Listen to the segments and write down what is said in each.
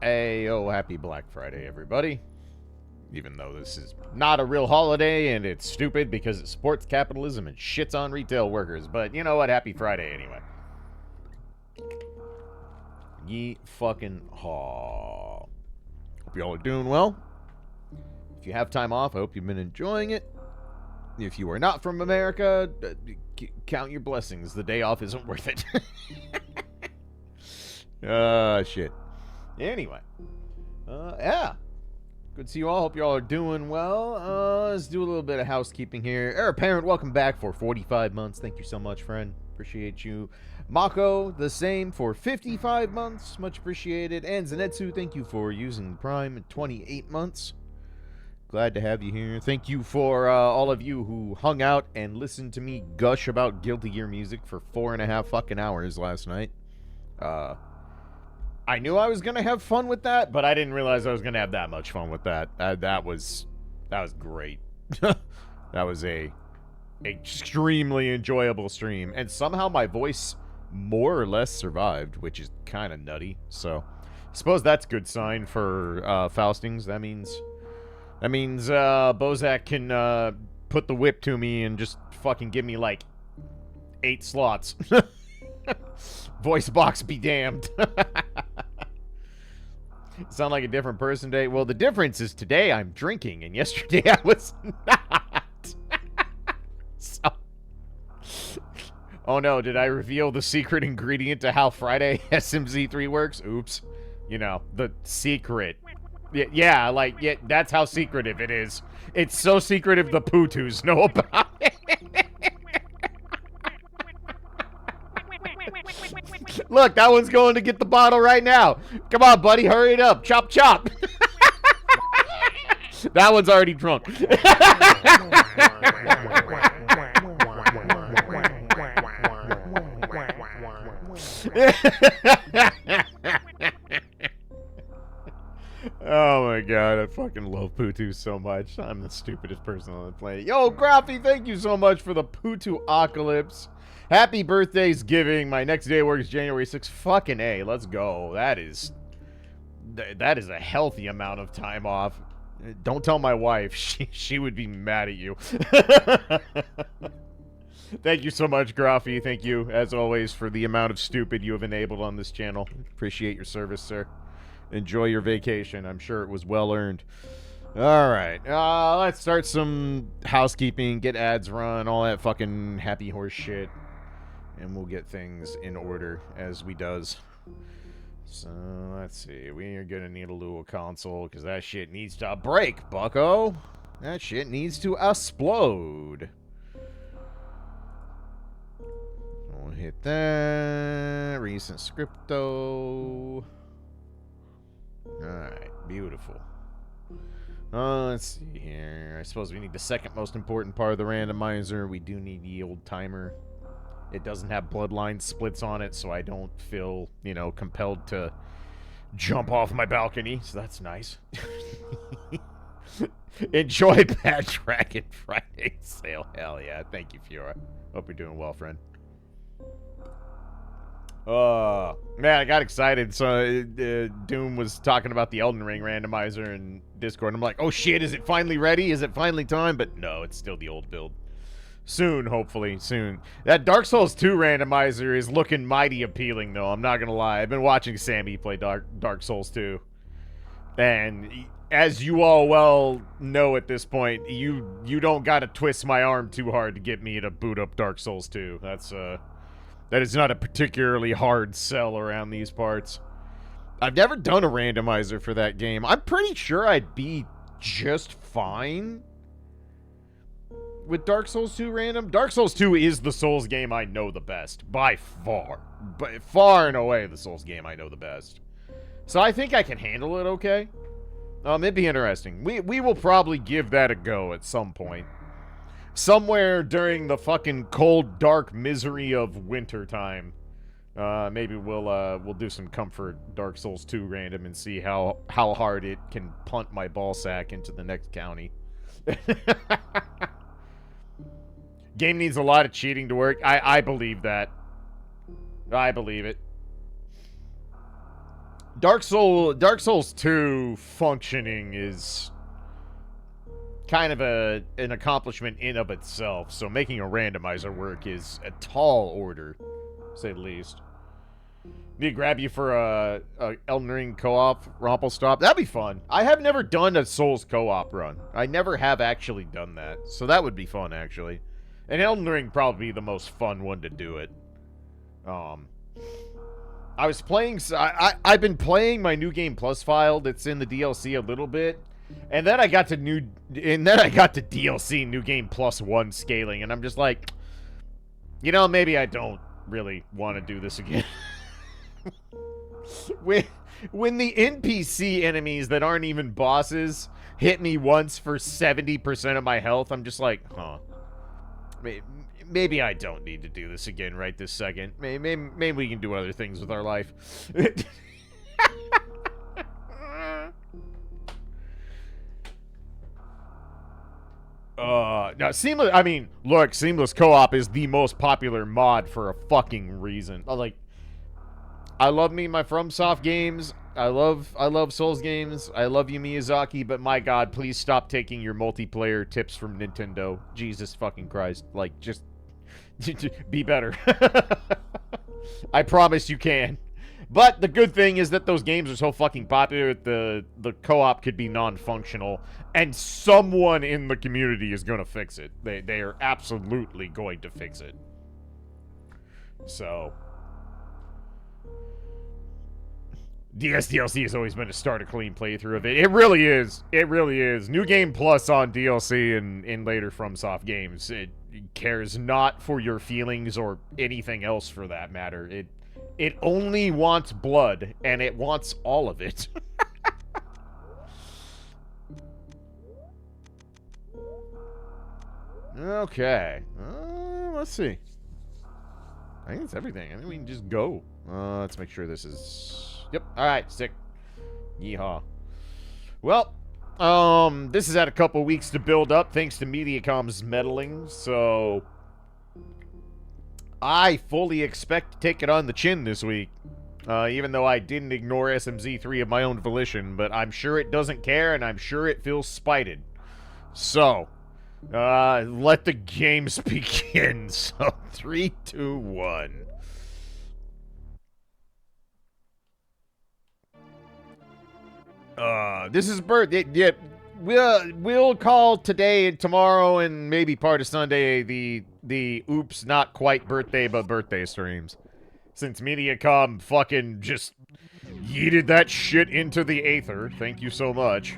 Hey, oh, happy Black Friday, everybody. Even though this is not a real holiday and it's stupid because it supports capitalism and shits on retail workers. But you know what? Happy Friday anyway. Ye fucking haw. Hope y'all are doing well. If you have time off, I hope you've been enjoying it. If you are not from America, count your blessings. The day off isn't worth it. Shit. Anyway. Yeah. Good to see you all. Hope you all are doing well. Let's do a little bit of housekeeping here. Heir apparent, welcome back for 45 months. Thank you so much, friend. Appreciate you. Mako, the same for 55 months. Much appreciated. And Zenetsu, thank you for using Prime 28 months. Glad to have you here. Thank you for all of you who hung out and listened to me gush about Guilty Gear music for 4.5 fucking hours last night. I knew I was gonna have fun with that, but I didn't realize I was gonna have that much fun with that. That was great. That was a extremely enjoyable stream, and somehow my voice more or less survived, which is kind of nutty. So, I suppose that's a good sign for Faustings. That means Bozak can put the whip to me and just fucking give me like 8 slots. Voice box be damned. Sound like a different person today? Well, the difference is today I'm drinking, and yesterday I was not. So... Oh no, did I reveal the secret ingredient to how Friday SMZ3 works? Oops. You know, the secret. Yeah, that's how secretive it is. It's so secretive the Potoos know about it. Look, that one's going to get the bottle right now. Come on, buddy, hurry it up. Chop, chop. That one's already drunk. Oh my god, I fucking love Potoos so much. I'm the stupidest person on the planet. Yo, Graffy, thank you so much for the Potoo-ocalypse. Happy birthday's giving. My next day of work is January 6th. Fucking A, let's go. That is a healthy amount of time off. Don't tell my wife. She would be mad at you. Thank you so much, Graffy. Thank you, as always, for the amount of stupid you have enabled on this channel. Appreciate your service, sir. Enjoy your vacation. I'm sure it was well earned. Alright, let's start some housekeeping, get ads run, all that fucking happy horse shit. And we'll get things in order as we does. So, let's see. We are gonna need a little console, because that shit needs to break, bucko. That shit needs to explode. We'll hit that. Recent scripto. Alright, beautiful. Let's see here. I suppose we need the second most important part of the randomizer. We do need yield timer. It doesn't have bloodline splits on it, so I don't feel, you know, compelled to jump off my balcony, so that's nice. Enjoy Bad Dragon Friday sale. Hell yeah. Thank you, Fiora. Hope you're doing well, friend. Man, I got excited. So, Doom was talking about the Elden Ring randomizer in Discord. I'm like, oh shit, is it finally ready? Is it finally time? But no, it's still the old build. Soon, hopefully, soon. That Dark Souls 2 randomizer is looking mighty appealing, though. I'm not gonna lie. I've been watching Sammy play Dark Souls 2. And as you all well know at this point, you don't gotta twist my arm too hard to get me to boot up Dark Souls 2. That is not a particularly hard sell around these parts. I've never done a randomizer for that game. I'm pretty sure I'd be just fine with Dark Souls 2 random. Dark Souls 2 is the Souls game I know the best. By far. By far and away the Souls game I know the best. So I think I can handle it okay. It'd be interesting. We will probably give that a go at some point. Somewhere during the fucking cold, dark misery of winter time. Maybe we'll do some comfort Dark Souls 2 random and see how hard it can punt my ball sack into the next county. Game needs a lot of cheating to work. I believe that. I believe it. Dark Souls 2 functioning is kind of an accomplishment in of itself, so making a randomizer work is a tall order, to say the least. Need to grab you for a Elden Ring co-op Stop. That'd be fun. I have never done a Souls co-op run. I never have actually done that, so that would be fun, actually. And Elden Ring probably be the most fun one to do it. I was playing... I've been playing my New Game Plus file that's in the DLC a little bit, and then I got to DLC New Game Plus 1 scaling, and I'm just like, you know, maybe I don't really want to do this again. When the NPC enemies that aren't even bosses hit me once for 70% of my health, I'm just like, huh. Maybe I don't need to do this again right this second. Maybe we can do other things with our life. Now, Seamless... I mean, look, Seamless Co-op is the most popular mod for a fucking reason. Like, I love me my FromSoft games. I love Souls games. I love you, Miyazaki, but my god, please stop taking your multiplayer tips from Nintendo. Jesus fucking Christ. Like, just be better. I promise you can. But the good thing is that those games are so fucking popular that the co-op could be non-functional, and someone in the community is going to fix it. They are absolutely going to fix it. So... DLC has always been to start a clean playthrough of it. It really is. It really is. New Game Plus on DLC and in later FromSoft games. It cares not for your feelings or anything else for that matter. It only wants blood, and it wants all of it. Okay. Let's see. I think it's everything. I think we can just go. Let's make sure this is... Yep. Alright, sick. Yeehaw. Well, this has had a couple weeks to build up thanks to Mediacom's meddling, so... I fully expect to take it on the chin this week. Even though I didn't ignore SMZ3 of my own volition, but I'm sure it doesn't care, and I'm sure it feels spited. So, let the games begin. So, 3, 2, 1. This is birthday. We'll call today and tomorrow and maybe part of Sunday the oops, not quite birthday, but birthday streams. Since Mediacom fucking just yeeted that shit into the aether. Thank you so much.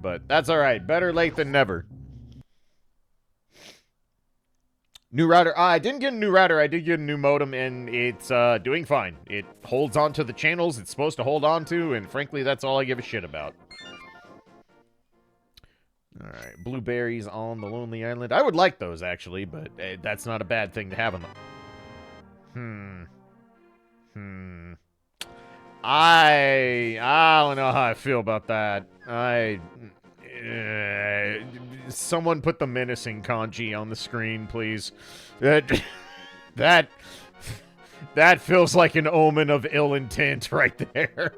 But that's alright. Better late than never. New router. I didn't get a new router. I did get a new modem, and it's doing fine. It holds on to the channels it's supposed to hold on to, and frankly, that's all I give a shit about. Alright, blueberries on the Lonely Island. I would like those, actually, but that's not a bad thing to have on them. I don't know how I feel about that. Someone put the menacing kanji on the screen, please. That feels like an omen of ill intent right there.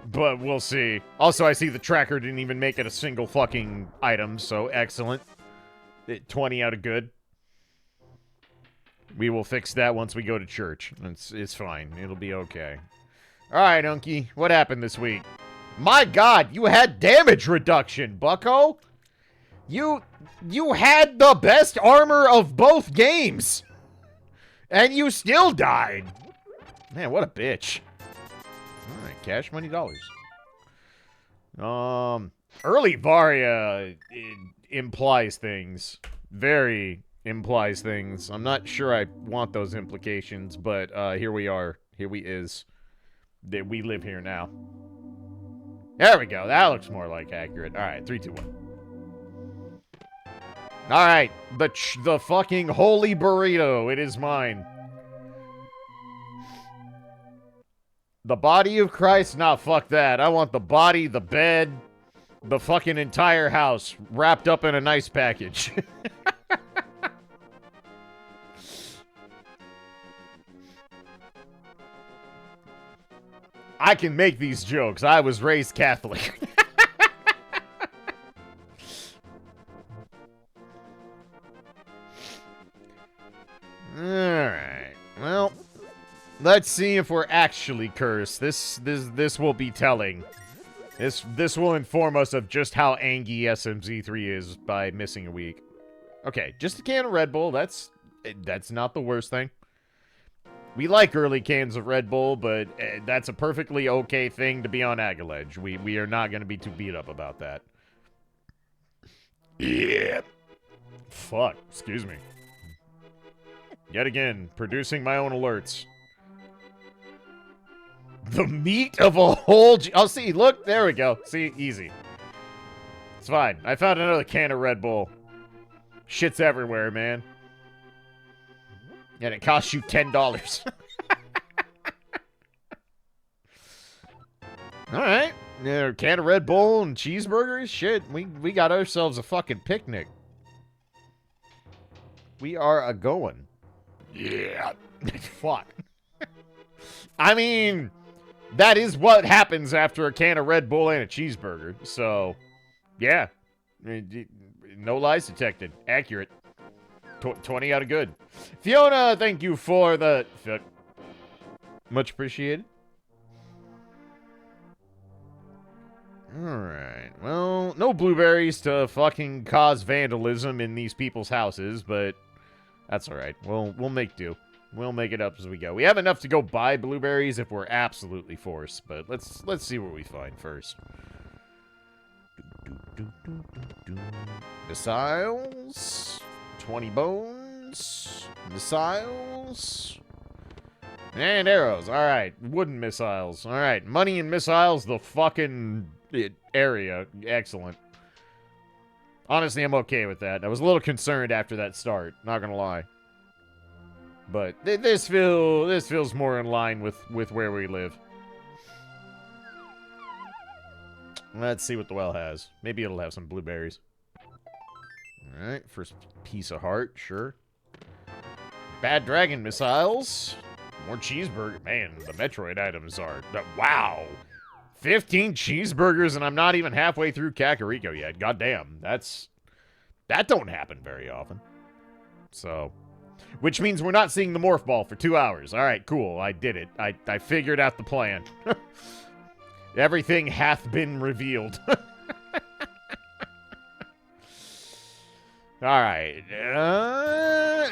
But we'll see. Also, I see the tracker didn't even make it a single fucking item, so excellent. 20 out of good. We will fix that once we go to church. It's fine. It'll be okay. Alright, Unky. What happened this week? My god, you had damage reduction, bucko! You had the best armor of both games! And you still died! Man, what a bitch. Alright, cash money dollars. Early Varia implies things. Very implies things. I'm not sure I want those implications, but here we are. Here we is. We live here now. There we go. That looks more like accurate. Alright, 3, 2, 1. Alright, the fucking holy burrito. It is mine. The body of Christ? Nah, fuck that. I want the body, the bed, the fucking entire house wrapped up in a nice package. I can make these jokes. I was raised Catholic. Alright. Well, let's see if we're actually cursed. This will be telling. This will inform us of just how angry SMZ3 is by missing a week. Okay, just a can of Red Bull. That's not the worst thing. We like early cans of Red Bull, but that's a perfectly okay thing to be on Agaledge. We are not going to be too beat up about that. Yeah. Fuck. Excuse me. Yet again, producing my own alerts. The meat of a whole... Oh, see, look. There we go. See, easy. It's fine. I found another can of Red Bull. Shit's everywhere, man. And it costs you $10. Alright. Yeah, can of Red Bull and cheeseburgers? Shit, we got ourselves a fucking picnic. We are a-going. Yeah. Fuck. I mean, that is what happens after a can of Red Bull and a cheeseburger. So, yeah. No lies detected. Accurate. 20 out of good. Fiona, thank you for the... Much appreciated. Alright. Well, no blueberries to fucking cause vandalism in these people's houses, but that's alright. We'll make do. We'll make it up as we go. We have enough to go buy blueberries if we're absolutely forced, but let's see what we find first. Missiles. 20 bones. Missiles. And arrows. Alright. Wooden missiles. Alright. Money and missiles. The fucking area. Excellent. Honestly, I'm okay with that. I was a little concerned after that start. Not gonna lie. But this feels more in line with where we live. Let's see what the well has. Maybe it'll have some blueberries. Alright, first piece of heart, sure. Bad dragon missiles. More cheeseburger. Man, the Metroid items are... Wow! 15 cheeseburgers and I'm not even halfway through Kakariko yet. Goddamn, that don't happen very often. So... Which means we're not seeing the Morph Ball for 2 hours. Alright, cool. I did it. I figured out the plan. Everything hath been revealed. Alright.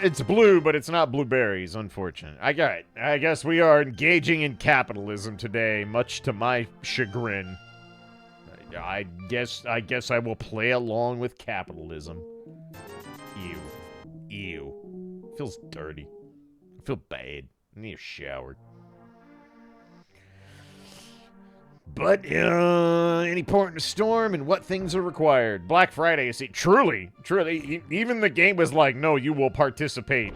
It's blue, but it's not blueberries, unfortunate. I guess we are engaging in capitalism today, much to my chagrin. I guess I will play along with capitalism. Ew. Ew. Feels dirty. I feel bad. I need a shower. But, any port in a storm and what things are required. Black Friday, see, truly, even the game was like, no, you will participate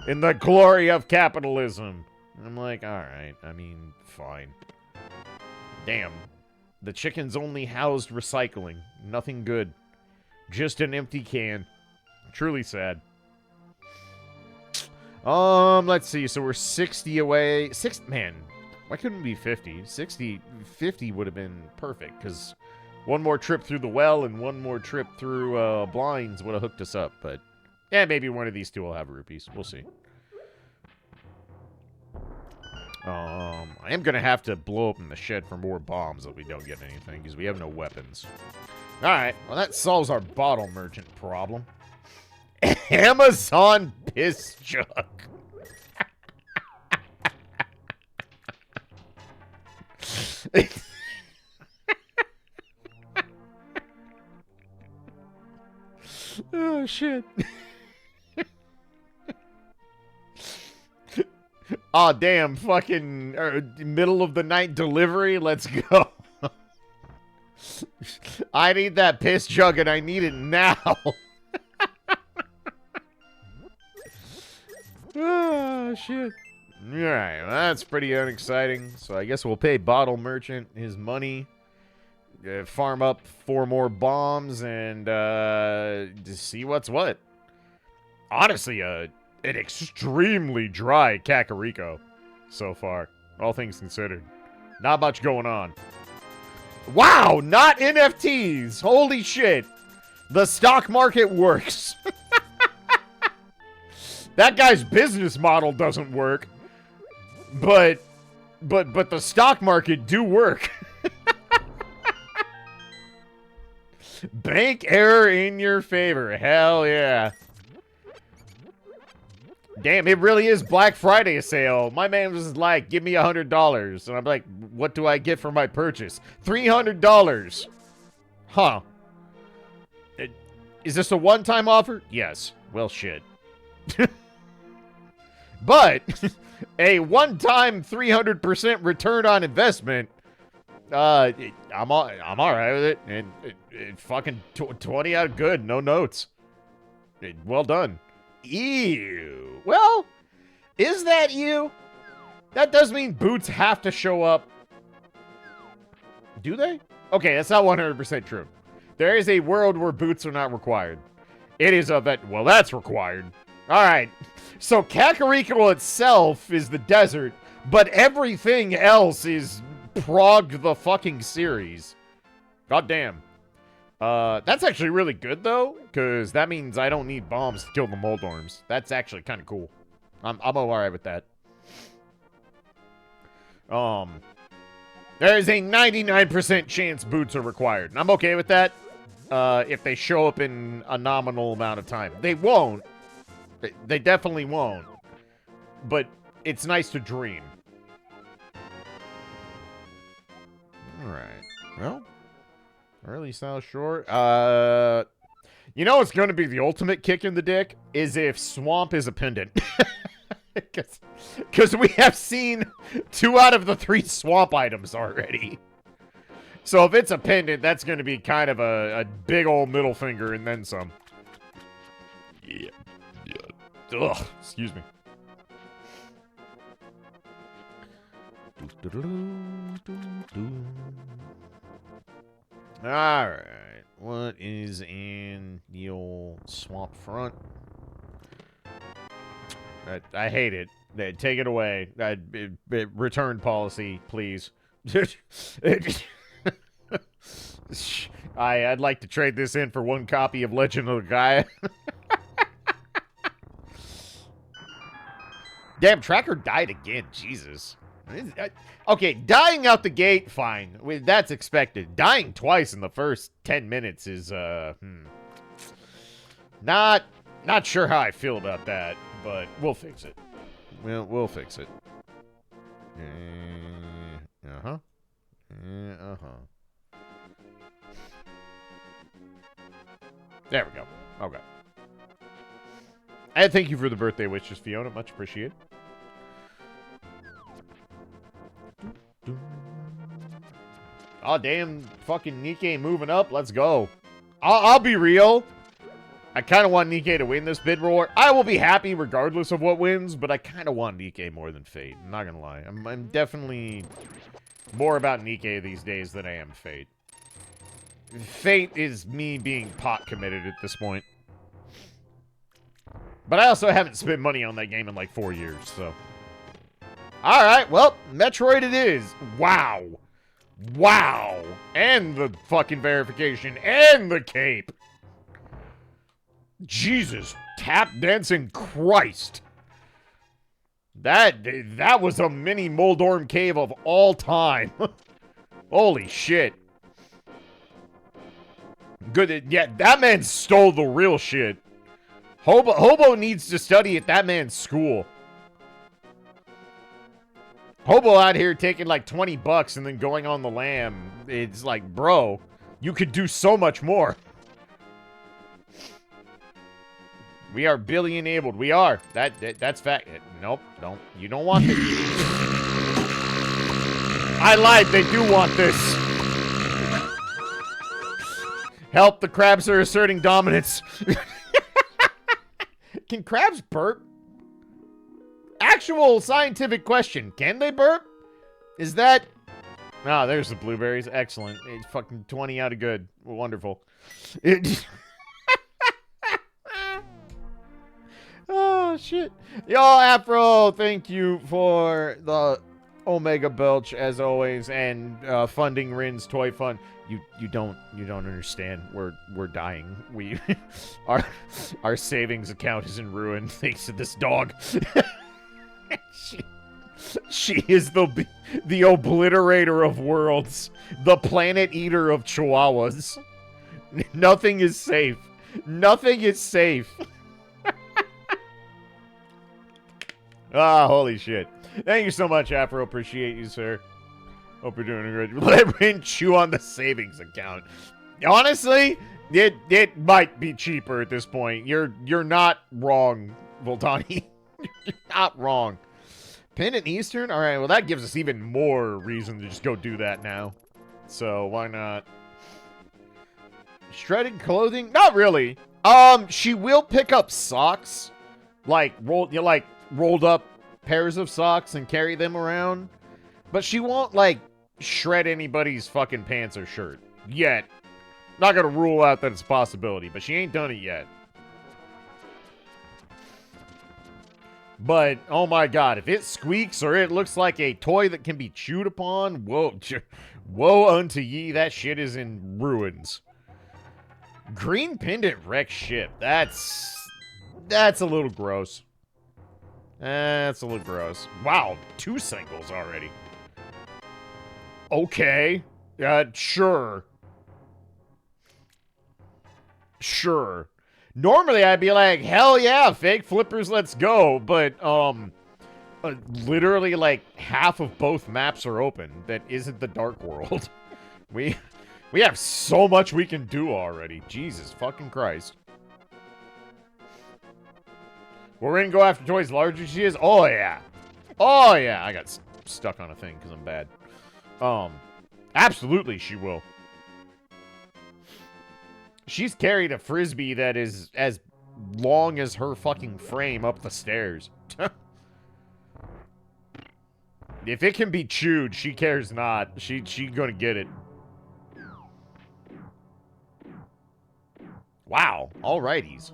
in the glory of capitalism. And I'm like, alright, I mean, fine. Damn. The chicken's only housed recycling. Nothing good. Just an empty can. Truly sad. Let's see. So we're 60 away. Man, why couldn't we be 50? 50 would have been perfect, because one more trip through the well and one more trip through blinds would have hooked us up. But, yeah, maybe one of these two will have rupees. We'll see. I am going to have to blow open the shed for more bombs if we don't get anything, because we have no weapons. Alright, well that solves our bottle merchant problem. Amazon piss jug. Oh, shit. Oh, damn. Fucking middle of the night delivery. Let's go. I need that piss jug and I need it now. Oh, shit. Alright, well, that's pretty unexciting. So I guess we'll pay Bottle Merchant his money. Farm up 4 more bombs and see what's what. Honestly, an extremely dry Kakariko so far, all things considered. Not much going on. Wow, not NFTs. Holy shit. The stock market works. That guy's business model doesn't work. But the stock market do work. Bank error in your favor. Hell yeah. Damn, it really is Black Friday sale. My man was like, give me $100. And I'm like, what do I get for my purchase? $300. Huh. Is this a one-time offer? Yes. Well, shit. But a one-time 300% return on investment, I'm all right with it. And it fucking 20 out of good. No notes. Well done. Ew. Well, is that you? That does mean boots have to show up. Do they? Okay, that's not 100% true. There is a world where boots are not required. It is a that. Well, that's required. All right. So Kakariko itself is the desert, but everything else is Prague the fucking series. God damn. That's actually really good, though, because that means I don't need bombs to kill the Moldorms. That's actually kind of cool. I'm alright with that. There is a 99% chance boots are required, and I'm okay with that, if they show up in a nominal amount of time. They won't. They definitely won't. But it's nice to dream. Alright. Well, early style short. You know what's going to be the ultimate kick in the dick? Is if Swamp is a pendant. Because we have seen 2 out of the 3 Swamp items already. So if it's a pendant, that's going to be kind of a big old middle finger and then some. Yeah. Ugh, excuse me. Alright. What is in the old swamp front? I hate it. Take it away. Return policy, please. I'd like to trade this in for 1 copy of Legend of the Gaia. Damn, Tracker died again. Jesus. Okay, dying out the gate, fine. That's expected. Dying twice in the first 10 minutes is, not sure how I feel about that, but we'll fix it. We'll fix it. Uh-huh. There we go. Okay. And thank you for the birthday wishes, Fiona. Much appreciated. Oh, damn. Fucking Nikke moving up. Let's go. I'll be real. I kind of want Nikke to win this bid war. I will be happy regardless of what wins, but I kind of want Nikke more than Fate. I'm not going to lie. I'm definitely more about Nikke these days than I am Fate. Fate is me being pot committed at this point. But I also haven't spent money on that game in like 4 years, so. Alright, well, Metroid it is. Wow. Wow. And the fucking verification. And the cape. Jesus. Tap dancing Christ. That was a mini Moldorm cave of all time. Holy shit. Good. Yeah, that man stole the real shit. Hobo needs to study at that man's school. Hobo out here taking like 20 bucks and then going on the lam. It's like, bro, you could do so much more. We are Billy enabled. We are. That's fact. Nope, don't. You don't want this. I lied. They do want this. Help, the crabs are asserting dominance. Can crabs burp? Actual scientific question. Can they burp? Is that... Ah, there's the blueberries. Excellent. It's fucking 20 out of good. Wonderful. Oh, shit. Yo, Afro, thank you for the Omega Belch, as always, and funding Rin's Toy Fund. You don't understand. We're dying. We our savings account is in ruin thanks to this dog. She is the obliterator of worlds, the planet eater of chihuahuas. Nothing is safe. Nothing is safe. Ah, holy shit. Thank you so much, Afro. Appreciate you, sir. Hope you're doing a good. Let Rin chew on the savings account. Honestly, it might be cheaper at this point. You're not wrong, Voltani. You're not wrong. Pendant Eastern? Alright, well that gives us even more reason to just go do that now. So, why not? Shredded clothing? Not really. She will pick up socks. Like, rolled up pairs of socks and carry them around. But she won't, like, shred anybody's fucking pants or shirt. Yet. Not gonna rule out that it's a possibility, but she ain't done it yet. But, oh my god, if it squeaks or it looks like a toy that can be chewed upon, woe unto ye, that shit is in ruins. Green pendant wreck ship. That's a little gross. That's a little gross. Wow, 2 singles already. Okay. Sure. Sure. Normally, I'd be like, hell yeah, fake flippers, let's go. But, literally, like, half of both maps are open. That isn't the Dark World. We have so much we can do already. Jesus fucking Christ. We're gonna go after toys larger than she is? Oh, yeah. Oh, yeah. I got stuck on a thing because I'm bad. Absolutely she will. She's carried a frisbee that is as long as her fucking frame up the stairs. If it can be chewed, she cares not. She gonna get it. Wow. Alrighties.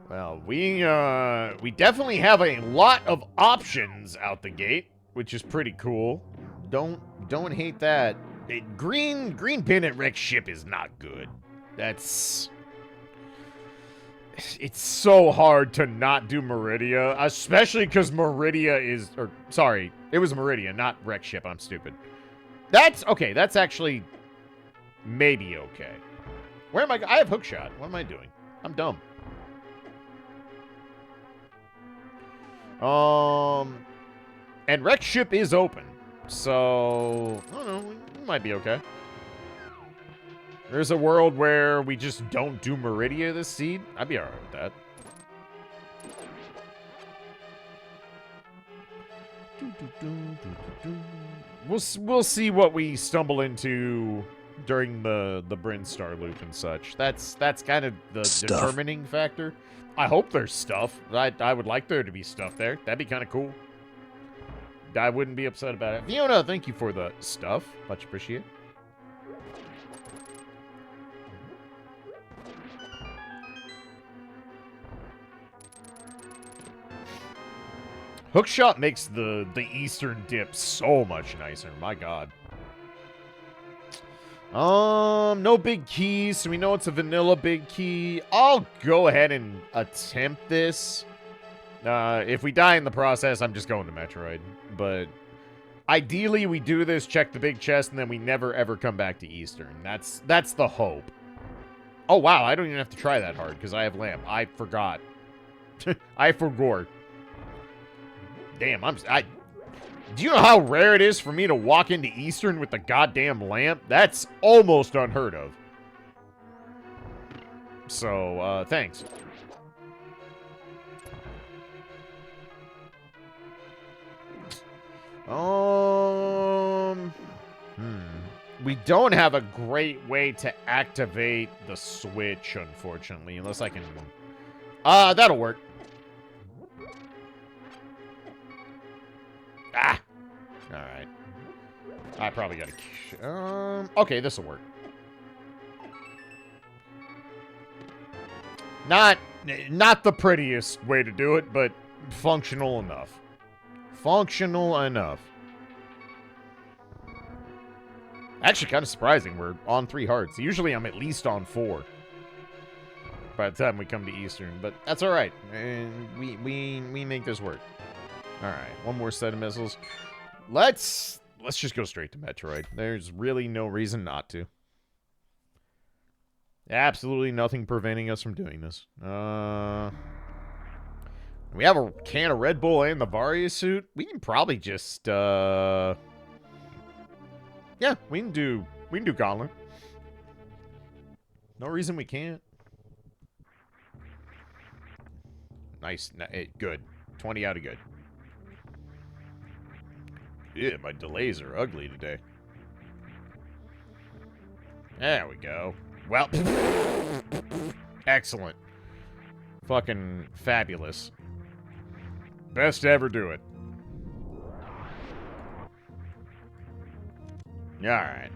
Well, we definitely have a lot of options out the gate, which is pretty cool. Don't hate that. Green pendant wreck ship is not good. It's so hard to not do Meridia, especially because Meridia is, or sorry, it was Meridia, not wreck ship. I'm stupid. That's okay. That's actually maybe okay. Where am I? I have hookshot. What am I doing? I'm dumb. And wreck ship is open. So, I don't know, we might be okay. There's a world where we just don't do Meridia this seed. I'd be alright with that. We'll see what we stumble into during the Brinstar loop and such. That's kind of the determining factor. I hope there's stuff. I would like there to be stuff there. That'd be kind of cool. I wouldn't be upset about it. Fiona, thank you for the stuff. Much appreciated. Hookshot makes the Eastern dip so much nicer. My god. No big keys, so we know it's a vanilla big key. I'll go ahead and attempt this. If we die in the process, I'm just going to Metroid. But ideally, we do this, check the big chest, and then we never ever come back to Eastern. That's the hope. Oh wow, I don't even have to try that hard because I have lamp. I forgot. I forgot. Damn, do you know how rare it is for me to walk into Eastern with the goddamn lamp? That's almost unheard of. So, thanks. We don't have a great way to activate the switch, unfortunately, unless I can... that'll work. Ah! Alright. I probably gotta... okay, this'll work. Not Not the prettiest way to do it, but functional enough. Functional enough. Actually, kind of surprising. We're on 3 hearts. Usually I'm at least on 4 by the time we come to Eastern, but that's all right. And we make this work. All right, one more set of missiles. Let's just go straight to Metroid. There's really no reason not to. Absolutely nothing preventing us from doing this. We have a can of Red Bull and the Varia suit. We can probably just yeah, we can do Gauntlet. No reason we can't. Nice, good. 20 out of good. Yeah, my delays are ugly today. There we go. Well, excellent. Fucking fabulous. Best to ever do it. Alright.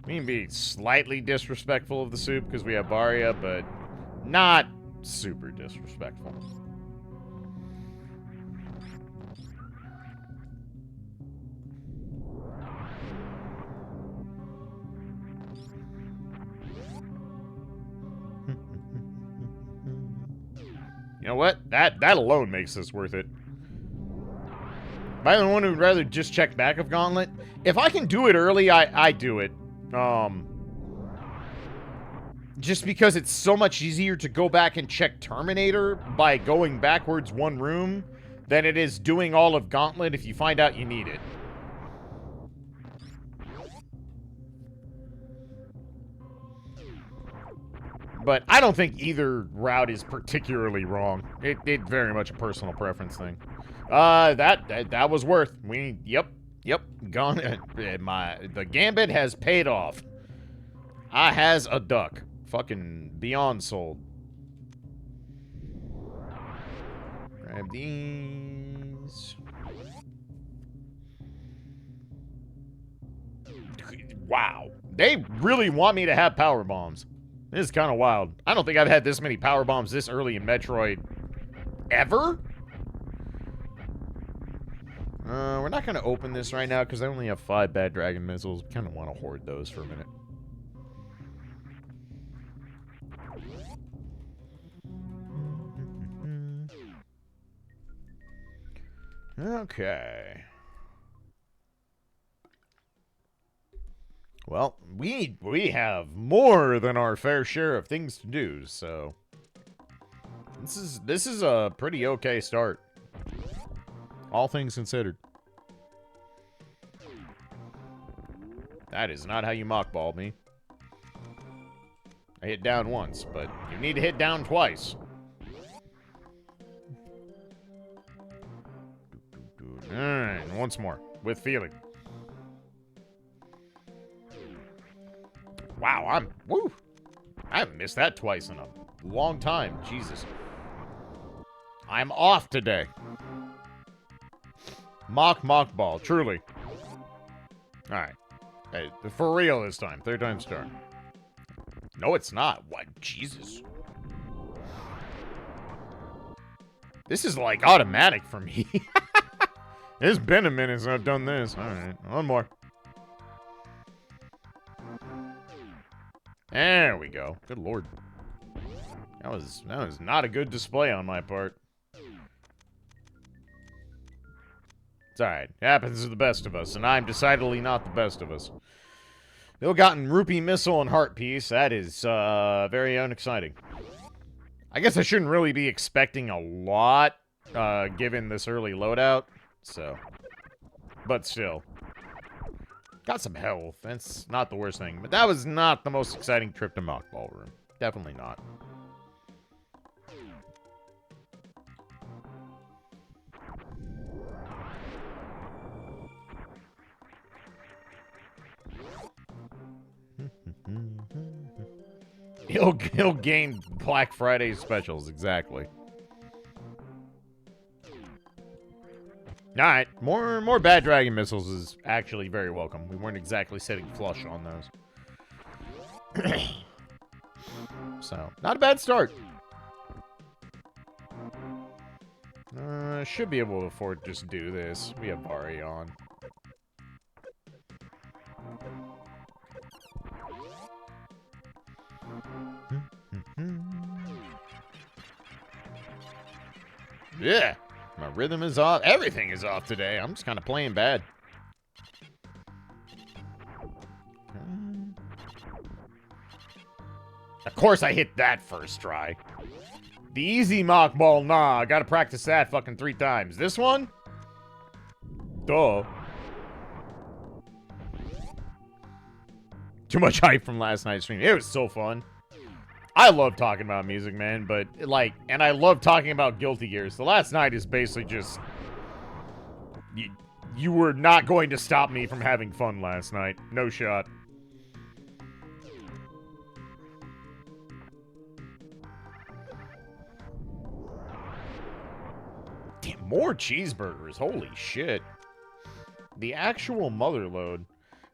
We can be slightly disrespectful of the soup because we have Varia, but not super disrespectful. You know what? That alone makes this worth it. Am I the one who'd rather just check back of Gauntlet? If I can do it early, I do it. Just because it's so much easier to go back and check Terminator by going backwards 1 room than it is doing all of Gauntlet if you find out you need it. But I don't think either route is particularly wrong. It's very much a personal preference thing. That was worth. Yep. Gone. The gambit has paid off. I has a duck. Fucking beyond sold. Grab these. Wow. They really want me to have power bombs. This is kind of wild. I don't think I've had this many power bombs this early in Metroid ever. We're not going to open this right now because I only have 5 bad dragon missiles. Kind of want to hoard those for a minute. Okay. Well, we have more than our fair share of things to do, so this is a pretty okay start. All things considered. That is not how you mockball me. I hit down once, but you need to hit down twice. And once more, with feeling. Wow, woo! I haven't missed that twice in a long time. Jesus. I'm off today. Mock ball, truly. Alright. Hey, for real this time. 3rd time's charm. No, it's not. What? Jesus. This is like automatic for me. It's been a minute since I've done this. Alright, one more. There we go. Good lord. That was not a good display on my part. It's alright. It happens to the best of us, and I'm decidedly not the best of us. Ill-gotten rupee missile and heart piece. That is very unexciting. I guess I shouldn't really be expecting a lot, given this early loadout. So, but still. Got some health. That's not the worst thing. But that was not the most exciting trip to Mockball Room. Definitely not. He'll gain Black Friday specials, exactly. Alright, more bad dragon missiles is actually very welcome. We weren't exactly sitting flush on those. So, not a bad start. Should be able to afford to just do this. We have Bari on. Yeah, my rhythm is off. Everything is off today. I'm just kind of playing bad. Of course I hit that first try. The easy mock ball, nah. I gotta practice that fucking 3 times. This one? Duh. Too much hype from last night's stream. It was so fun. I love talking about music, man, but, like, and I love talking about Guilty Gears. The last night is basically just... You were not going to stop me from having fun last night. No shot. Damn, more cheeseburgers. Holy shit. The actual mother load.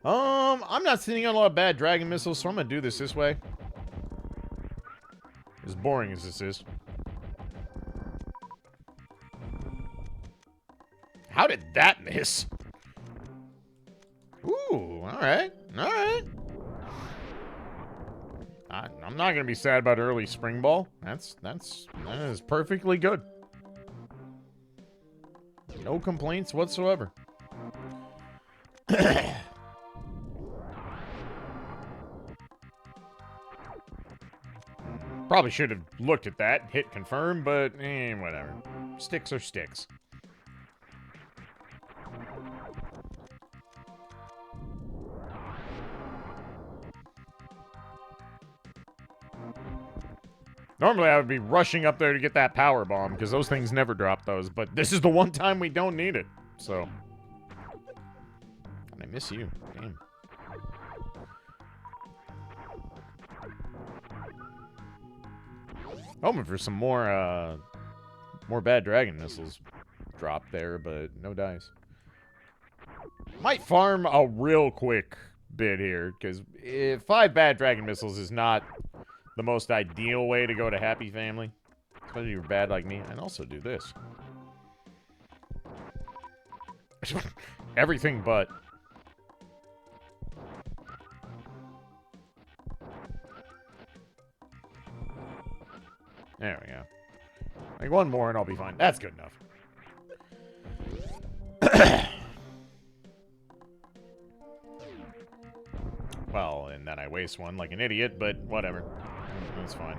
I'm not sitting on a lot of bad dragon missiles, so I'm gonna do this way. As boring as this is. How did that miss? Ooh, alright. Alright. I'm not gonna be sad about early spring ball. That is perfectly good. No complaints whatsoever. Probably should have looked at that, hit confirm, but whatever. Sticks are sticks. Normally I would be rushing up there to get that power bomb, because those things never drop those, but this is the one time we don't need it, so. And I miss you, damn. Hoping for some more bad dragon missiles drop there, but no dice. Might farm a real quick bit here, because 5 bad dragon missiles is not the most ideal way to go to Happy Family. Especially if you're bad like me. And also do this. Everything but. There we go. Like one more and I'll be fine. That's good enough. Well, and then I waste one like an idiot, but whatever. That's fine.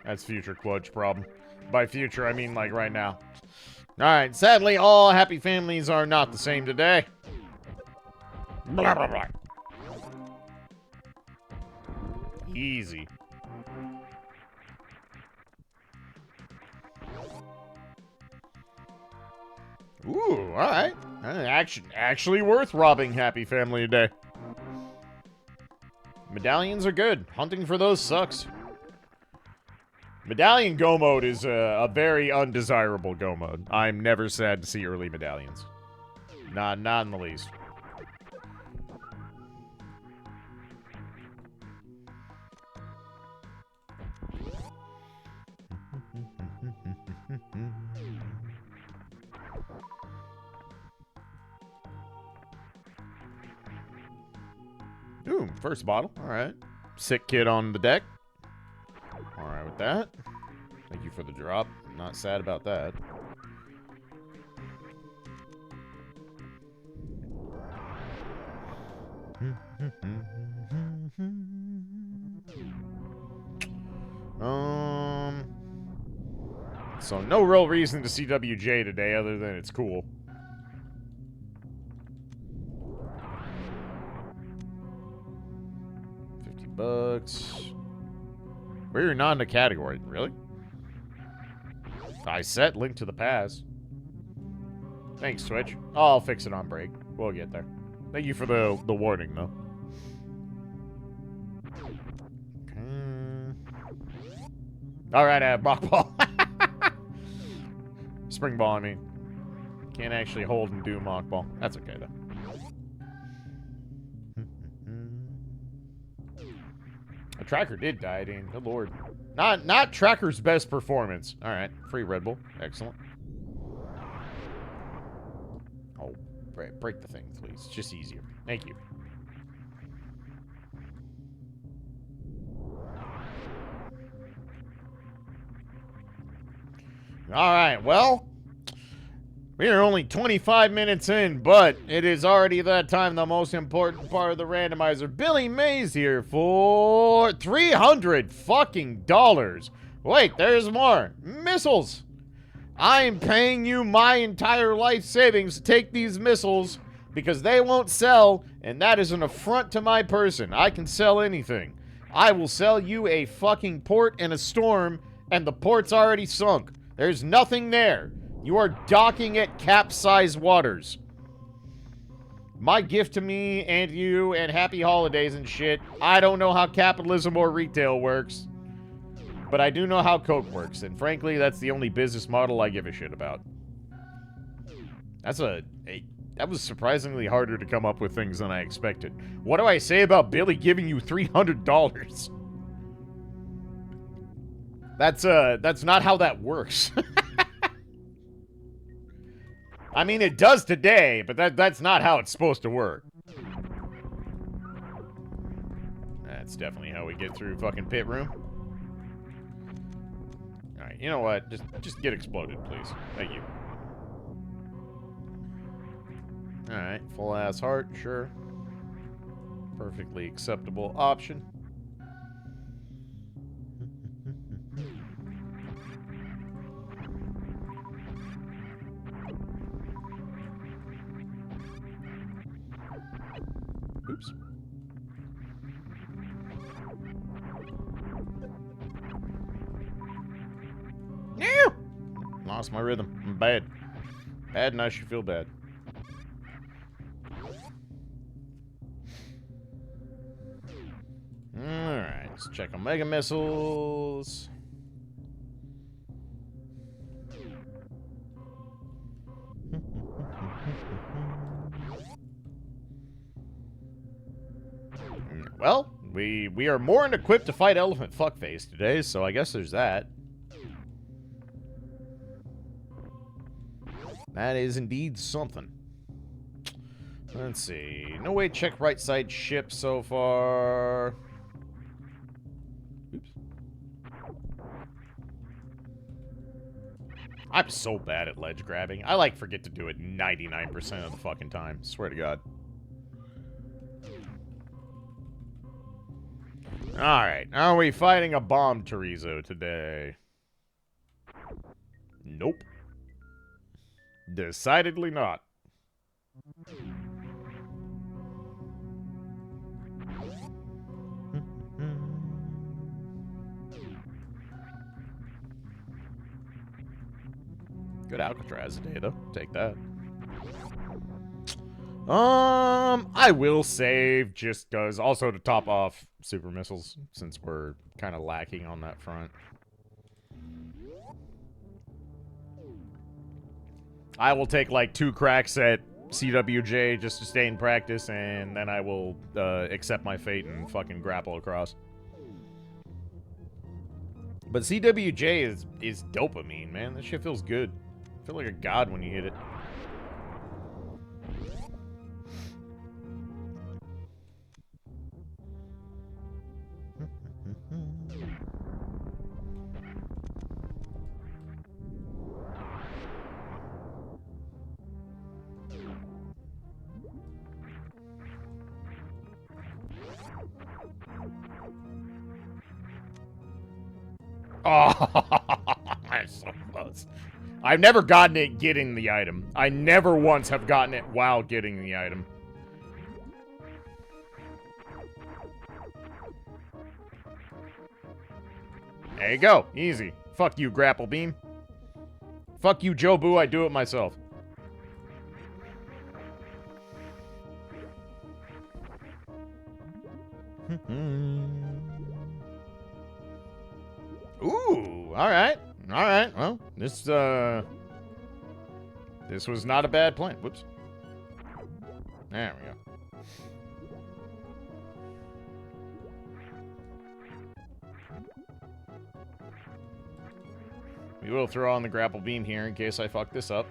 That's future clutch problem. By future, I mean like right now. Alright, sadly, all happy families are not the same today. Blah, blah, blah. Easy. Ooh, alright. Actually worth robbing Happy Family today. Medallions are good. Hunting for those sucks. Medallion go mode is a very undesirable go mode. I'm never sad to see early medallions. Not in the least. Ooh, first bottle. Alright. Sick kid on the deck. Alright with that. Thank you for the drop. I'm not sad about that. So no real reason to see WJ today other than it's cool. $50. We're not in the category, really? I set link to the pass. Thanks, Switch. I'll fix it on break. We'll get there. Thank you for the warning, though. Alright, I have mock ball. Spring ball, I mean. Can't actually hold and do mock ball. That's okay, though. A tracker did die, Dean. Good lord. Not tracker's best performance. Alright, free Red Bull. Excellent. Oh, break the thing, please. It's just easier. Thank you. Alright, well, we are only 25 minutes in, but it is already that time, the most important part of the randomizer. Billy Mays here for $300 fucking dollars. Wait, there's more. Missiles. I'm paying you my entire life savings to take these missiles because they won't sell, and that is an affront to my person. I can sell anything. I will sell you a fucking port and a storm, and the port's already sunk. There's nothing there. You are docking at capsized waters. My gift to me and you and happy holidays and shit. I don't know how capitalism or retail works, but I do know how Coke works, and frankly, that's the only business model I give a shit about. That's that was surprisingly harder to come up with things than I expected. What do I say about Billy giving you $300? That's not how that works. I mean, it does today, but that's not how it's supposed to work. That's definitely how we get through fucking pit room. Alright, you know what? Just get exploded, please. Thank you. Alright, full ass heart, sure. Perfectly acceptable option. Oops. No! Lost my rhythm. I'm bad. Bad, and I should feel bad. Alright, let's check on Mega Missiles. Well, we are more than equipped to fight Elephant Fuckface today, so I guess there's that. That is indeed something. Let's see. No way to check right side ship so far. Oops. I'm so bad at ledge grabbing. I like forget to do it 99% of the fucking time. Swear to God. Alright, are we fighting a bomb Chorizo today? Nope. Decidedly not. Good Alcatraz today, though. Take that. I will save just because also to top off super missiles since we're kind of lacking on that front. I will take like 2 cracks at CWJ just to stay in practice, and then I will accept my fate and fucking grapple across. But CWJ is dopamine, man. That shit feels good. I feel like a god when you hit it. Oh, I'm so close. I've never gotten it getting the item. I never once have gotten it while getting the item. There you go. Easy. Fuck you, Grapple Beam. Fuck you, Jobu. I do it myself. Ooh, alright. Alright, well, this, This was not a bad plan. Whoops. There we go. We will throw on the grapple beam here in case I fuck this up.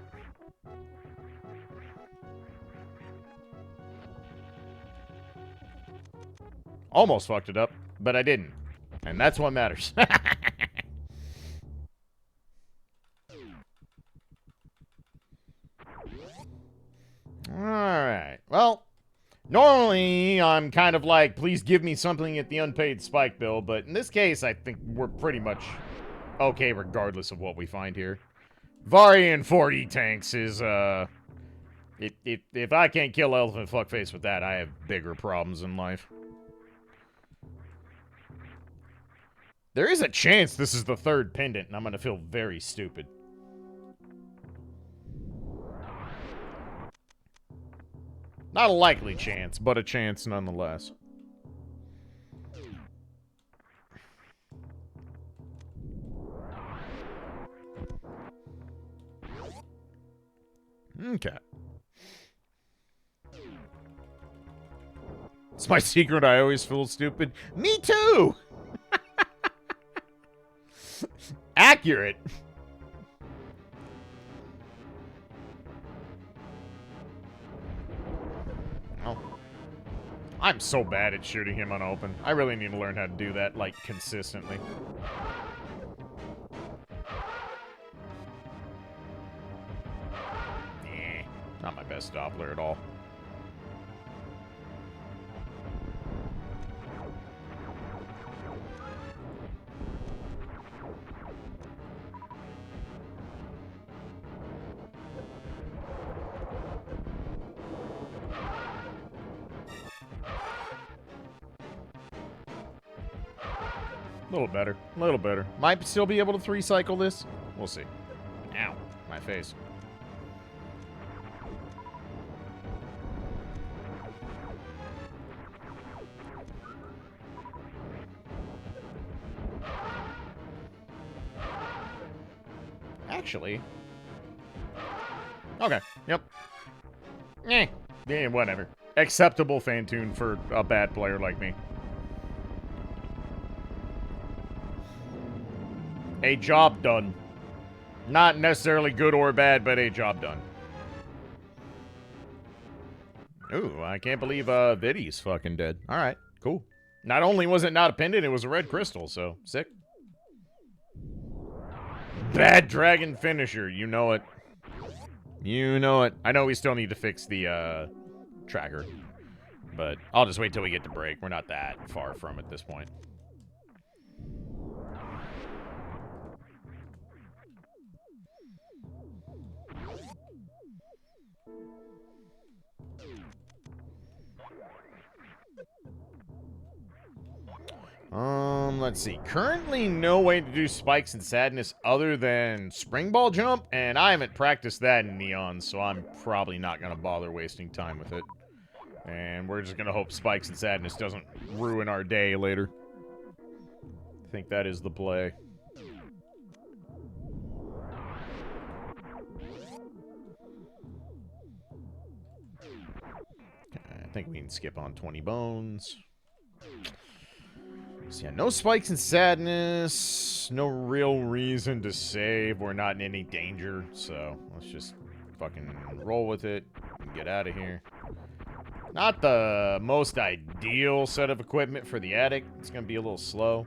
Almost fucked it up, but I didn't. And that's what matters. Alright. Well, normally I'm kind of like, please give me something at the unpaid spike bill, but in this case, I think we're pretty much okay regardless of what we find here. Varian 4E tanks is, if I can't kill Elephant Fuckface with that, I have bigger problems in life. There is a chance this is the third pendant, and I'm gonna feel very stupid. Not a likely chance, but a chance nonetheless. Okay. It's my secret, I always feel stupid. Me too! Accurate. Oh. I'm so bad at shooting him unopened. I really need to learn how to do that, like, consistently. Not my best Doppler at all. A little better. A little better. Might still be able to 3-cycle this. We'll see. Ow. My face. Actually. Okay. Yep. Yeah, whatever. Acceptable fan tune for a bad player like me. A job done. Not necessarily good or bad, but a job done. Ooh, I can't believe Viddy's fucking dead. Alright, cool. Not only was it not a pendant, it was a red crystal, so sick. Bad dragon finisher, you know it. You know it. I know we still need to fix the tracker, but I'll just wait till we get to break. We're not that far from at this point. Let's see. Currently, no way to do spikes and sadness other than spring ball jump, and I haven't practiced that in Neon, so I'm probably not going to bother wasting time with it. And we're just going to hope spikes and sadness doesn't ruin our day later. I think that is the play. I think we can skip on 20 bones. So yeah, no spikes and sadness. No real reason to save. We're not in any danger, so let's just fucking roll with it and get out of here. Not the most ideal set of equipment for the attic. It's gonna be a little slow.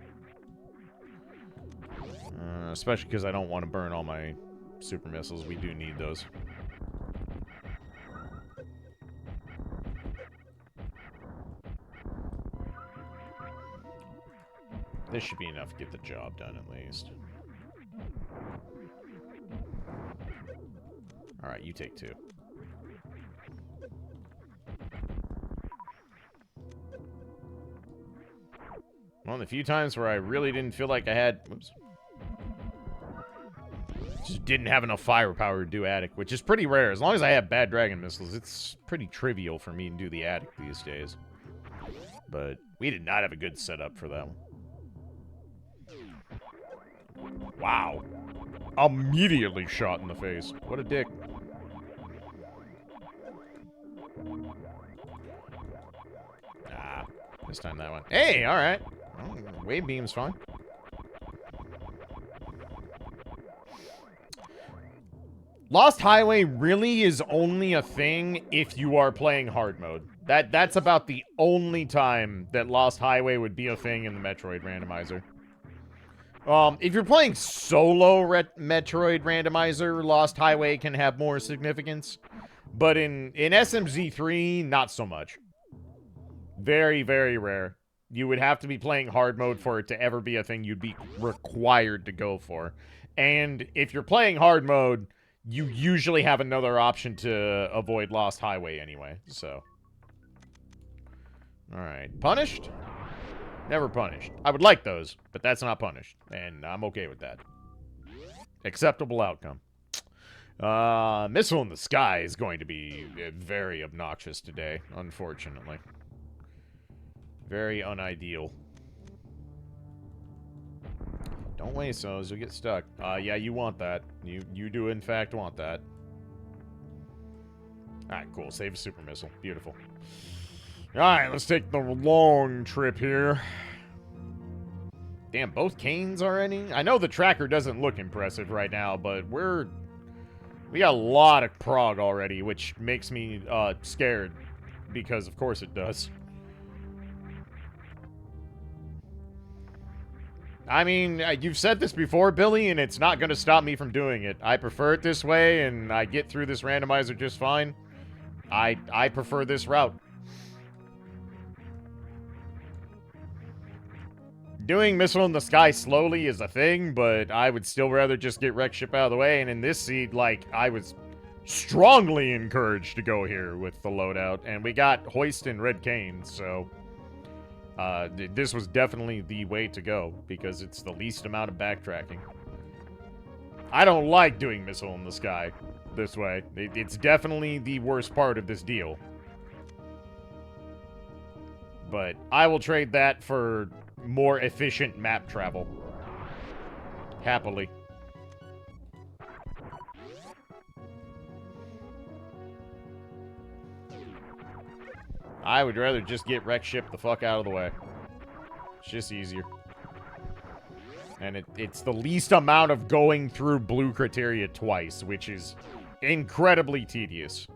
Especially because I don't want to burn all my super missiles. We do need those. This should be enough to get the job done, at least. Alright, you take 2. Well, the few times where I really didn't feel like I had... Whoops. Just didn't have enough firepower to do attic, which is pretty rare. As long as I have bad dragon missiles, it's pretty trivial for me to do the attic these days. But we did not have a good setup for that one. Wow. Immediately shot in the face. What a dick. This time that one. Hey, alright. Wave beam's fine. Lost Highway really is only a thing if you are playing hard mode. That's about the only time that Lost Highway would be a thing in the Metroid randomizer. If you're playing solo Metroid randomizer, Lost Highway can have more significance. But in SMZ3, not so much. Very, very rare. You would have to be playing hard mode for it to ever be a thing you'd be required to go for. And if you're playing hard mode, you usually have another option to avoid Lost Highway anyway, so. Alright, punished? Never punished. I would like those, but that's not punished, and I'm okay with that. Acceptable outcome. Missile in the sky is going to be very obnoxious today, unfortunately. Very unideal. Don't waste those, you'll get stuck. Yeah, you want that. You do in fact want that. Alright, cool. Save a super missile. Beautiful. Alright, let's take the long trip here. Damn, both canes already? I know the tracker doesn't look impressive right now, but we got a lot of prog already, which makes me scared. Because of course it does. I mean, you've said this before, Billy, and it's not going to stop me from doing it. I prefer it this way, and I get through this randomizer just fine. I prefer this route. Doing Missile in the Sky slowly is a thing, but I would still rather just get wreck ship out of the way, and in this seed, like, I was strongly encouraged to go here with the loadout, and we got Hoist and Red Cane, so... this was definitely the way to go, because it's the least amount of backtracking. I don't like doing Missile in the Sky this way. It's definitely the worst part of this deal. But I will trade that for more efficient map travel. Happily. I would rather just get wreck ship the fuck out of the way. It's just easier. And it's the least amount of going through blue criteria twice, which is incredibly tedious.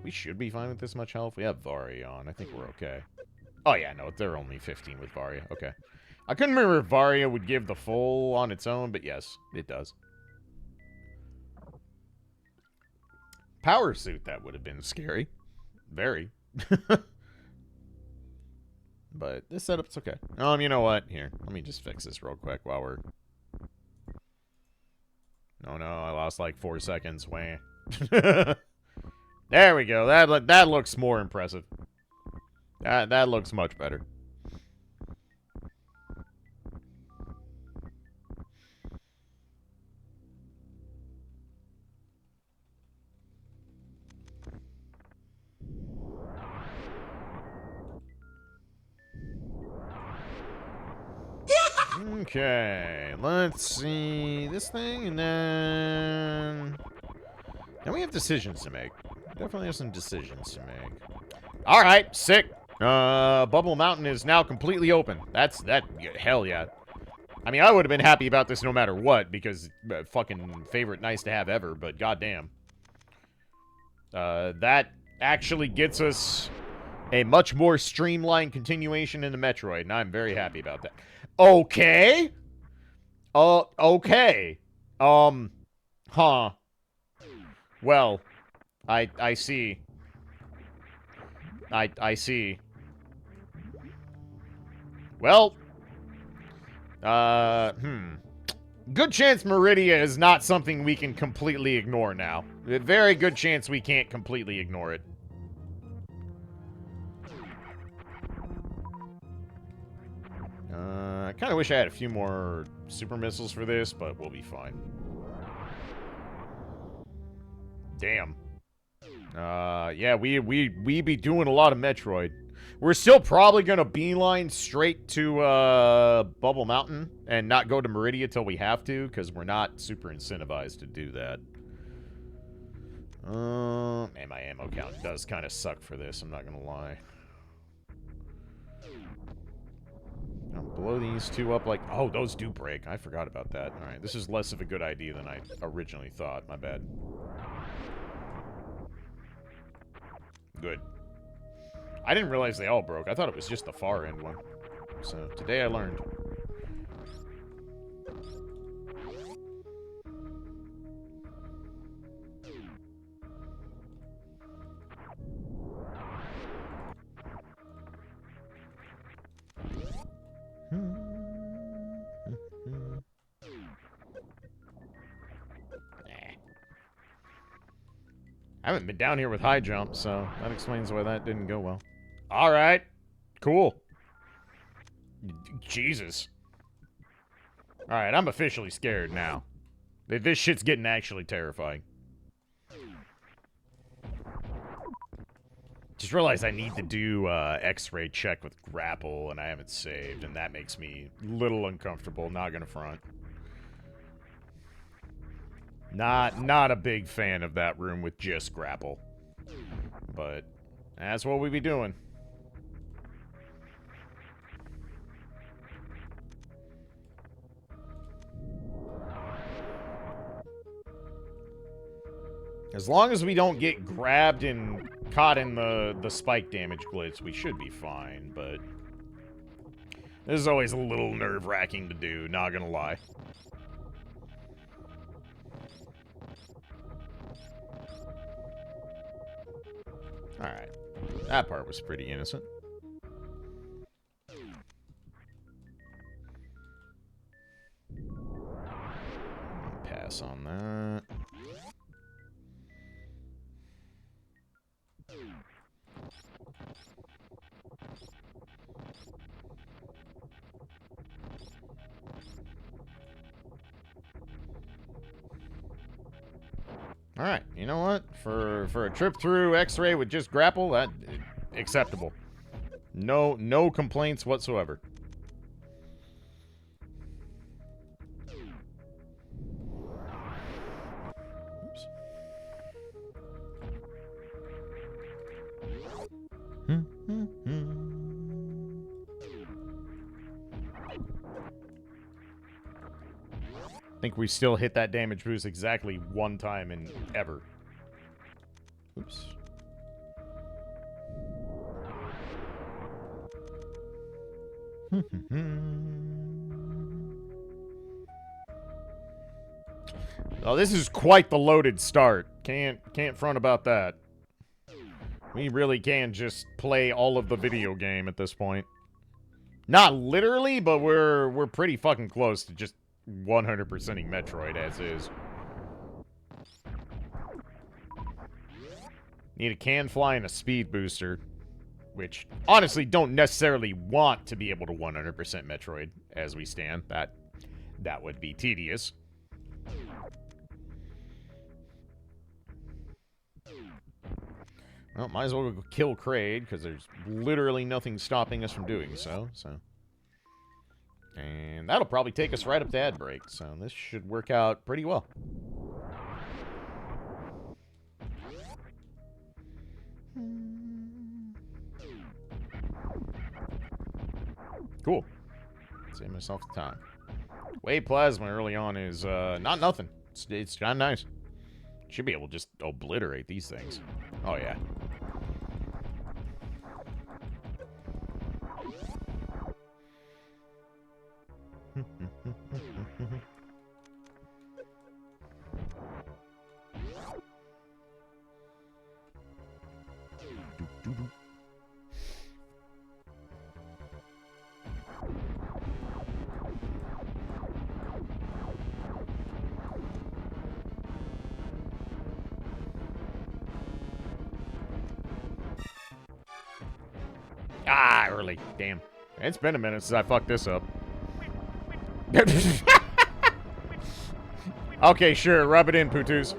We should be fine with this much health. We have Varia on. I think we're okay. Oh yeah, no, they're only 15 with Varia. Okay. I couldn't remember if Varia would give the full on its own, but yes, it does. Power suit, that would have been scary. Very. But this setup's okay. You know what? Here, let me just fix this real quick while we're... Oh no, I lost like 4 seconds. Wah. There we go. That looks more impressive. That looks much better. Okay, let's see this thing, and then we have decisions to make. Definitely have some decisions to make. All right, sick. Bubble Mountain is now completely open. Hell yeah. I mean, I would have been happy about this no matter what, because fucking favorite nice to have ever, but goddamn. That actually gets us a much more streamlined continuation in the Metroid, and I'm very happy about that. Okay. Okay. Huh. Well, I see. I see. Well, good chance Meridia is not something we can completely ignore now. A very good chance we can't completely ignore it. I kind of wish I had a few more super missiles for this, but we'll be fine. Damn. Yeah, we be doing a lot of Metroid. We're still probably gonna beeline straight to Bubble Mountain and not go to Meridia till we have to, because we're not super incentivized to do that. Man, my ammo count does kind of suck for this, I'm not gonna lie. Blow these two up like... Oh, those do break. I forgot about that. Alright, this is less of a good idea than I originally thought. My bad. Good. I didn't realize they all broke. I thought it was just the far end one. So, today I learned. I haven't been down here with high jump, so that explains why that didn't go well. Alright. Cool. Jesus. Alright, I'm officially scared now. This shit's getting actually terrifying. Just realized I need to do X-ray check with grapple, and I haven't saved, and that makes me a little uncomfortable, not gonna front. Not a big fan of that room with just grapple. But that's what we be doing. As long as we don't get grabbed and caught in the spike damage glitch, we should be fine, but this is always a little nerve-wracking to do, not gonna lie. Alright. That part was pretty innocent. Pass on that. Alright, you know what? For a trip through X-ray with just grapple, that acceptable. No complaints whatsoever. Oops. I think we still hit that damage boost exactly one time in ever. Oops. Oh, this is quite the loaded start. Can't front about that. We really can just play all of the video game at this point. Not literally, but we're pretty fucking close to just 100%ing Metroid as is. Need a can fly and a speed booster, which honestly don't necessarily want to be able to 100% Metroid as we stand. That would be tedious. Well, might as well go kill Klaige, because there's literally nothing stopping us from doing so. And that'll probably take us right up to ad break, so this should work out pretty well. Cool. Save myself the time. Wave plasma early on is not nothing. It's kind of nice. Should be able to just obliterate these things. Oh, yeah. Ah, early. Damn. It's been a minute since I fucked this up. Okay, sure. Rub it in, Potoos.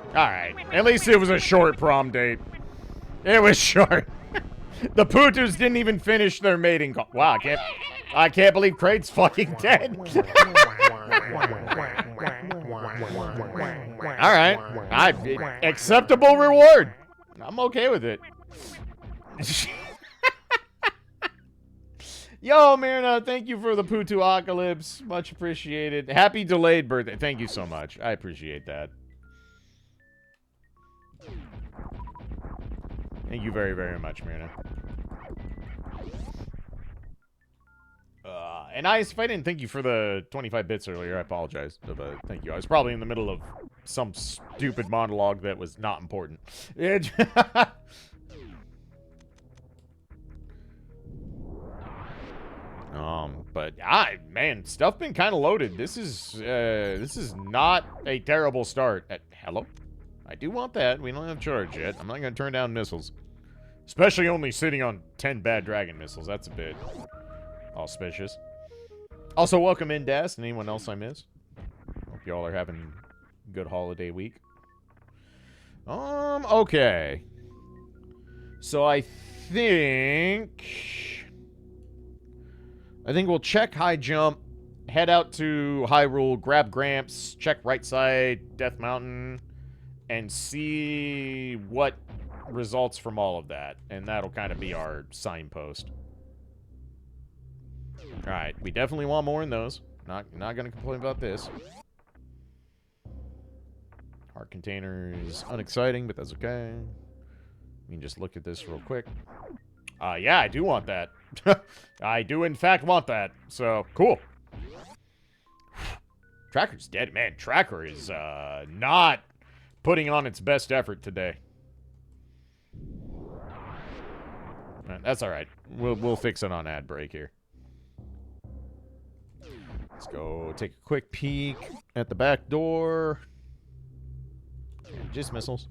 Alright. At least it was a short prom date. It was short. The Potoos didn't even finish their mating call. Wow, I can't believe Klaige's fucking dead. Alright. Acceptable reward. I'm okay with it. Yo, Mirna, thank you for the Potoocalypse. Much appreciated. Happy delayed birthday. Thank you so much. I appreciate that. Thank you very, very much, Mirna. And if I didn't thank you for the 25 bits earlier, I apologize. But thank you. I was probably in the middle of some stupid monologue that was not important. But man, stuff been kind of loaded. This is not a terrible start. Hello? I do want that. We don't have charge yet. I'm not gonna turn down missiles. Especially only sitting on 10 bad dragon missiles. That's a bit auspicious. Also, welcome in, Das, and anyone else I miss. Hope y'all are having a good holiday week. Okay. So I think we'll check high jump, head out to Hyrule, grab Gramps, check right side, Death Mountain, and see what results from all of that. And that'll kind of be our signpost. Alright, we definitely want more in those. Not gonna complain about this. Heart container is unexciting, but that's okay. We can just look at this real quick. Yeah, I do want that. I do, in fact, want that. So, cool. Tracker's dead. Man, Tracker is, not putting on its best effort today. That's alright. We'll fix it on ad break here. Let's go take a quick peek at the back door. And just missiles.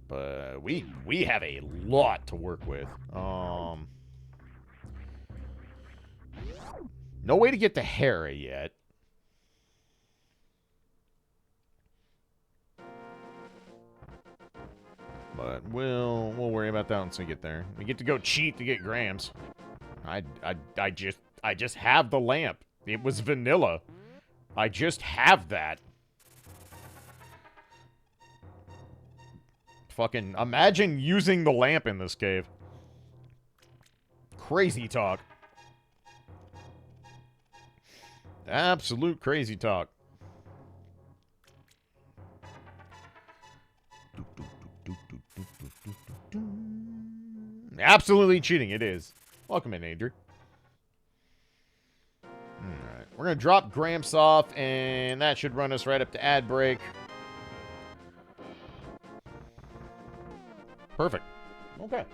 But we have a lot to work with. No way to get to Hera yet. But we'll worry about that once we get there. We get to go cheat to get Grams. I just have the lamp. It was vanilla. I just have that. Fucking imagine using the lamp in this cave. Crazy talk. Absolute crazy talk. Absolutely cheating, it is. Welcome in, Adrian. Alright, we're gonna drop Gramps off, and that should run us right up to ad break. Perfect. Okay.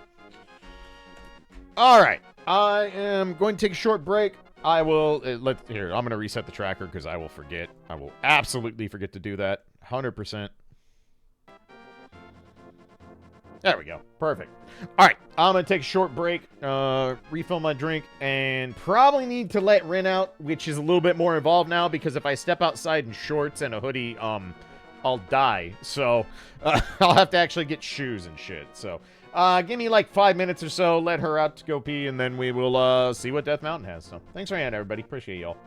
Alright, I am going to take a short break. I will, here, I'm gonna reset the tracker because I will forget. I will absolutely forget to do that. 100%. There we go. Perfect. Alright, I'm going to take a short break, refill my drink, and probably need to let Rin out, which is a little bit more involved now, because if I step outside in shorts and a hoodie, I'll die. So, I'll have to actually get shoes and shit. So, give me like 5 minutes or so, let her out to go pee, and then we will, see what Death Mountain has. So, thanks for your hand, everybody. Appreciate y'all.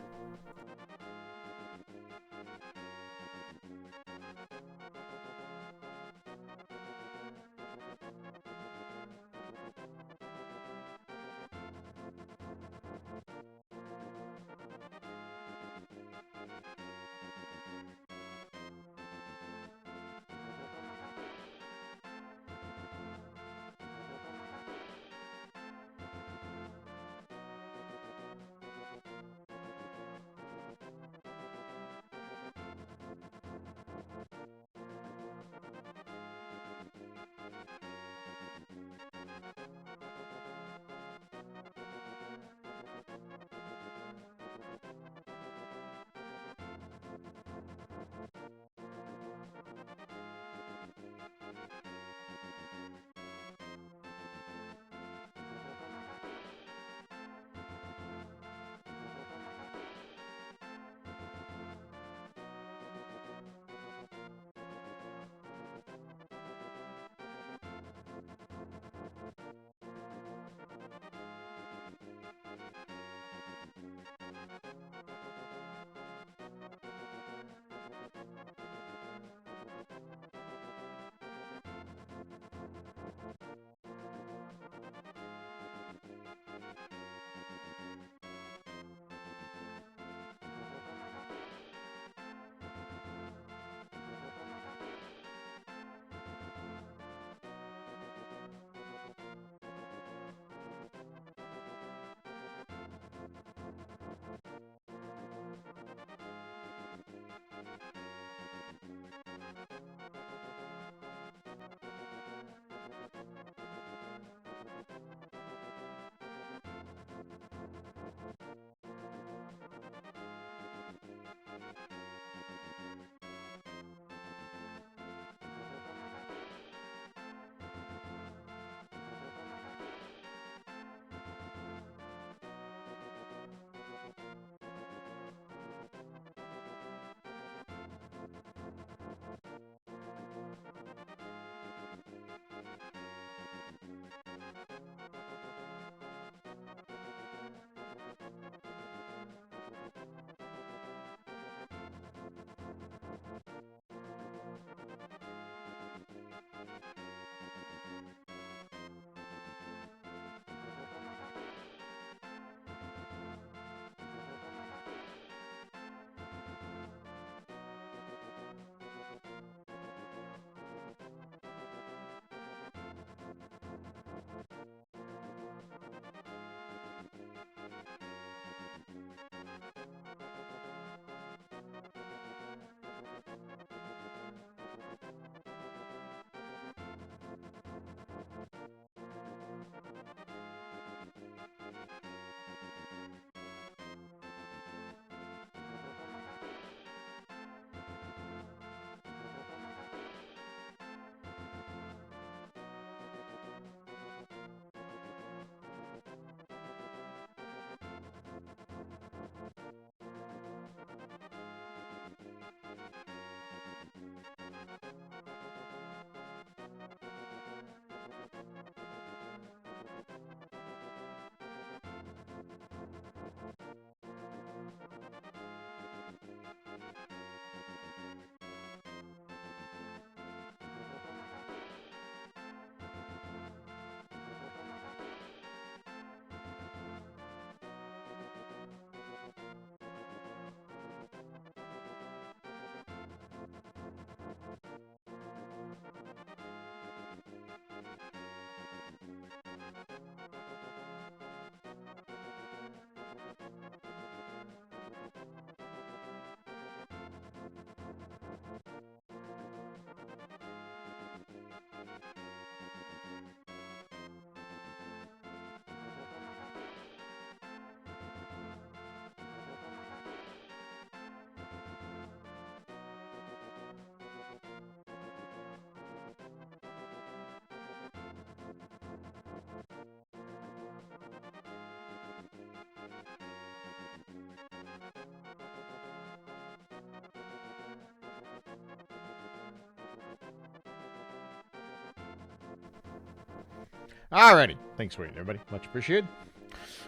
Alrighty. Thanks for waiting, everybody. Much appreciated.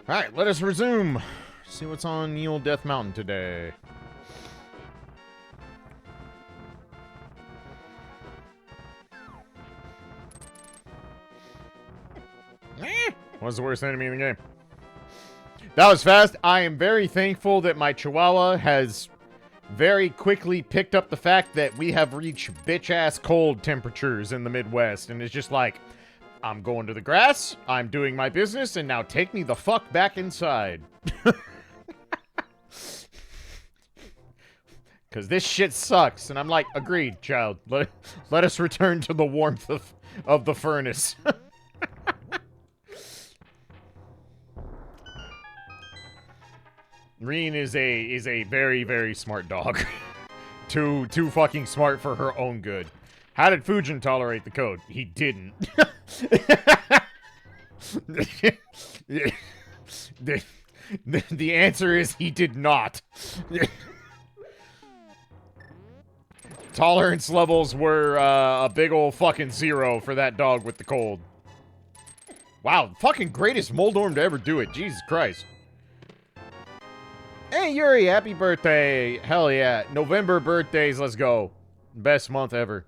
Alright, let us resume. See what's on the old Death Mountain today. What's the worst enemy in the game? That was fast. I am very thankful that my Chihuahua has very quickly picked up the fact that we have reached bitch-ass cold temperatures in the Midwest, and it's just like, I'm going to the grass, I'm doing my business, and now take me the fuck back inside. Because this shit sucks, and I'm like, agreed, child. Let us return to the warmth of the furnace. Reen is a very, very smart dog. too fucking smart for her own good. How did Fujin tolerate the code? He didn't. The answer is he did not. Tolerance levels were a big ol' fucking 0 for that dog with the cold. Wow, fucking greatest Moldorm to ever do it. Jesus Christ. Hey, Yuri, happy birthday. Hell yeah. November birthdays, let's go. Best month ever.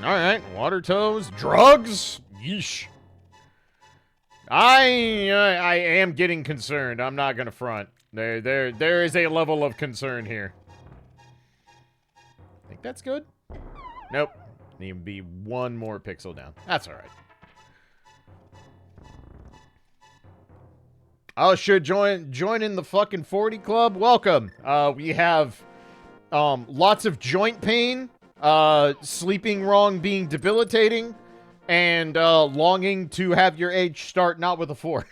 Alright, water toes. Drugs? Yeesh. I am getting concerned. I'm not gonna front. There is a level of concern here. Think that's good? Nope. Need to be one more pixel down. That's alright. Oh, should join in the fucking 40 club? Welcome. We have lots of joint pain, sleeping wrong being debilitating, and longing to have your age start not with a 4.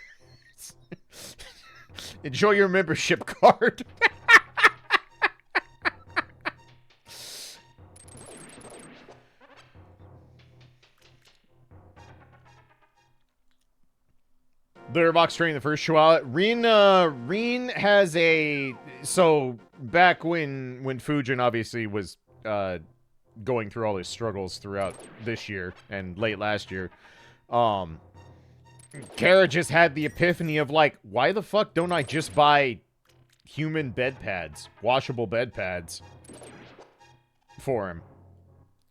Enjoy your membership card. The box training the first Chihuahua. Reen has a... So, back when Fujin obviously was going through all his struggles throughout this year and late last year, Kara just had the epiphany of, like, why the fuck don't I just buy human bed pads, washable bed pads, for him?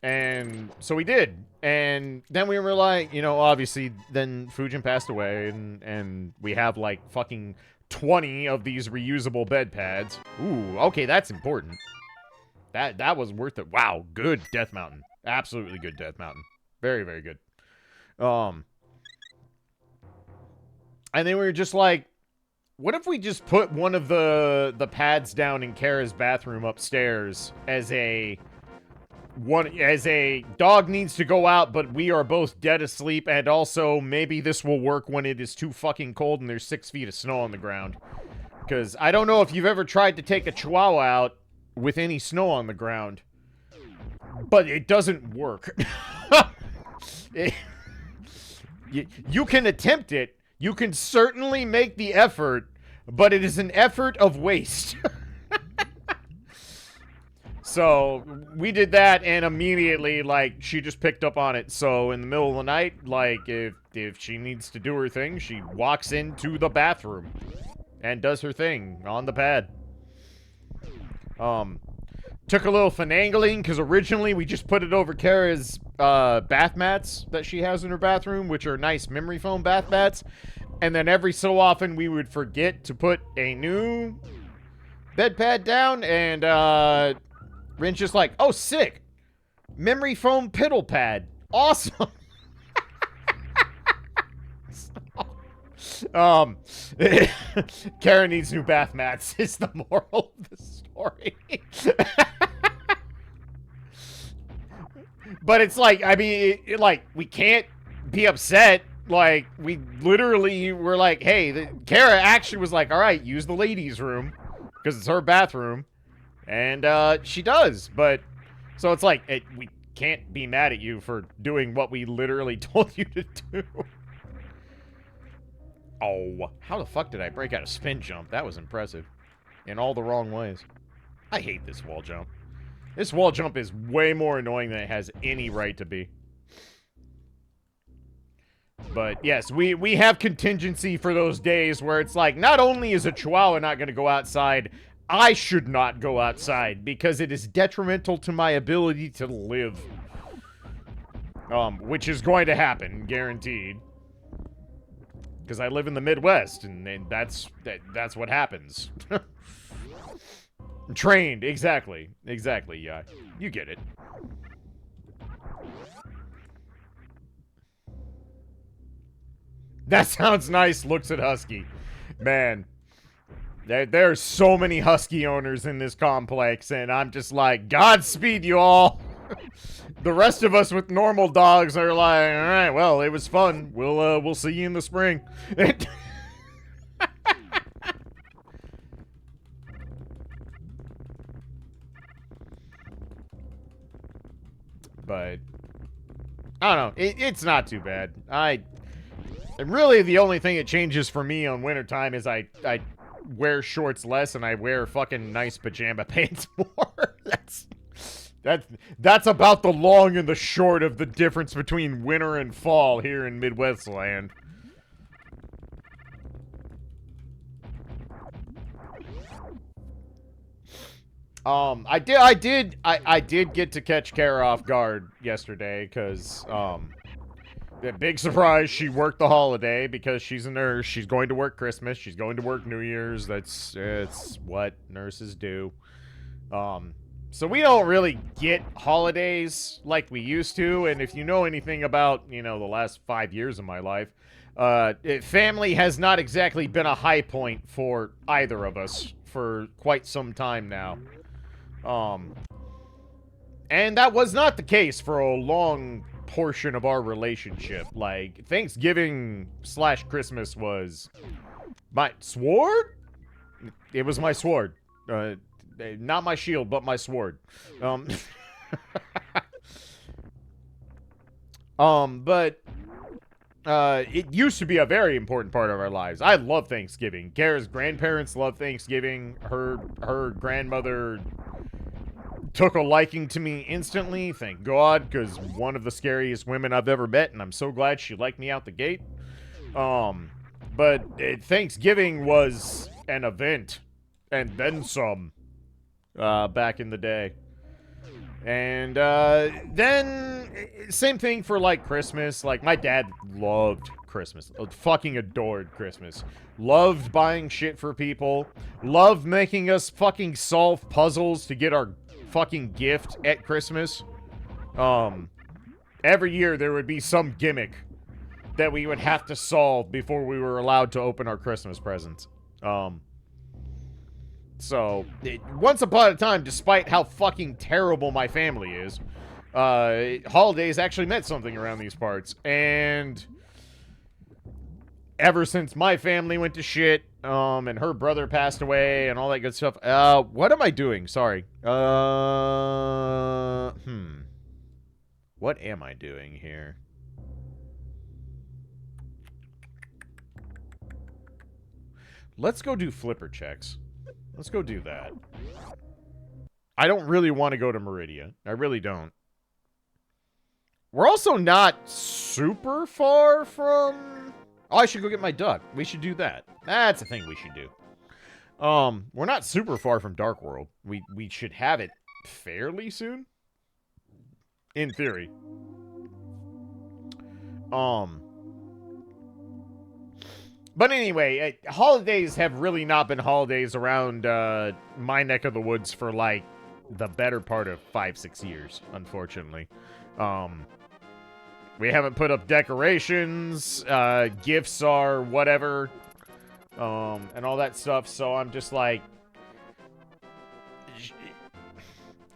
And so we did. And then we were like, you know, obviously, then Fujin passed away, and we have, like, fucking 20 of these reusable bed pads. Ooh, okay, that's important. That was worth it. Wow, good Death Mountain. Absolutely good Death Mountain. Very, very good. And then we were just like, what if we just put one of the pads down in Kara's bathroom upstairs as a dog needs to go out, but we are both dead asleep, and also maybe this will work when it is too fucking cold and there's 6 feet of snow on the ground. Because I don't know if you've ever tried to take a Chihuahua out with any snow on the ground, but it doesn't work. You can attempt it. You can certainly make the effort, but it is an effort of waste. So, we did that, and immediately, like, she just picked up on it. So, in the middle of the night, like, if she needs to do her thing, she walks into the bathroom and does her thing on the pad. Took a little finagling, because originally we just put it over Kara's bath mats that she has in her bathroom, which are nice memory foam bath mats. And then every so often we would forget to put a new bed pad down, and Rin's just like, oh, sick. Memory foam piddle pad. Awesome. Kara needs new bath mats is the moral of the story. But it's like, I mean, we can't be upset. Like, we literally were like, hey, Kara actually was like, all right, use the ladies' room, because it's her bathroom. And, she does, but, so it's like, we can't be mad at you for doing what we literally told you to do. Oh, how the fuck did I break out a spin jump? That was impressive. In all the wrong ways. I hate this wall jump. This wall jump is way more annoying than it has any right to be. But yes, we have contingency for those days where it's like, not only is a Chihuahua not going to go outside, I should not go outside because it is detrimental to my ability to live. Which is going to happen, guaranteed. Because I live in the Midwest, and that's what happens. Trained, exactly. Exactly, yeah. You get it. That sounds nice, looks at Husky. Man, there are so many Husky owners in this complex, and I'm just like, Godspeed, you all. The rest of us with normal dogs are like, all right, well, it was fun. We'll see you in the spring. But I don't know. It's not too bad. Really, the only thing that changes for me on wintertime is I wear shorts less and I wear fucking nice pajama pants more. That's about the long and the short of the difference between winter and fall here in Midwest land. I did get to catch Kara off guard yesterday, because, big surprise, she worked the holiday because she's a nurse. She's going to work Christmas. She's going to work New Year's. It's what nurses do. So we don't really get holidays like we used to, and if you know anything about, the last 5 years of my life, family has not exactly been a high point for either of us for quite some time now. And that was not the case for a long portion of our relationship. Like, Thanksgiving/Christmas was my sword? It was my sword. Not my shield, but my sword. But it used to be a very important part of our lives. I love Thanksgiving. Kara's grandparents love Thanksgiving. Her grandmother took a liking to me instantly, thank God, because one of the scariest women I've ever met, and I'm so glad she liked me out the gate. But Thanksgiving was an event, and then some, back in the day. And then, same thing for, like, Christmas. Like, my dad loved Christmas. Fucking adored Christmas. Loved buying shit for people. Loved making us fucking solve puzzles to get our fucking gift at Christmas. Every year there would be some gimmick that we would have to solve before we were allowed to open our Christmas presents. So, once upon a time, despite how fucking terrible my family is, holidays actually meant something around these parts. And ever since my family went to shit, and her brother passed away and all that good stuff. What am I doing? Sorry. What am I doing here? Let's go do flipper checks. Let's go do that. I don't really want to go to Meridia. I really don't. We're also not super far from... Oh, I should go get my duck. We should do that. That's a thing we should do. We're not super far from Dark World. We should have it fairly soon. In theory. But anyway, holidays have really not been holidays around my neck of the woods for, like, the better part of 5-6 years, unfortunately. We haven't put up decorations, gifts are whatever, and all that stuff, so I'm just like...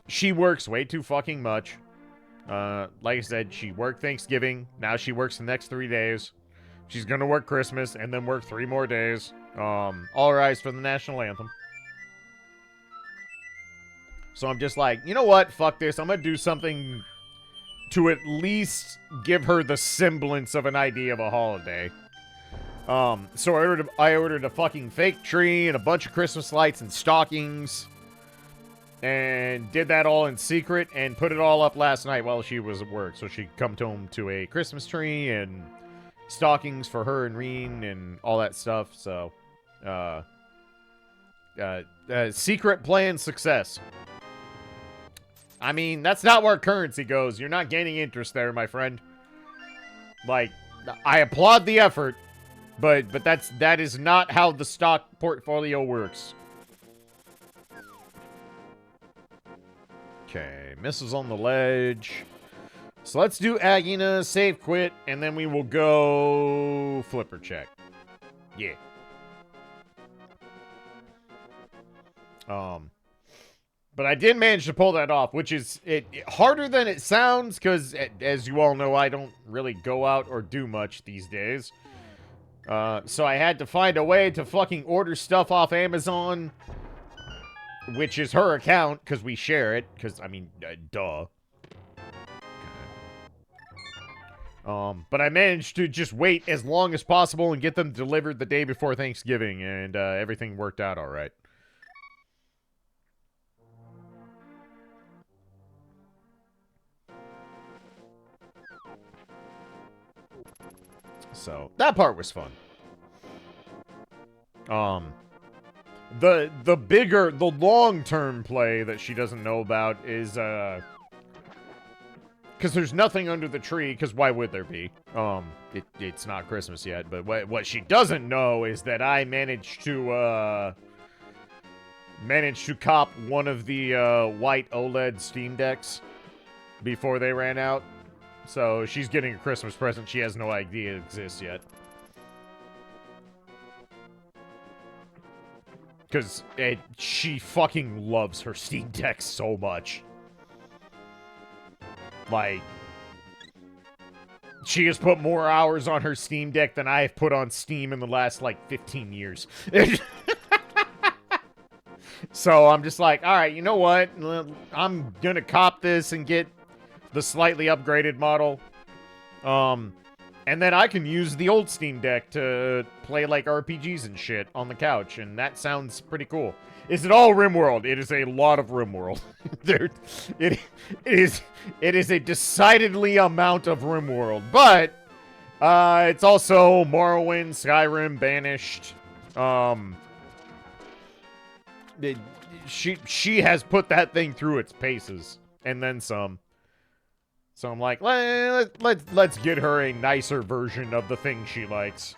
She works way too fucking much. Like I said, she worked Thanksgiving, now she works the next 3 days. She's gonna work Christmas, and then work 3 more days. All rise for the national anthem. So I'm just like, you know what? Fuck this. I'm gonna do something to at least give her the semblance of an idea of a holiday. So I ordered a fucking fake tree and a bunch of Christmas lights and stockings. And did that all in secret and put it all up last night while she was at work. So she could come home to a Christmas tree and stockings for her and Reen and all that stuff. So, secret plan success. I mean, that's not where currency goes. You're not gaining interest there, my friend. Like, I applaud the effort, but that is not how the stock portfolio works. Okay, misses on the ledge. So let's do Agina, save quit, and then we will go flipper check. Yeah. But I did manage to pull that off, which is harder than it sounds, because as you all know, I don't really go out or do much these days. So I had to find a way to fucking order stuff off Amazon, which is her account, because we share it, because, I mean, duh. But I managed to just wait as long as possible and get them delivered the day before Thanksgiving, and everything worked out all right. So, that part was fun. The long-term play that she doesn't know about is, because there's nothing under the tree, because why would there be? It's not Christmas yet, but what she doesn't know is that I managed to cop one of the, white OLED Steam Decks before they ran out. So she's getting a Christmas present she has no idea exists yet. Because she fucking loves her Steam Deck so much. Like, she has put more hours on her Steam Deck than I have put on Steam in the last, like, 15 years. So I'm just like, alright, you know what? I'm gonna cop this and get the slightly upgraded model. And then I can use the old Steam Deck to play, like, RPGs and shit on the couch, and that sounds pretty cool. Is it all RimWorld? It is a lot of RimWorld. It is a decidedly amount of RimWorld, but it's also Morrowind, Skyrim, Banished. She has put that thing through its paces, and then some. So I'm like, let's get her a nicer version of the thing she likes.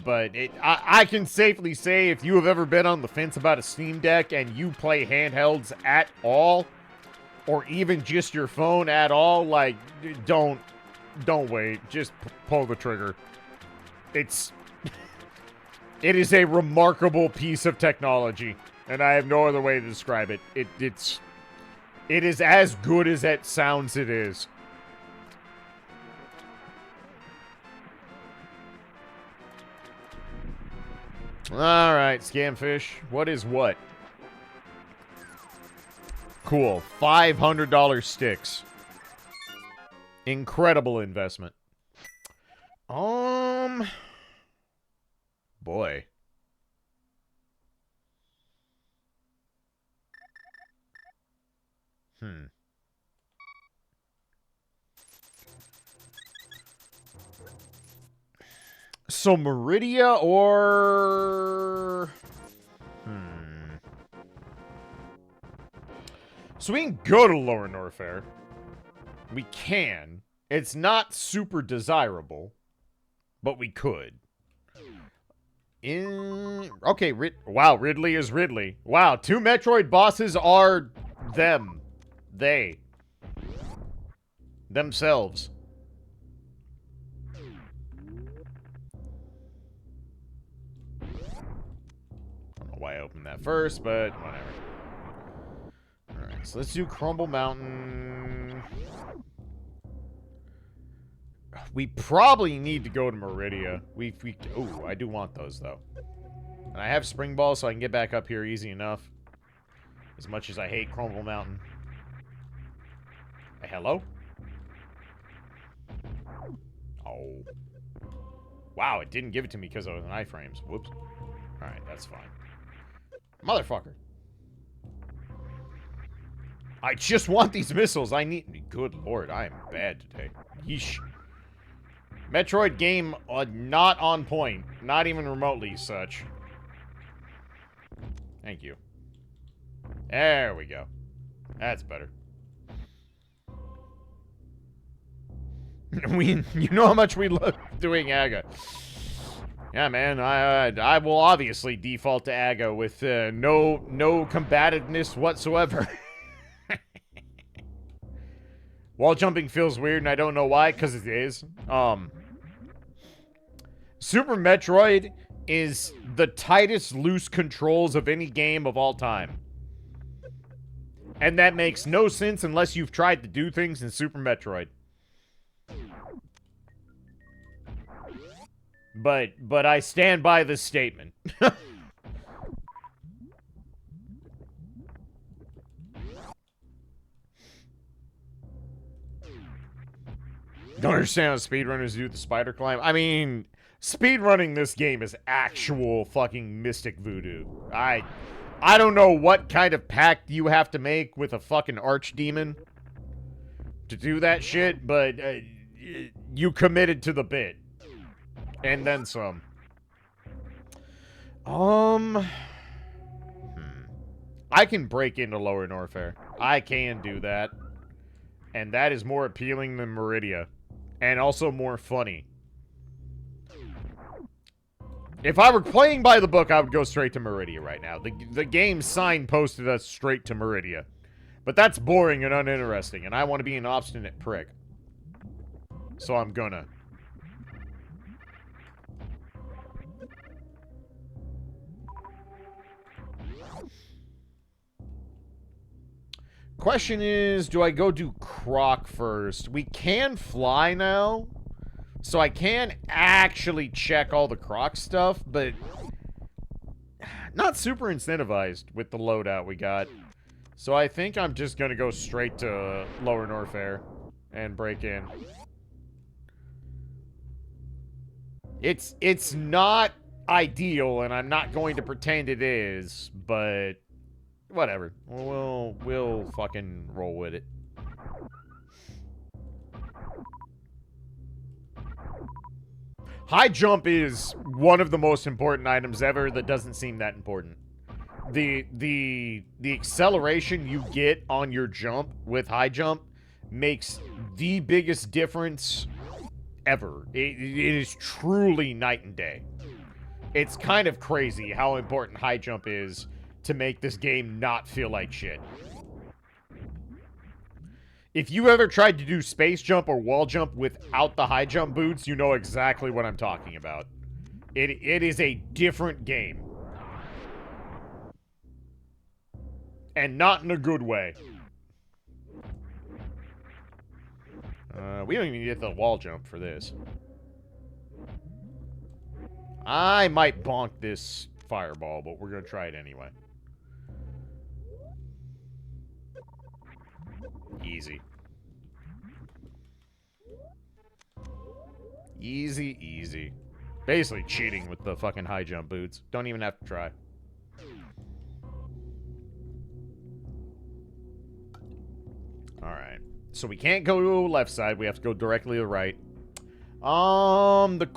But I can safely say, if you have ever been on the fence about a Steam Deck and you play handhelds at all, or even just your phone at all, like, don't wait. Just pull the trigger. It is a remarkable piece of technology, and I have no other way to describe it. It is as good as it sounds it is. Alright, Scamfish. What is what? Cool. $500 sticks. Incredible investment. Boy. So Meridia or... So we can go to Lower Norfair. We can. It's not super desirable, but we could. Okay, wow, Ridley is Ridley. Wow, 2 Metroid bosses are them. They. Themselves. I don't know why I opened that first, but whatever. Alright, so let's do Crumble Mountain. We probably need to go to Meridia. Ooh, I do want those, though. And I have Spring Ball, so I can get back up here easy enough. As much as I hate Crumble Mountain. Hello? Oh. Wow, it didn't give it to me because of the iframes. Whoops. Alright, that's fine. Motherfucker. I just want these missiles. I need... Good lord, I am bad today. Yeesh. Metroid game not on point. Not even remotely such. Thank you. There we go. That's better. You know how much we love doing AGA. Yeah, man, I will obviously default to AGA with no combativeness whatsoever. Wall jumping feels weird, and I don't know why, because it is. Super Metroid is the tightest loose controls of any game of all time. And that makes no sense unless you've tried to do things in Super Metroid. But I stand by this statement. Don't understand how speedrunners do the spider climb. I mean, speedrunning this game is actual fucking mystic voodoo. I don't know what kind of pact you have to make with a fucking archdemon to do that shit, but you committed to the bit. And then some. I can break into Lower Norfair. I can do that. And that is more appealing than Meridia. And also more funny. If I were playing by the book, I would go straight to Meridia right now. The game signposted us straight to Meridia. But that's boring and uninteresting, and I want to be an obstinate prick. So I'm gonna. Question is, do I go do Croc first? We can fly now, so I can actually check all the Croc stuff, but not super incentivized with the loadout we got. So I think I'm just gonna go straight to Lower Norfair and break in. It's not ideal, and I'm not going to pretend it is, but whatever. We'll fucking roll with it. High jump is one of the most important items ever that doesn't seem that important. The acceleration you get on your jump with high jump makes the biggest difference ever. It is truly night and day. It's kind of crazy how important high jump is to make this game not feel like shit. If you ever tried to do space jump or wall jump without the high jump boots, you know exactly what I'm talking about. It is a different game. And not in a good way. We don't even get the wall jump for this. I might bonk this fireball, but we're gonna try it anyway. Easy. Easy, easy. Basically cheating with the fucking high jump boots. Don't even have to try. Alright. So we can't go to the left side. We have to go directly to the right. The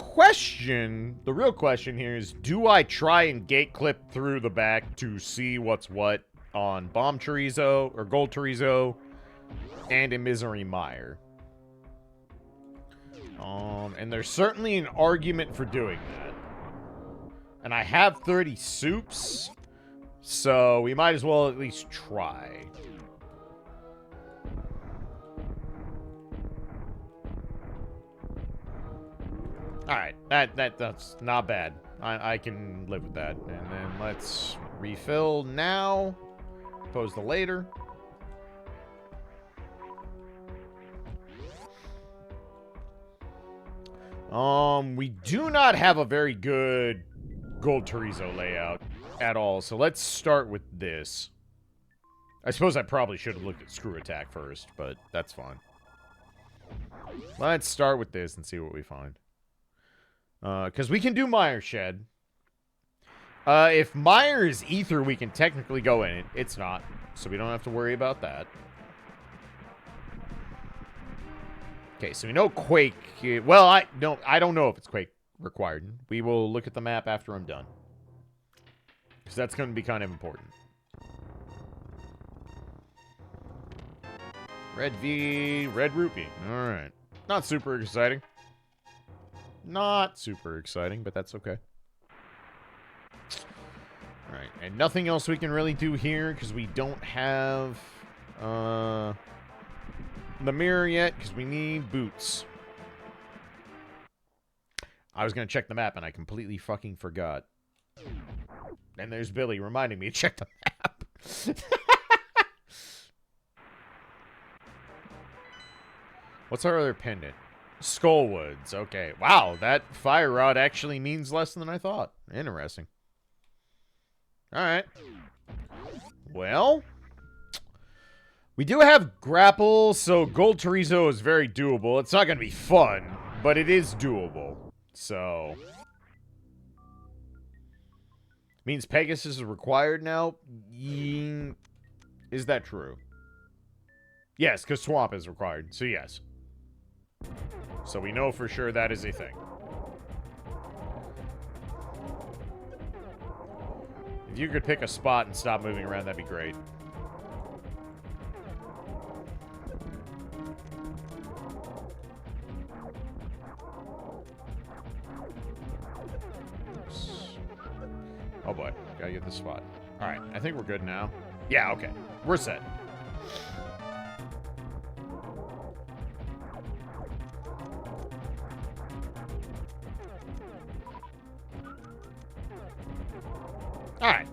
real question here is, do I try and gate clip through the back to see what's what on Bomb Chorizo, or Gold Chorizo, and a Misery Mire? And there's certainly an argument for doing that. And I have 30 soups, so we might as well at least try. Alright, that's not bad. I can live with that. And then let's refill now, opposed to later. We do not have a very good Gold Chorizo layout at all, so let's start with this. I suppose I probably should have looked at Screw Attack first, but that's fine. Let's start with this and see what we find. Because we can do Mire Shed. If Mire is Ether, we can technically go in it. It's not, so we don't have to worry about that. Okay, so we know Quake. Well, I don't know if it's Quake required. We will look at the map after I'm done. Because that's going to be kind of important. Red V, Red Rupee. Alright. Not super exciting. Not super exciting, but that's okay. Alright, and nothing else we can really do here, because we don't have the mirror yet, because we need boots. I was going to check the map, and I completely fucking forgot. And there's Billy reminding me to check the map. What's our other pendant? Skullwoods. Okay. Wow, that fire rod actually means less than I thought. Interesting. Alright. Well, we do have grapple, so gold chorizo is very doable. It's not going to be fun, but it is doable. So, means Pegasus is required now? Is that true? Yes, because swamp is required, so yes. So we know for sure that is a thing. If you could pick a spot and stop moving around, that'd be great. Oops. Oh boy, gotta get this spot. Alright, I think we're good now. Yeah, okay. We're set. Alright.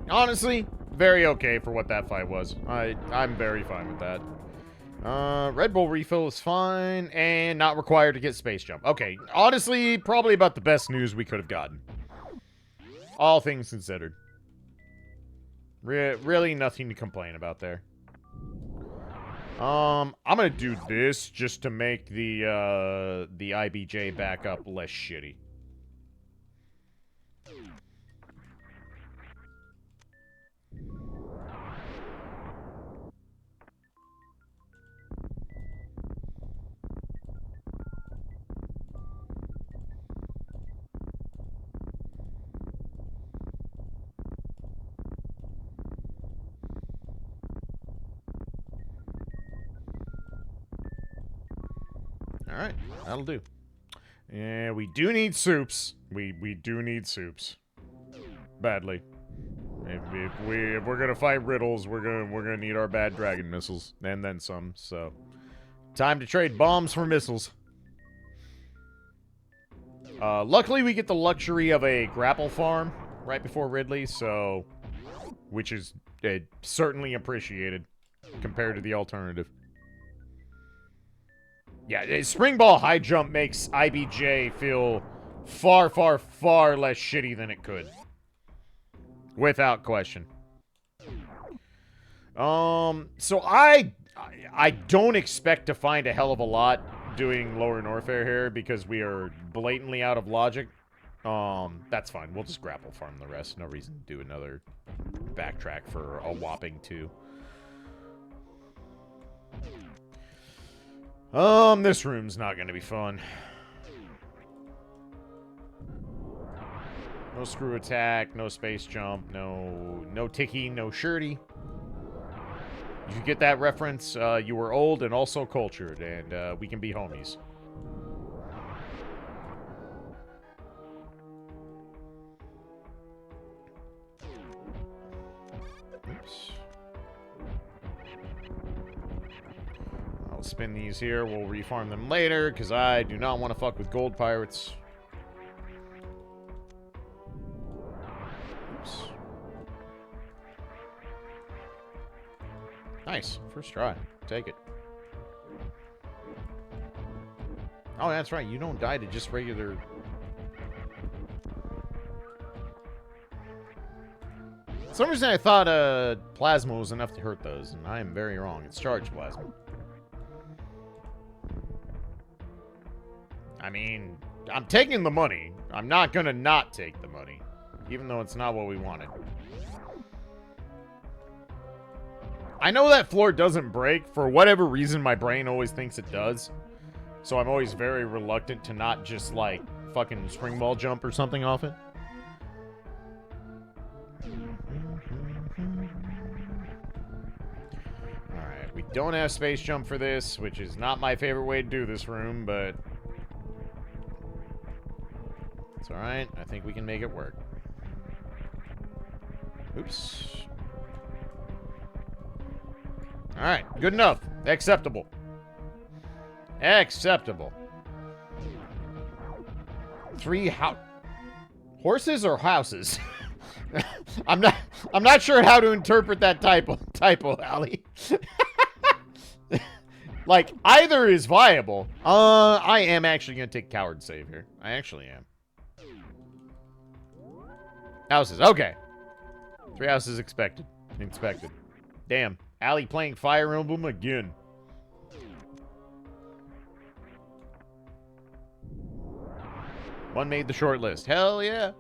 Honestly, very okay for what that fight was. I'm very fine with that. Red Bull refill is fine, and not required to get space jump. Okay, honestly, probably about the best news we could have gotten. All things considered. Really nothing to complain about there. I'm gonna do this just to make the IBJ backup less shitty. Alright, that'll do. Yeah, we do need soups. We do need soups. Badly. If we're gonna fight riddles, we're gonna need our bad dragon missiles. And then some, so. Time to trade bombs for missiles. Luckily we get the luxury of a grapple farm right before Ridley, so. Which is certainly appreciated compared to the alternative. Yeah, spring ball high jump makes IBJ feel far, far, far less shitty than it could. Without question. So I don't expect to find a hell of a lot doing Lower Norfair here because we are blatantly out of logic. That's fine. We'll just grapple farm the rest. No reason to do another backtrack for a whopping 2. This room's not gonna be fun. No screw attack, no space jump, no ticky, no shirty. If you get that reference, you were old and also cultured, and we can be homies. Oops. I'll spin these here. We'll refarm them later, because I do not want to fuck with gold pirates. Oops. Nice. First try. Take it. Oh, that's right. You don't die to just regular... For some reason I thought plasma was enough to hurt those, and I am very wrong. It's charged plasma. I mean, I'm taking the money. I'm not gonna not take the money, even though it's not what we wanted. I know that floor doesn't break. For whatever reason, my brain always thinks it does. So I'm always very reluctant to not just, like, fucking spring ball jump or something off it. Alright, we don't have space jump for this, which is not my favorite way to do this room, but... it's alright. I think we can make it work. Oops. Alright, good enough. Acceptable. Acceptable. 3 horses or houses? I'm not sure how to interpret that typo, Allie. Like, either is viable. I am actually gonna take coward save here. I actually am. Houses, okay. 3 houses expected. Inspected. Damn. Allie playing Fire Emblem again. One made the short list. Hell yeah.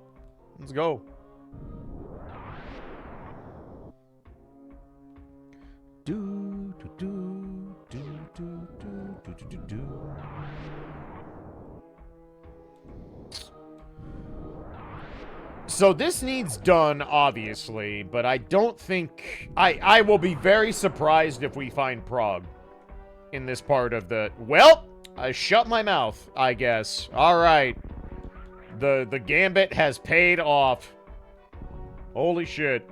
Let's go. So this needs done, obviously, but I don't think... I will be very surprised if we find Prague in this part of the... Well, I shut my mouth, I guess. All right. The gambit has paid off. Holy shit.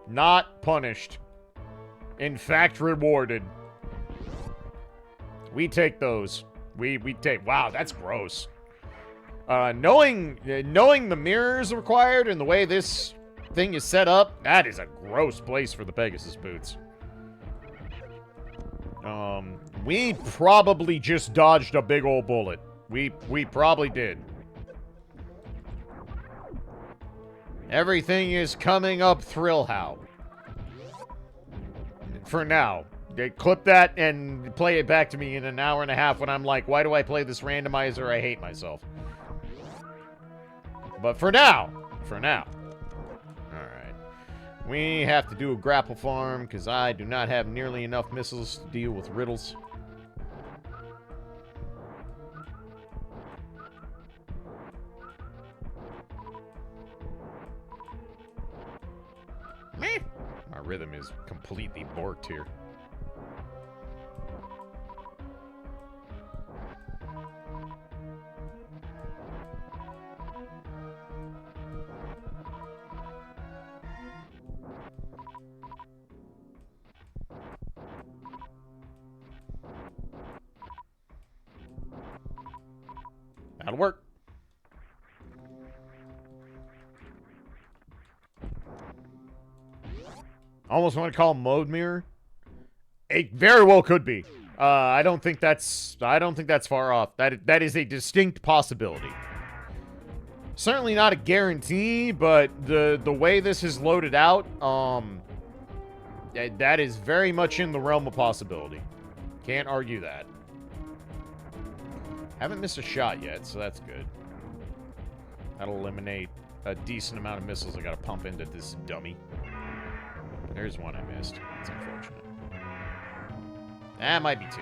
Not punished. In fact, rewarded. We take those. We take... Wow, that's gross. Knowing the mirrors required and the way this thing is set up, that is a gross place for the Pegasus boots. We probably just dodged a big old bullet. We probably did. Everything is coming up Thrillhow. For now. Clip that and play it back to me in an hour and a half when I'm like, why do I play this randomizer? I hate myself. But for now. Alright. We have to do a grapple farm because I do not have nearly enough missiles to deal with riddles. Meh. My rhythm is completely borked here. That'll work. Almost want to call him mode mirror. It very well could be. I don't think that's far off. That is a distinct possibility. Certainly not a guarantee, but the way this is loaded out, that is very much in the realm of possibility. Can't argue that. Haven't missed a shot yet, so that's good. That'll eliminate a decent amount of missiles I gotta pump into this dummy. There's one I missed. It's unfortunate. That might be 2.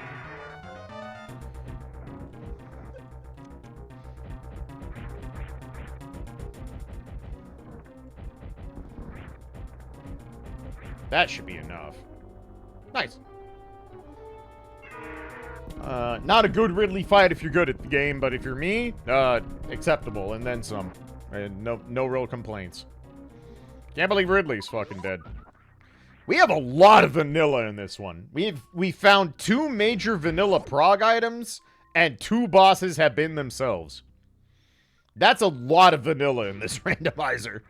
That should be enough. Nice. Not a good Ridley fight if you're good at the game, but if you're me, acceptable, and then some. No real complaints. Can't believe Ridley's fucking dead. We have a lot of vanilla in this one. We found 2 major vanilla prog items, and 2 bosses have been themselves. That's a lot of vanilla in this randomizer.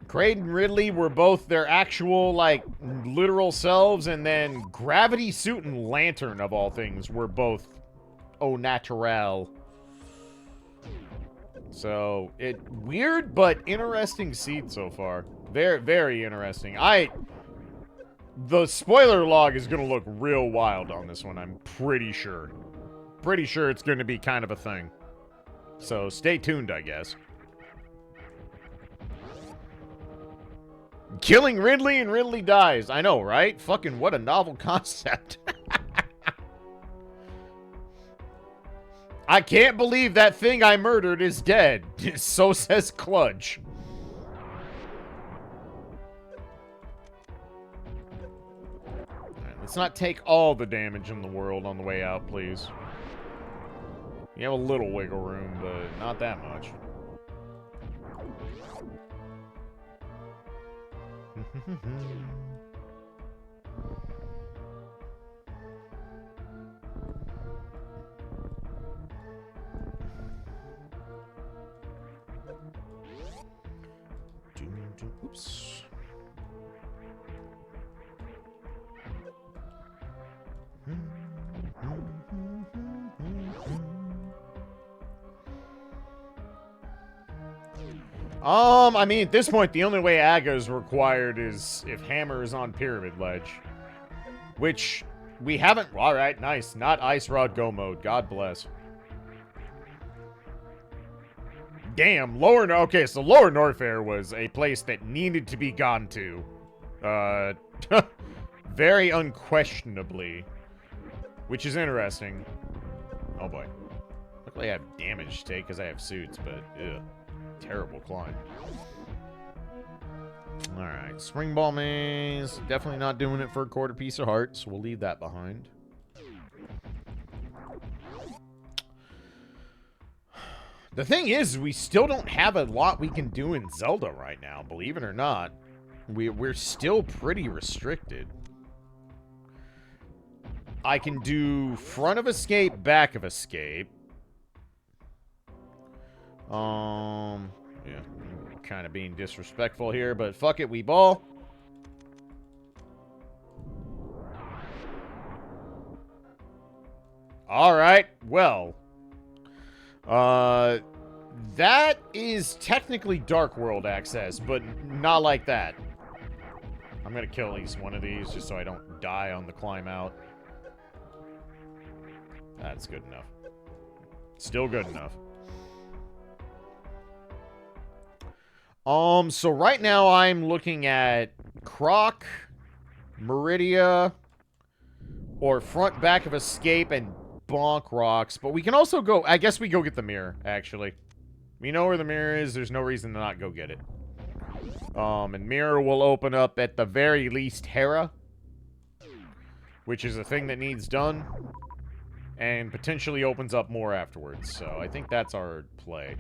Kraid and Ridley were both their actual, like, literal selves, and then Gravity Suit and Lantern, of all things, were both au naturel. So, weird but interesting seed so far. Very, very interesting. The spoiler log is gonna look real wild on this one, I'm pretty sure. Pretty sure it's gonna be kind of a thing. So, stay tuned, I guess. Killing Ridley and Ridley dies. I know, right? Fucking what a novel concept. I can't believe that thing I murdered is dead. So says Klaige. Alright, let's not take all the damage in the world on the way out, please. You have a little wiggle room, but not that much. Oops. I mean, at this point, the only way Aga is required is if Hammer is on Pyramid Ledge. Which, we haven't... Alright, nice. Not Ice Rod Go mode. God bless. Damn, Lower... Okay, so Lower Norfair was a place that needed to be gone to. Very unquestionably. Which is interesting. Oh boy. Luckily I have damage to take because I have suits, but... Ugh. Terrible climb. Alright, Spring Ball Maze. Definitely not doing it for a quarter piece of heart, so we'll leave that behind. The thing is, we still don't have a lot we can do in Zelda right now, believe it or not. We're still pretty restricted. I can do front of escape, back of escape. Yeah, kind of being disrespectful here, but fuck it, we ball. Alright, well. That is technically Dark World access, but not like that. I'm gonna kill at least one of these just so I don't die on the climb out. That's good enough. Still good enough. So right now I'm looking at Croc, Meridia, or front back of escape and bonk rocks. But we can also go, I guess we go get the mirror, actually. We know where the mirror is, there's no reason to not go get it. And mirror will open up at the very least Hera, which is a thing that needs done, and potentially opens up more afterwards. So I think that's our play.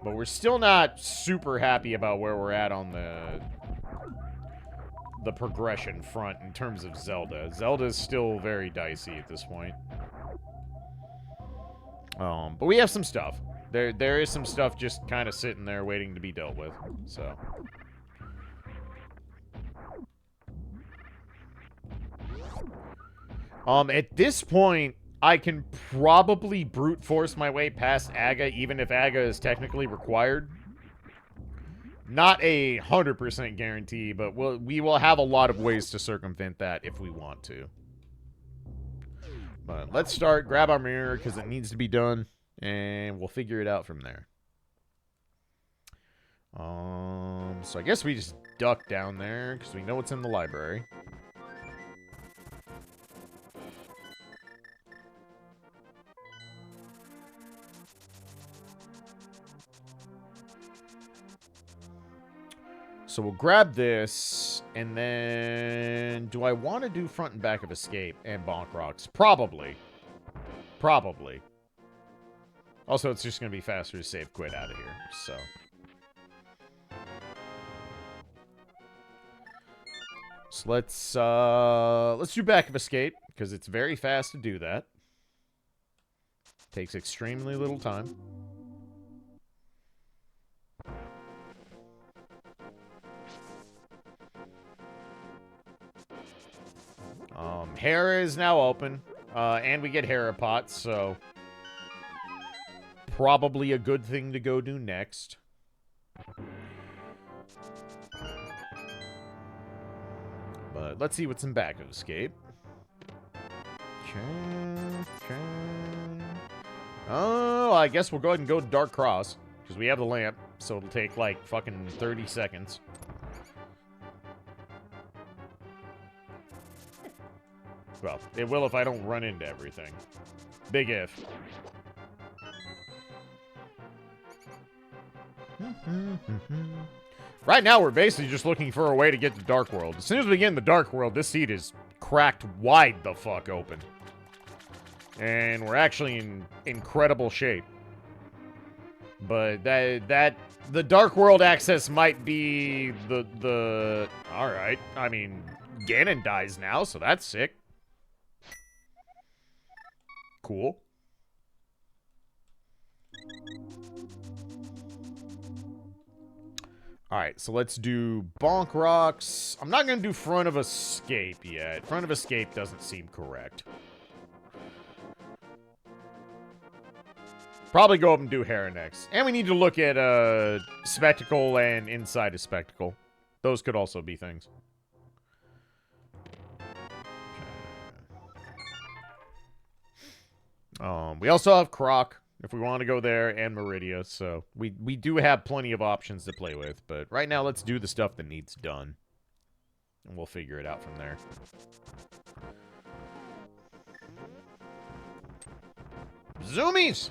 But we're still not super happy about where we're at on the progression front in terms of Zelda. Zelda's still very dicey at this point. But we have some stuff. There is some stuff just kind of sitting there waiting to be dealt with. So. At this point, I can probably brute force my way past Aga, even if Aga is technically required. Not 100% guarantee, but we will have a lot of ways to circumvent that if we want to. But let's start, grab our mirror, because it needs to be done, and we'll figure it out from there. So I guess we just duck down there, because we know it's in the library. So we'll grab this, and then... Do I want to do front and back of escape and bonk rocks? Probably. Probably. Also, it's just going to be faster to save quit out of here, so... So let's do back of escape, because it's very fast to do that. Takes extremely little time. Hera is now open, and we get Hera pots, so probably a good thing to go do next. But let's see what's in back of escape. Okay. Oh, I guess we'll go ahead and go to Dark Cross. Because we have the lamp, so it'll take, like, fucking 30 seconds. Well, it will if I don't run into everything. Big if. Right now, we're basically just looking for a way to get to Dark World. As soon as we get in the Dark World, this seat is cracked wide the fuck open. And we're actually in incredible shape. But the Dark World access might be the... Alright, I mean, Ganon dies now, so that's sick. Cool. Alright, so let's do Bonk Rocks. I'm not going to do Front of Escape yet. Front of Escape doesn't seem correct. Probably go up and do Hera next. And we need to look at Spectacle and Inside a Spectacle. Those could also be things. We also have Croc, if we want to go there, and Meridia, so we do have plenty of options to play with, but right now let's do the stuff that needs done. And we'll figure it out from there. Zoomies!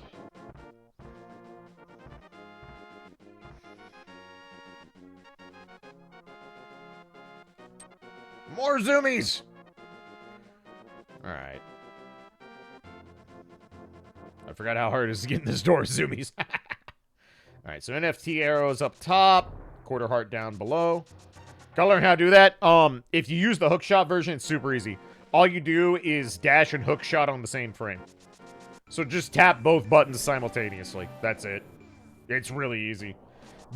More zoomies! Alright. I forgot how hard it is to get in this door, zoomies. Alright, so NFT arrows up top, quarter heart down below. Gotta learn how to do that. If you use the hookshot version, it's super easy. All you do is dash and hookshot on the same frame. So just tap both buttons simultaneously. That's it. It's really easy.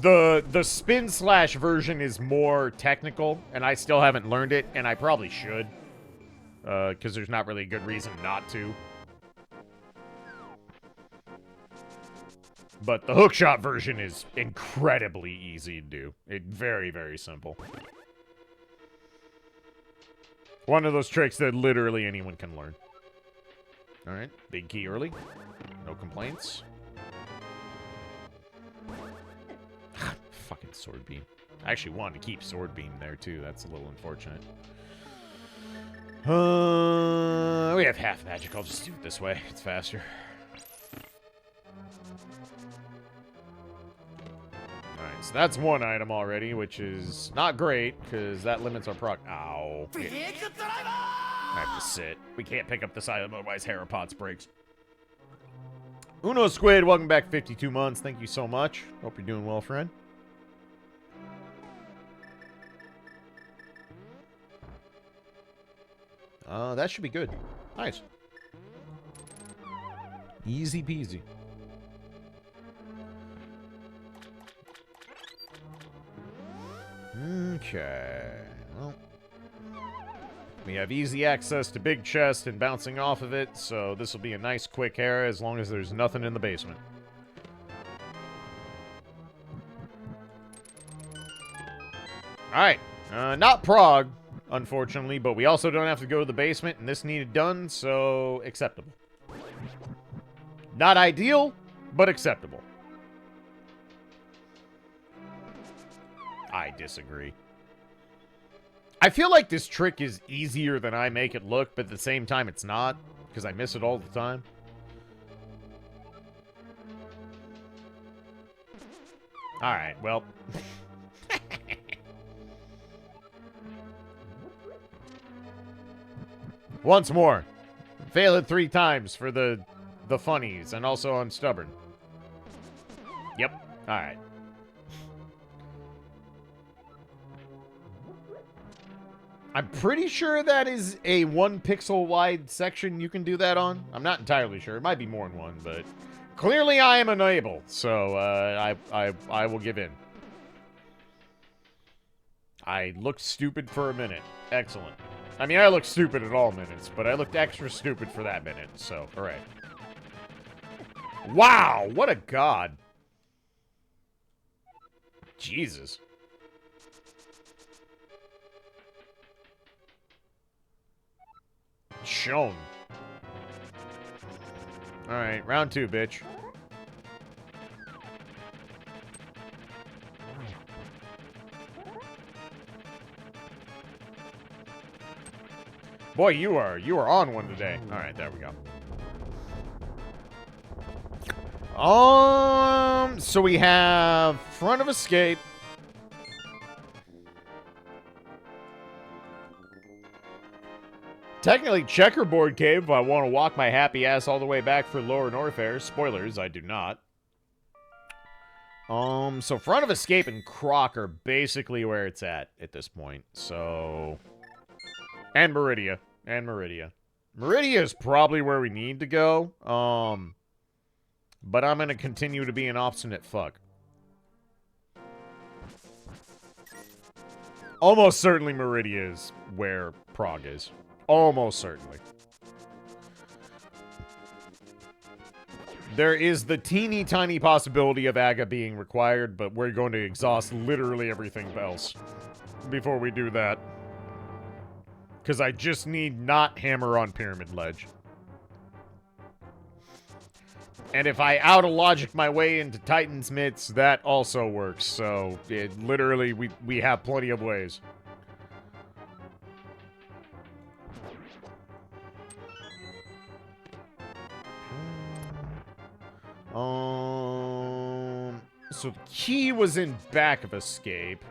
The spin slash version is more technical, and I still haven't learned it, and I probably should. Because there's not really a good reason not to. But the hookshot version is incredibly easy to do. It's very, very simple. One of those tricks that literally anyone can learn. Alright, big key early. No complaints. Fucking Sword Beam. I actually wanted to keep Sword Beam there, too. That's a little unfortunate. We have half magic. I'll just do it this way. It's faster. Alright, so that's one item already, which is not great, because that limits our proc... Ow. I have to sit. We can't pick up this item, otherwise Herapots breaks. Uno Squid, welcome back 52 months. Thank you so much. Hope you're doing well, friend. That should be good. Nice. Easy peasy. Okay. Well, we have easy access to big chest and bouncing off of it, so this will be a nice quick Hera as long as there's nothing in the basement. Alright. Not Prague, unfortunately, but we also don't have to go to the basement, and this needed done, so acceptable. Not ideal, but acceptable. I disagree. I feel like this trick is easier than I make it look, but at the same time it's not, because I miss it all the time. Alright, well... Once more. Fail it 3 times for the funnies, and also I'm stubborn. Yep. Alright. I'm pretty sure that is a 1 pixel wide section you can do that on. I'm not entirely sure. It might be more than one, but clearly I am unable, so I will give in. I looked stupid for a minute. Excellent. I mean, I look stupid at all minutes, but I looked extra stupid for that minute, so, hooray. Wow, what a god. Jesus. Shown. Alright, round 2, bitch. Boy, you are on one today. All right, there we go. So we have front of escape. Technically, checkerboard cave if I want to walk my happy ass all the way back for Lower Norfair. Spoilers, I do not. So front of escape and Croc are basically where it's at this point. So, and Meridia. Meridia is probably where we need to go. But I'm gonna continue to be an obstinate fuck. Almost certainly Meridia is where Prague is. Almost certainly. There is the teeny tiny possibility of Aga being required, but we're going to exhaust literally everything else before we do that. Because I just need not hammer on Pyramid Ledge. And if I out-of-logic my way into Titan's Mitts, that also works. So, literally, we have plenty of ways. So the key was in back of escape.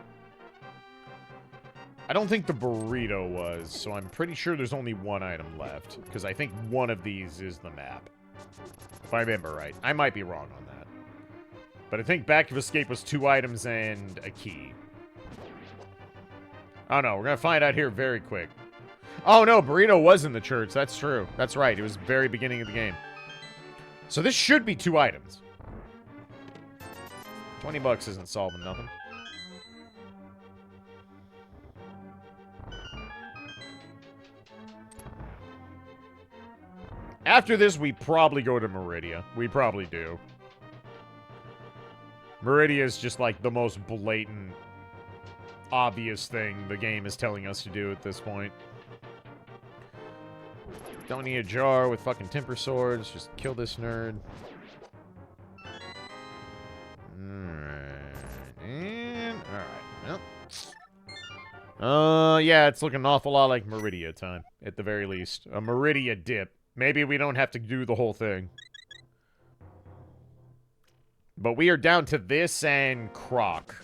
I don't think the burrito was, so I'm pretty sure there's only one item left. Because I think one of these is the map. If I remember right. I might be wrong on that. But I think back of escape was 2 items and a key. Oh no, we're gonna find out here very quick. Oh no, burrito was in the church. That's true. That's right. It was the very beginning of the game. So this should be 2 items. $20 isn't solving nothing. After this, we probably go to Meridia. We probably do. Meridia is just like the most blatant, obvious thing the game is telling us to do at this point. Don't need a jar with fucking temper swords. Just kill this nerd. Alright. And... alright. Yep. Yeah, it's looking an awful lot like Meridia time, at the very least. A Meridia dip. Maybe we don't have to do the whole thing. But we are down to this and Croc.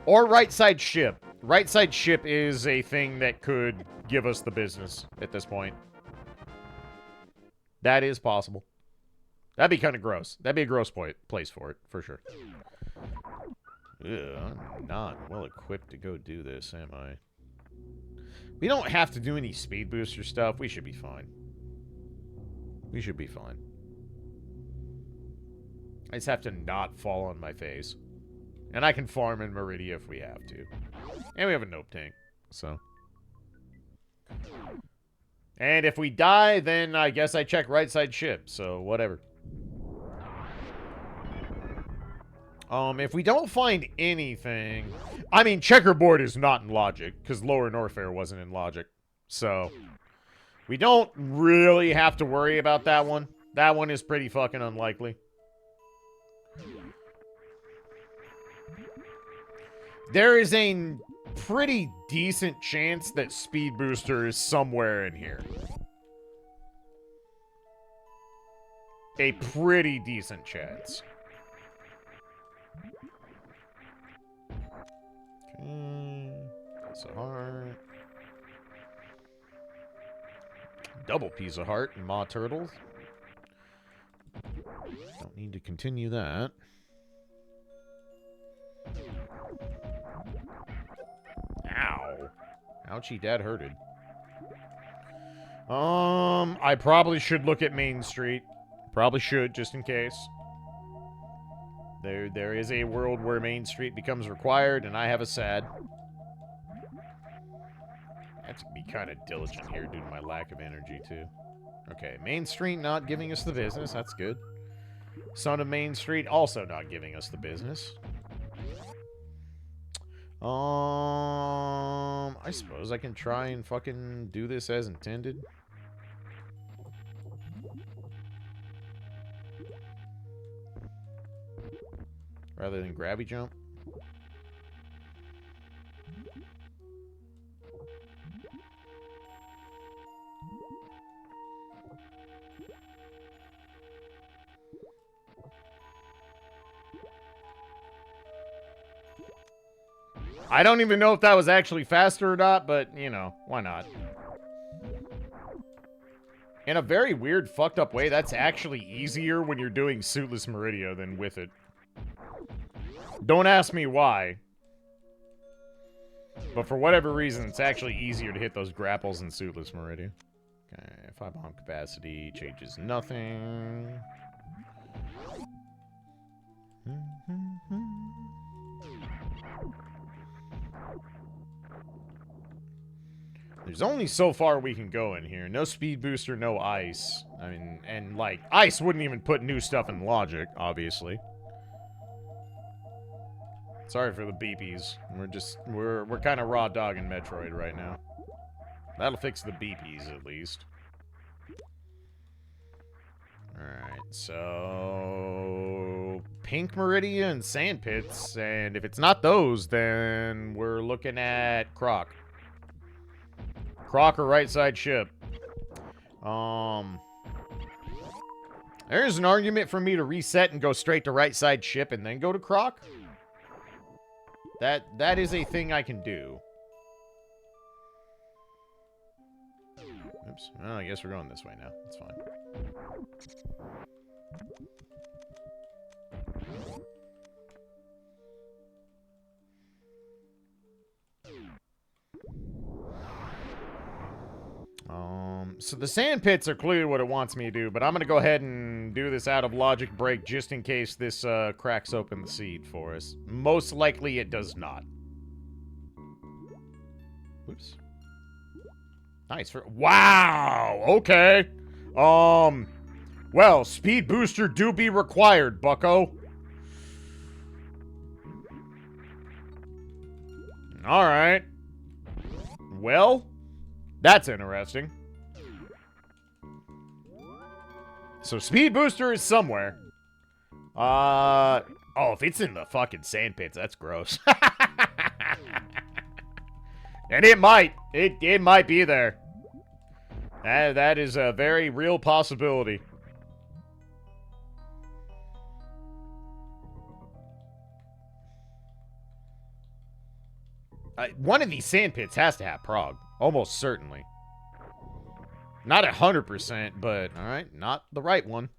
Or right side ship. Right side ship is a thing that could give us the business at this point. That is possible. That'd be kind of gross. That'd be a gross place for it, for sure. Ugh, I'm not well equipped to go do this, am I? We don't have to do any speed booster stuff. We should be fine. We should be fine. I just have to not fall on my face. And I can farm in Meridia if we have to. And we have a nope tank, so. And if we die, then I guess I check right side ship, so whatever. If we don't find anything... I mean, checkerboard is not in logic, because Lower Norfair wasn't in logic. So, we don't really have to worry about that one. That one is pretty fucking unlikely. There is a pretty decent chance that Speed Booster is somewhere in here. A pretty decent chance. Okay. Piece of heart. Double piece of heart and Maw Turtles. Don't need to continue that. Ow. Ouchie, Dad hurted. I probably should look at Main Street. Probably should, just in case. There is a world where Main Street becomes required, and I have a SAD. I have to be kind of diligent here due to my lack of energy, too. Okay, Main Street not giving us the business. That's good. Son of Main Street also not giving us the business. I suppose I can try and fucking do this as intended. Rather than grabby jump. I don't even know if that was actually faster or not, but, you know, why not? In a very weird, fucked up way, that's actually easier when you're doing Suitless Meridia than with it. Don't ask me why. But for whatever reason, it's actually easier to hit those grapples in Suitless Meridia. Okay, 5 bomb capacity changes nothing. There's only so far we can go in here. No speed booster, no ice. I mean, and like, ice wouldn't even put new stuff in logic, obviously. Sorry for the beepies. We're kind of raw dogging Metroid right now. That'll fix the beepies, at least. Alright, so... Pink Meridia and Sand Pits, and if it's not those, then we're looking at Croc. Croc or right side ship. There's an argument for me to reset and go straight to right side ship and then go to Croc. That is a thing I can do. Oops. Oh, I guess we're going this way now. That's fine. So the sand pits are clearly what it wants me to do, but I'm gonna go ahead and do this out of logic break just in case this cracks open the seed for us. Most likely it does not. Oops. Nice. Wow! Okay. Well, speed booster do be required, bucko. Alright. Well, that's interesting. So speed booster is somewhere. Oh, if it's in the fucking sand pits, that's gross. And it might. It might be there. That is a very real possibility. One of these sand pits has to have prog. Almost certainly. Not 100%, but, alright, not the right one.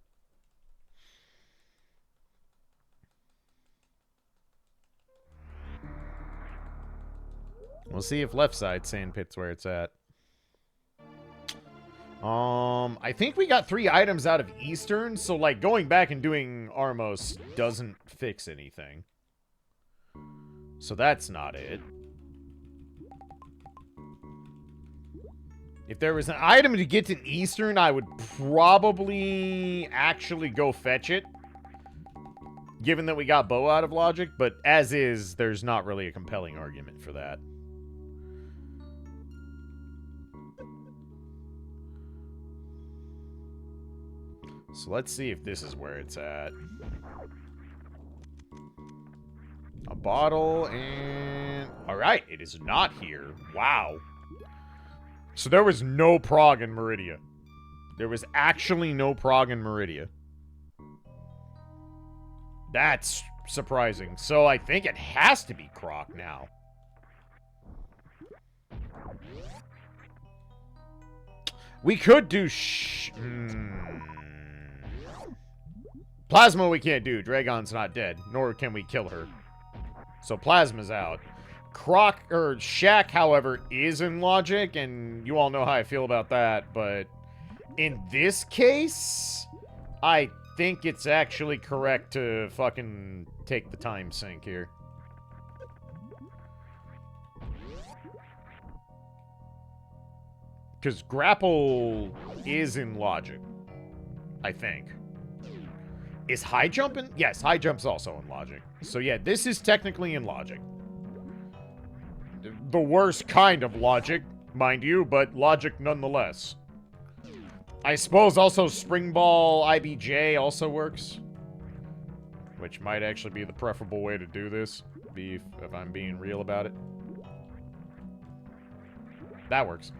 We'll see if left side sand pit's where it's at. I think we got 3 items out of Eastern, so, like, going back and doing Armos doesn't fix anything. So that's not it. If there was an item to get to Eastern, I would probably actually go fetch it. Given that we got Bow out of logic, but as is, there's not really a compelling argument for that. So let's see if this is where it's at. A bottle and... Alright, it is not here. Wow. So there was no prog in Meridia. There was actually no prog in Meridia. That's surprising. So I think it has to be Croc now. We could do Plasma we can't do. Dragon's not dead. Nor can we kill her. So Plasma's out. Croc, or Shack, however, is in logic, and you all know how I feel about that, but in this case, I think it's actually correct to fucking take the time sink here. Because grapple is in logic, I think. Is high jump in? Yes, high jump's also in logic. So yeah, this is technically in logic. The worst kind of logic, mind you, but logic nonetheless. I suppose also Spring Ball IBJ also works. Which might actually be the preferable way to do this, if I'm being real about it. That works.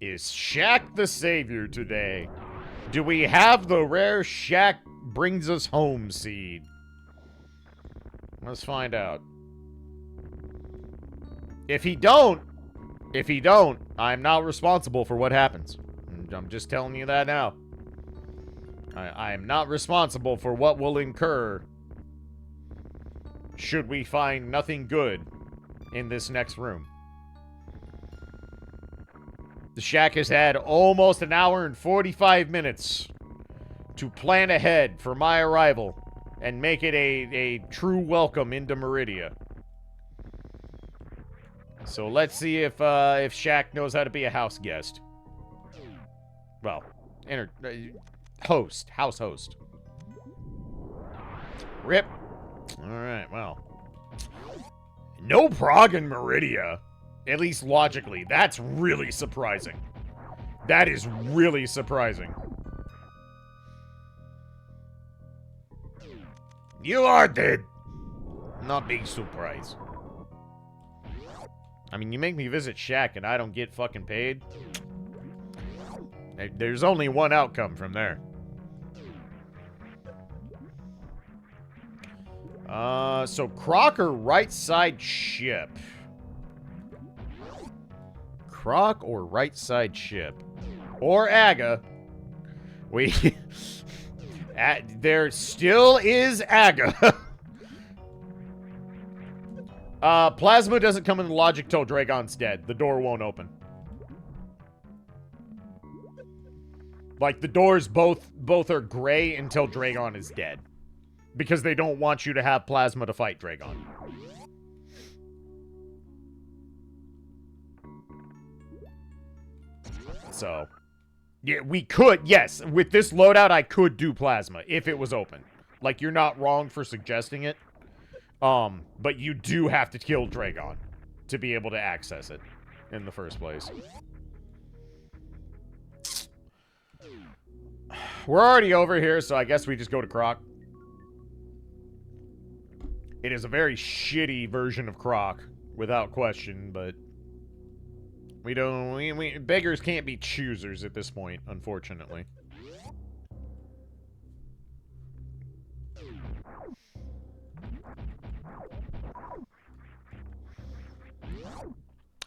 Is Shaq the savior today? Do we have the rare Shaq brings us home seed? Let's find out. If he don't, I'm not responsible for what happens. I'm just telling you that now. I am not responsible for what will incur should we find nothing good in this next room. The Shack has had almost an hour and 45 minutes to plan ahead for my arrival and make it a true welcome into Meridia. So let's see if Shaq knows how to be a house guest. Well, house host. Rip. Alright, well. No prog in Meridia. At least logically. That's really surprising. That is really surprising. You are dead. Not big surprise. I mean, you make me visit Shaq and I don't get fucking paid. There's only one outcome from there. So Croc or right side ship? Croc or right side ship? Or Aga? There still is Aga. Plasma doesn't come in the logic till Dragon's dead. The door won't open. Like, the doors both are gray until Dragon is dead. Because they don't want you to have Plasma to fight Dragon. So, yeah, we could, yes, with this loadout, I could do Plasma if it was open. Like, you're not wrong for suggesting it. But you do have to kill Dragon to be able to access it in the first place. We're already over here, so I guess we just go to Croc. It is a very shitty version of Croc, without question, but we don't, beggars can't be choosers at this point, unfortunately.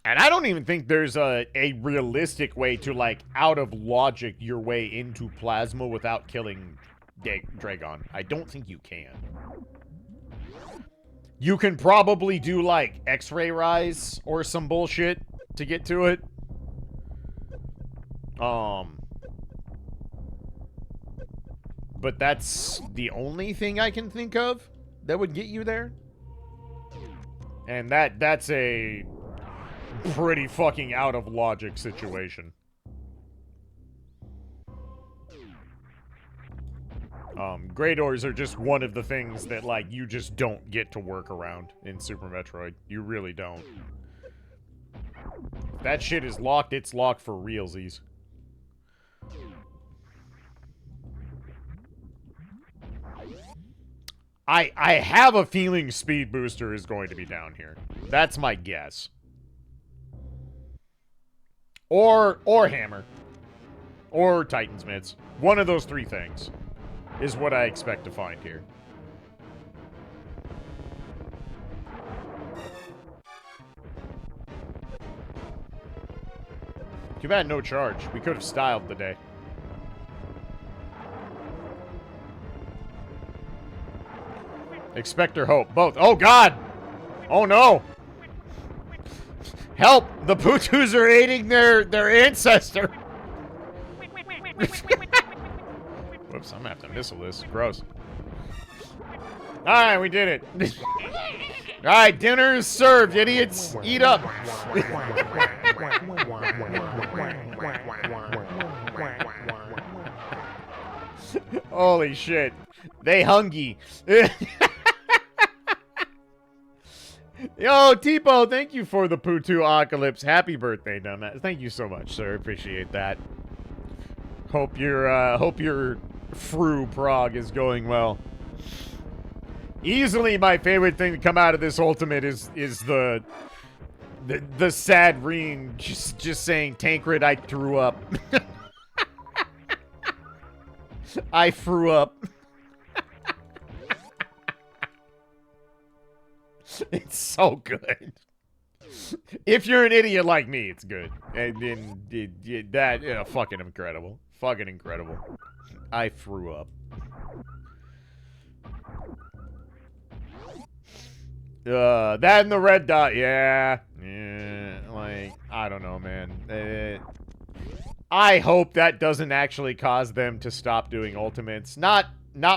And I don't even think there's a realistic way to, like, out of logic your way into Plasma without killing Dragon. I don't think you can. You can probably do, like, X-ray rise or some bullshit to get to it. But that's the only thing I can think of that would get you there. And that's a pretty fucking out of logic situation. Gray doors are just one of the things that, like, you just don't get to work around in Super Metroid. You really don't. If that shit is locked, it's locked for realsies. I have a feeling Speed Booster is going to be down here. That's my guess. Or Hammer. Or Titan's Mitts. One of those three things is what I expect to find here. Too bad no charge. We could have styled the day. Expect or hope. Both. Oh, God! Oh, no! Help! The Potoos are aiding their ancestor! Whoops, I'm gonna have to missile this. Gross. Alright, we did it. Alright, dinner is served, idiots. Eat up. Holy shit. They hungry. Yo, Tipo, thank you for the Potoo Apocalypse. Happy birthday, dumbass. Thank you so much, sir. Appreciate that. Hope your Fru Prague is going well. Easily my favorite thing to come out of this ultimate is the The sad Reen just saying, Tancred, I threw up. I threw up. It's so good. If you're an idiot like me, it's good. And that, fucking incredible. Fucking incredible. I threw up. That and the red dot, yeah. Yeah, like, I don't know, man. I hope that doesn't actually cause them to stop doing ultimates. Not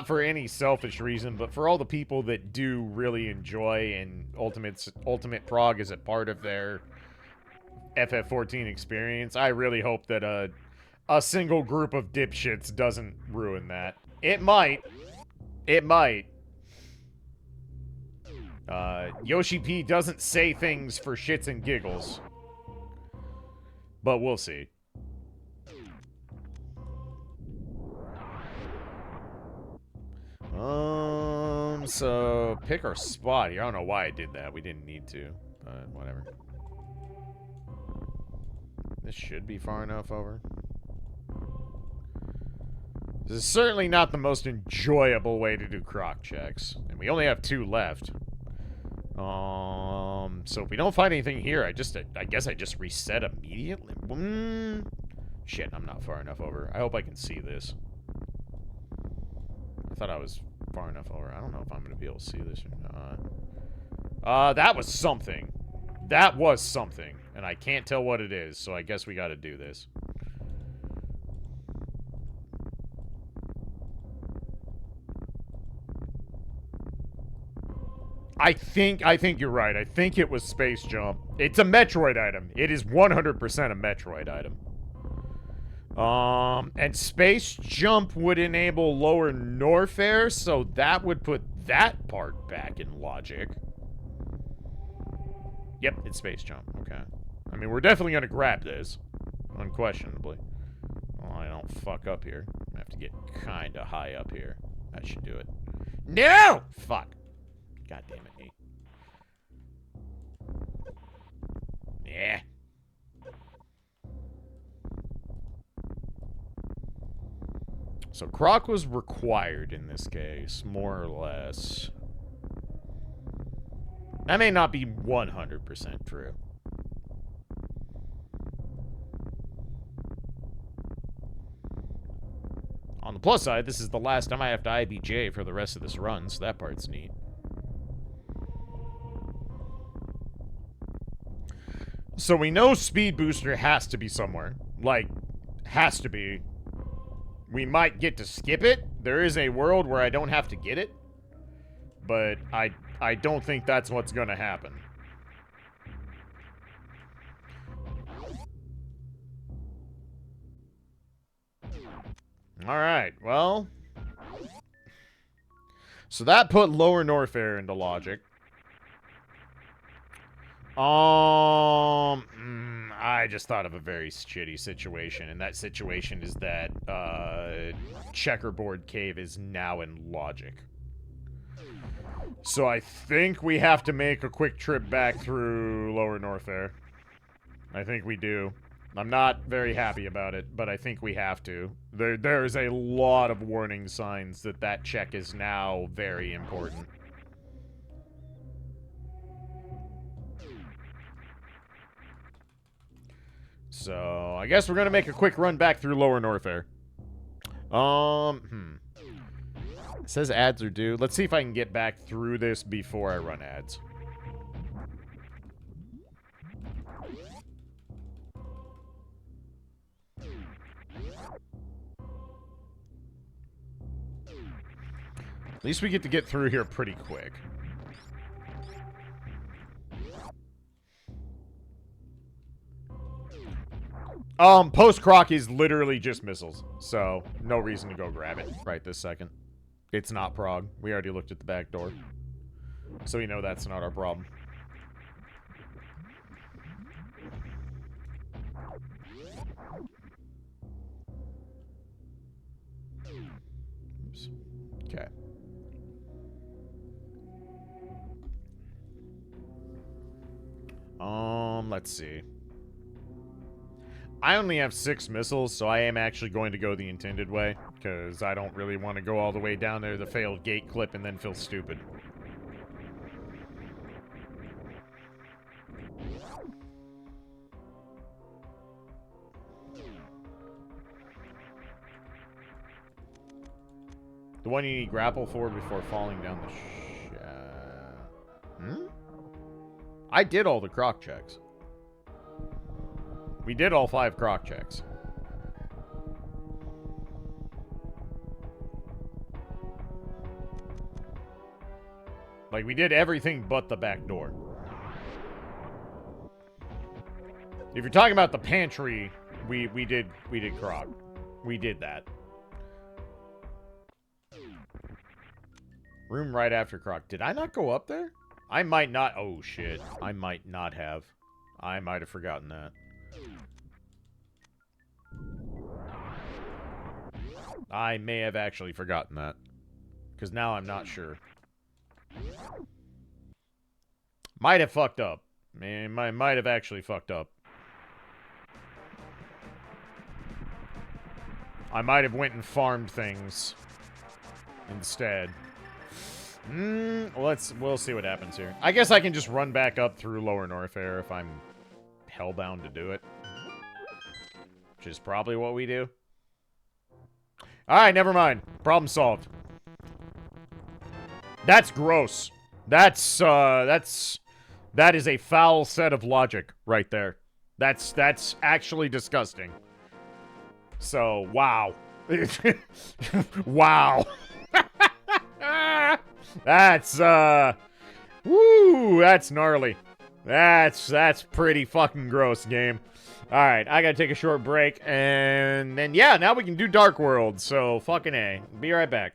for any selfish reason, but for all the people that do really enjoy and ultimate prog is a part of their FF14 experience. I really hope that a single group of dipshits doesn't ruin that. It might. It might. Yoshi P doesn't say things for shits and giggles. But we'll see. So pick our spot here. I don't know why I did that. We didn't need to, but whatever. This should be far enough over. This is certainly not the most enjoyable way to do croc checks. And we only have 2 left. So if we don't find anything here, I guess I just reset immediately. Shit, I'm not far enough over. I hope I can see this. I thought I was far enough over. I don't know if I'm going to be able to see this or not. That was something. That was something. And I can't tell what it is, so I guess we got to do this. I think you're right. I think it was Space Jump. It's a Metroid item. It is 100% a Metroid item. And Space Jump would enable lower Norfair, so that would put that part back in logic. Yep, it's Space Jump. Okay. I mean, we're definitely gonna grab this. Unquestionably. Oh, I don't fuck up here. I have to get kinda high up here. That should do it. No! Fuck. God damn it, Nate. Yeah. So Croc was required in this case, more or less. That may not be 100% true. On the plus side, this is the last time I have to IBJ for the rest of this run, so that part's neat. So we know Speed Booster has to be somewhere. Like, has to be. We might get to skip it. There is a world where I don't have to get it. But I don't think that's what's gonna happen. Alright, well. So that put Lower Norfair into logic. I just thought of a very shitty situation, and that situation is that, Checkerboard Cave is now in logic. So I think we have to make a quick trip back through Lower Norfair. I think we do. I'm not very happy about it, but I think we have to. There's a lot of warning signs that that check is now very important. So, I guess we're gonna make a quick run back through Lower Norfair. It says ads are due. Let's see if I can get back through this before I run ads. At least we get to get through here pretty quick. Post-Croc is literally just missiles, so no reason to go grab it right this second. It's not prog. We already looked at the back door. So we know that's not our problem. Oops. Okay. let's see. I only have 6 missiles, so I am actually going to go the intended way, because I don't really want to go all the way down there, the failed gate clip, and then feel stupid. The one you need grapple for before falling down the I did all the croc checks. We did all 5 croc checks. Like, we did everything but the back door. If you're talking about the pantry, we did croc. We did that. Room right after croc. Did I not go up there? I might not. Oh, shit. I might not have. I might have forgotten that. I may have actually forgotten that. Because now I'm not sure. Might have fucked up. Man, might have actually fucked up. I might have went and farmed things instead. We'll see what happens here. I guess I can just run back up through Lower Norfair if I'm hellbound to do it. Which is probably what we do. Alright, never mind. Problem solved. That's gross. That is a foul set of logic right there. That's actually disgusting. So, wow. Wow. That's, woo, that's gnarly. That's pretty fucking gross, game. Alright, I gotta take a short break, and then, yeah, now we can do Dark World, so fucking A. Be right back.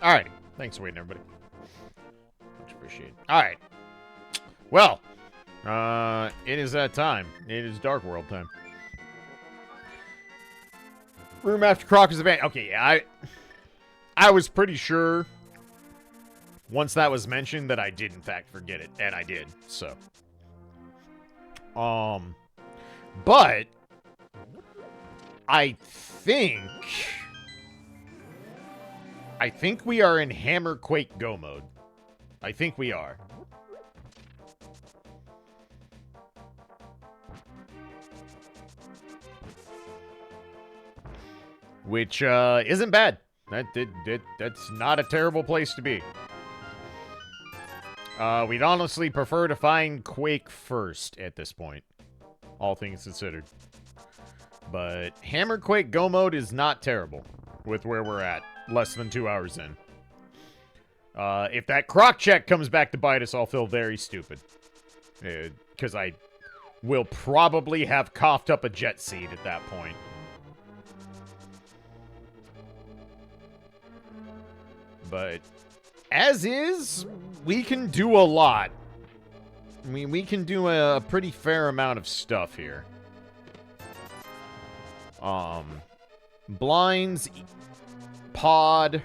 Alrighty. Thanks for waiting, everybody. Much appreciated. Alright. Well, it is that time. It is Dark World time. Room after Crocker's event. Okay, yeah, I was pretty sure once that was mentioned that I did in fact forget it, and I did. So, but I think we are in Hammer Quake Go mode. I think we are. Which isn't bad. That's not a terrible place to be. We'd honestly prefer to find Quake first at this point, all things considered. But Hammer Quake Go mode is not terrible with where we're at, less than 2 hours in. If that croc check comes back to bite us, I'll feel very stupid. Because I will probably have coughed up a jet seed at that point. But as is, we can do a lot. I mean, we can do a pretty fair amount of stuff here. Blinds, pod.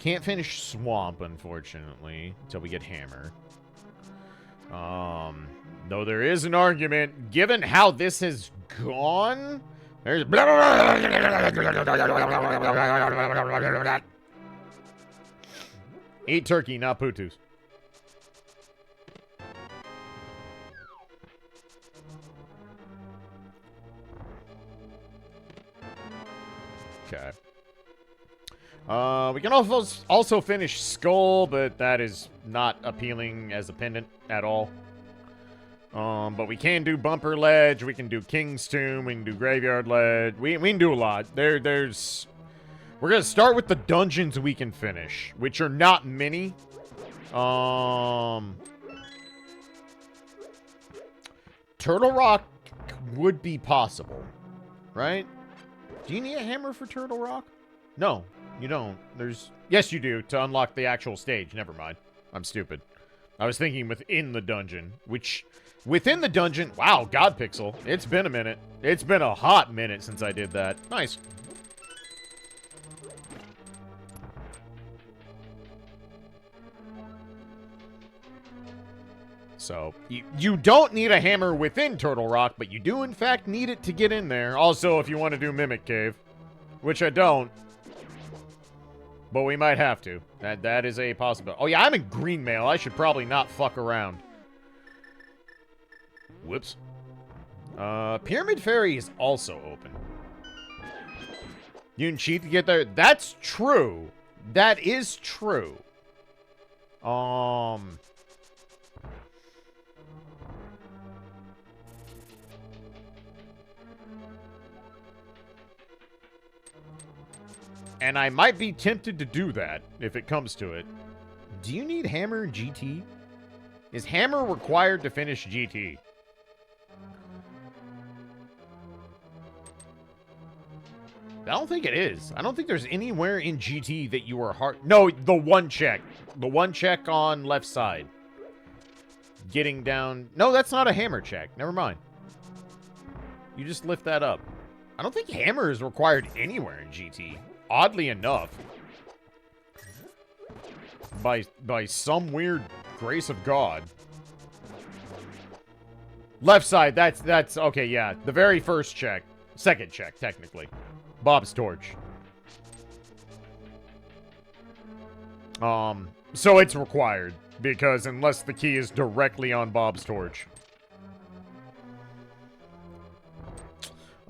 Can't finish swamp, unfortunately, until we get hammer. Though there is an argument, given how this has gone, there's eat turkey, not Potoos. Okay. We can also finish Skull, but that is not appealing as a pendant at all. But we can do Bumper Ledge, we can do King's Tomb, we can do Graveyard Ledge. We can do a lot. We're gonna start with the dungeons we can finish, which are not many. Turtle Rock would be possible, right? Do you need a hammer for Turtle Rock? No, you don't. Yes, you do, to unlock the actual stage. Never mind. I'm stupid. I was thinking within the dungeon, which... Within the dungeon... Wow, God Pixel. It's been a minute. It's been a hot minute since I did that. Nice. So, you don't need a hammer within Turtle Rock, but you do, in fact, need it to get in there. Also, if you want to do Mimic Cave. Which I don't. But we might have to. That is a possibility. Oh, yeah, I'm in green mail. I should probably not fuck around. Whoops. Pyramid Ferry is also open. You can cheat to get there. That's true. That is true. And I might be tempted to do that if it comes to it. Do you need hammer in GT? Is hammer required to finish GT? I don't think it is. I don't think there's anywhere in GT that you are hard... No, the one check. The one check on left side. Getting down... No, that's not a hammer check. Never mind. You just lift that up. I don't think hammer is required anywhere in GT. Oddly enough. By some weird grace of God. Left side, that's... Okay, yeah. The very first check. Second check, technically. Bob's torch. So it's required, because unless the key is directly on Bob's torch.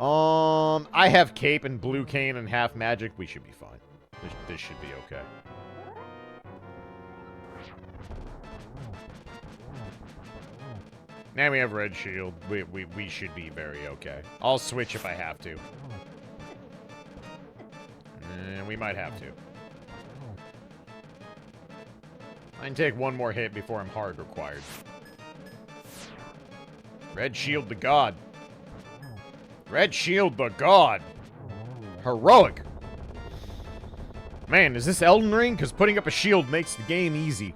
I have cape and blue cane and half magic. We should be fine. This should be okay. And we have red shield. We should be very okay. I'll switch if I have to. And we might have to. I can take one more hit before I'm hard required. Red shield the god. Red shield the god. Heroic. Man, is this Elden Ring? Because putting up a shield makes the game easy.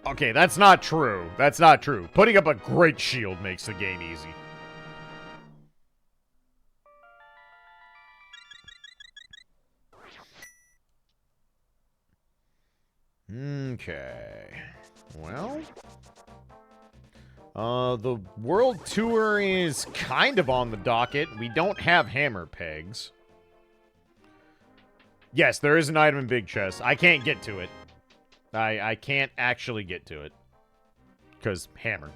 Okay, that's not true. That's not true. Putting up a great shield makes the game easy. Okay. Well... the world tour is kind of on the docket. We don't have hammer pegs. Yes, there is an item in Big Chest. I can't get to it. I can't actually get to it. Because hammer.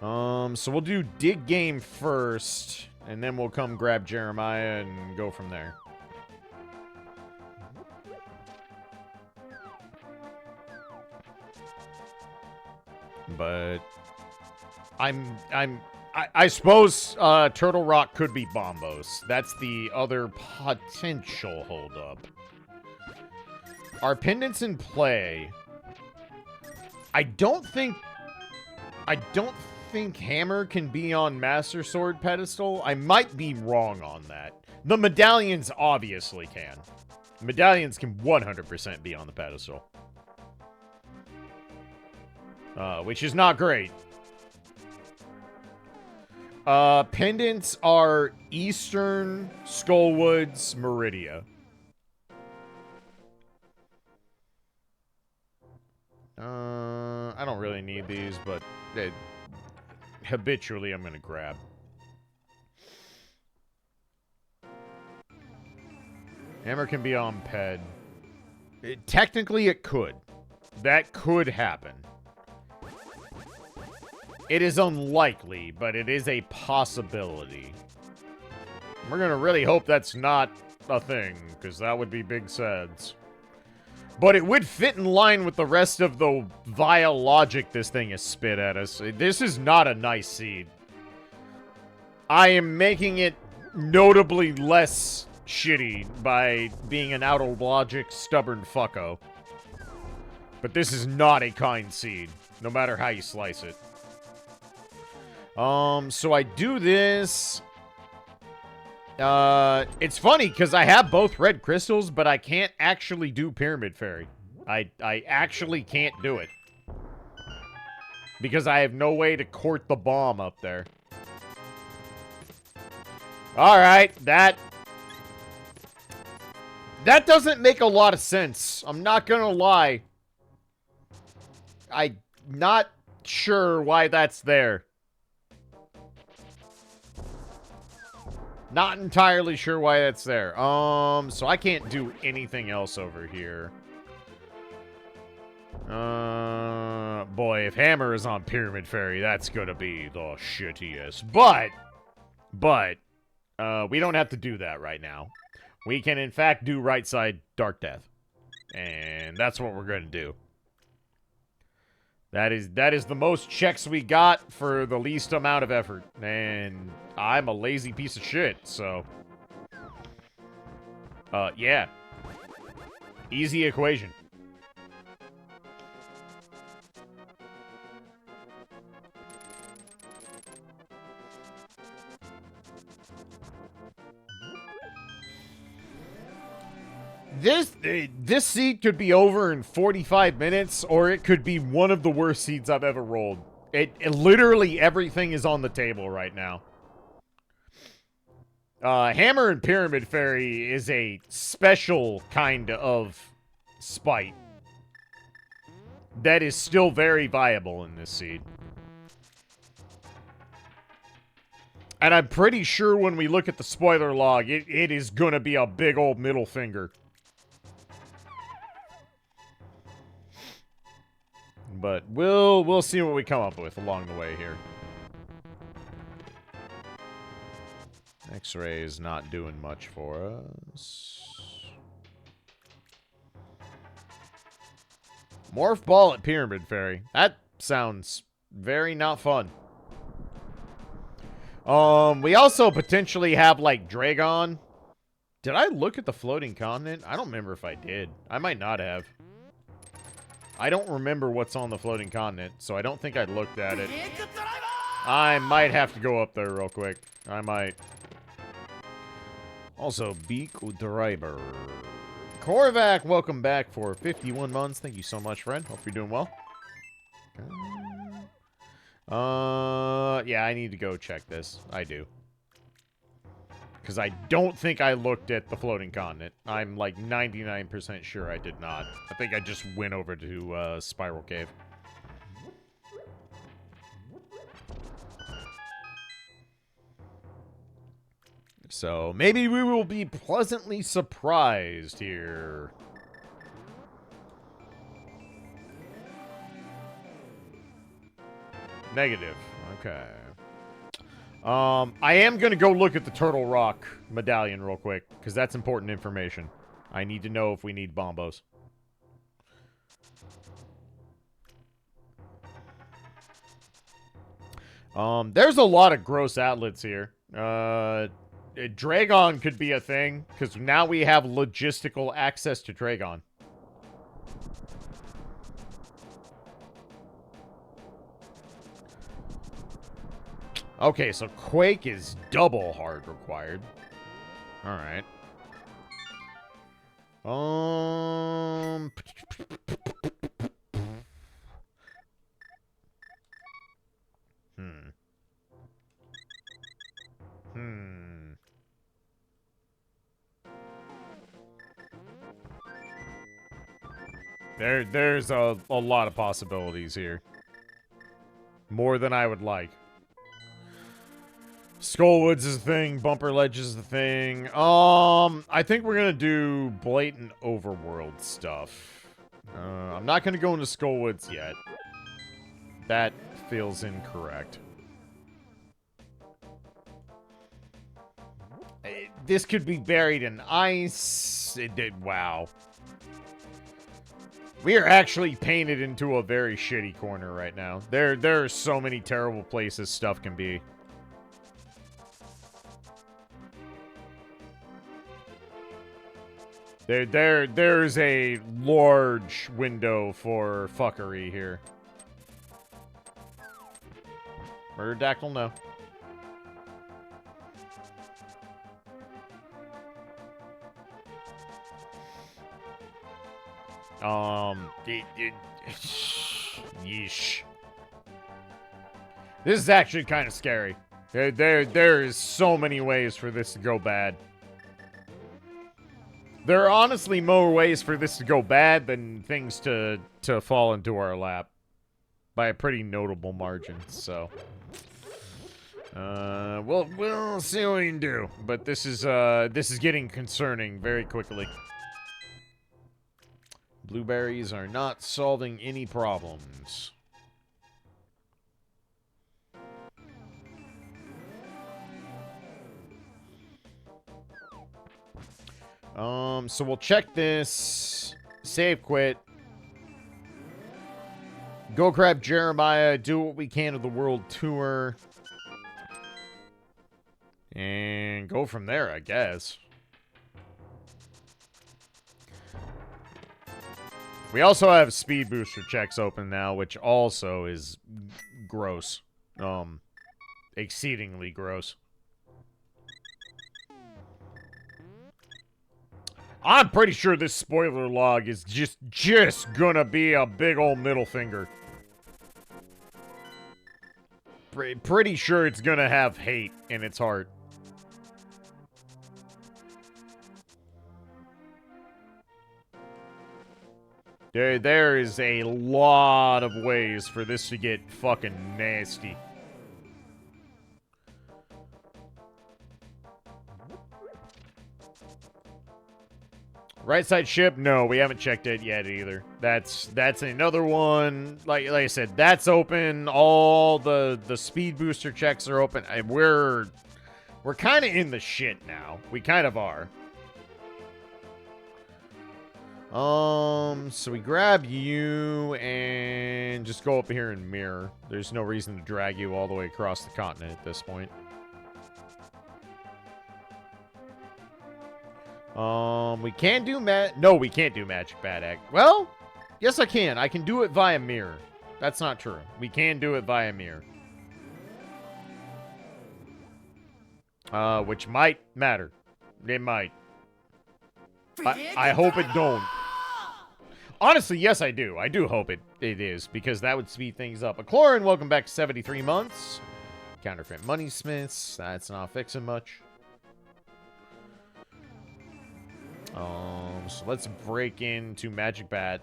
So we'll do dig game first. And then we'll come grab Jeremiah and go from there. But I suppose Turtle Rock could be Bombos. That's the other potential holdup. Are pendants in play? I don't think Hammer can be on Master Sword pedestal. I might be wrong on that. The medallions obviously can. Medallions can 100% be on the pedestal. Which is not great. Pendants are Eastern, Skullwoods, Meridia. I don't really need these, but habitually I'm gonna grab. Hammer can be on Ped. Technically it could. That could happen. It is unlikely, but it is a possibility. We're gonna really hope that's not a thing, because that would be big sads. But it would fit in line with the rest of the vile logic this thing has spit at us. This is not a nice seed. I am making it notably less shitty by being an out-of-logic, stubborn fucko. But this is not a kind seed, no matter how you slice it. So I do this. It's funny, because I have both red crystals, but I can't actually do Pyramid Fairy. I actually can't do it. Because I have no way to court the bomb up there. Alright, that doesn't make a lot of sense. I'm not gonna lie. I'm not sure why that's there. Not entirely sure why that's there. So I can't do anything else over here. Boy, if Hammer is on Pyramid Fairy, that's gonna be the shittiest. But, we don't have to do that right now. We can, in fact, do right side Dark Death. And that's what we're gonna do. That is the most checks we got for the least amount of effort. And I'm a lazy piece of shit, so... yeah. Easy equation. This seed could be over in 45 minutes, or it could be one of the worst seeds I've ever rolled. Literally everything is on the table right now. Hammer and Pyramid Fairy is a special kind of spite that is still very viable in this seed. And I'm pretty sure when we look at the spoiler log, it is gonna be a big old middle finger. But we'll see what we come up with along the way here. X-ray is not doing much for us. Morph Ball at Pyramid Fairy. That sounds very not fun. We also potentially have, like, Dragon. Did I look at the floating continent? I don't remember if I did. I might not have. I don't remember what's on the floating continent, so I don't think I looked at it. I might have to go up there real quick. I might. Also, Beak Driver. Korvac, welcome back for 51 months. Thank you so much, friend. Hope you're doing well. Yeah, I need to go check this. I do. Because I don't think I looked at the floating continent. I'm like 99% sure I did not. I think I just went over to Spiral Cave. So maybe we will be pleasantly surprised here. Negative. Okay. I am going to go look at the Turtle Rock medallion real quick, because that's important information. I need to know if we need bombos. There's a lot of gross outlets here. Dragon could be a thing, because now we have logistical access to Dragon. Okay, so Quake is double hard required. Alright. There's a lot of possibilities here. More than I would like. Skullwoods is a thing. Bumper Ledge is the thing. I think we're gonna do blatant overworld stuff. I'm not gonna go into Skullwoods yet. That feels incorrect. This could be buried in ice. It did. Wow. We are actually painted into a very shitty corner right now. There are so many terrible places stuff can be. There's a large window for fuckery here. Murderdactyl, no. Yeesh. This is actually kind of scary. There is so many ways for this to go bad. There are honestly more ways for this to go bad than things to fall into our lap. By a pretty notable margin, so. We'll see what we can do. But this is getting concerning very quickly. Blueberries are not solving any problems. So we'll check this. Save quit. Go grab Jeremiah. Do what we can of the world tour. And go from there, I guess. We also have speed booster checks open now, which also is gross. Exceedingly gross. I'm pretty sure this spoiler log is just gonna be a big old middle finger. Pretty sure it's gonna have hate in its heart. There is a lot of ways for this to get fucking nasty. Right side ship? No, we haven't checked it yet either. That's another one. Like I said, that's open. All the speed booster checks are open. We're kind of in the shit now. We kind of are. So we grab you and just go up here and mirror. There's no reason to drag you all the way across the continent at this point. We can do no, we can't do Magic Bad Egg. Well, yes I can. I can do it via mirror. That's not true. We can do it via mirror. Which might matter. It might. I hope it don't. Honestly, yes, I do. I do hope it is, because that would speed things up. Chlorine, welcome back to 73 months. Counterfeit money smiths. That's not fixing much. So let's break into Magic Bat.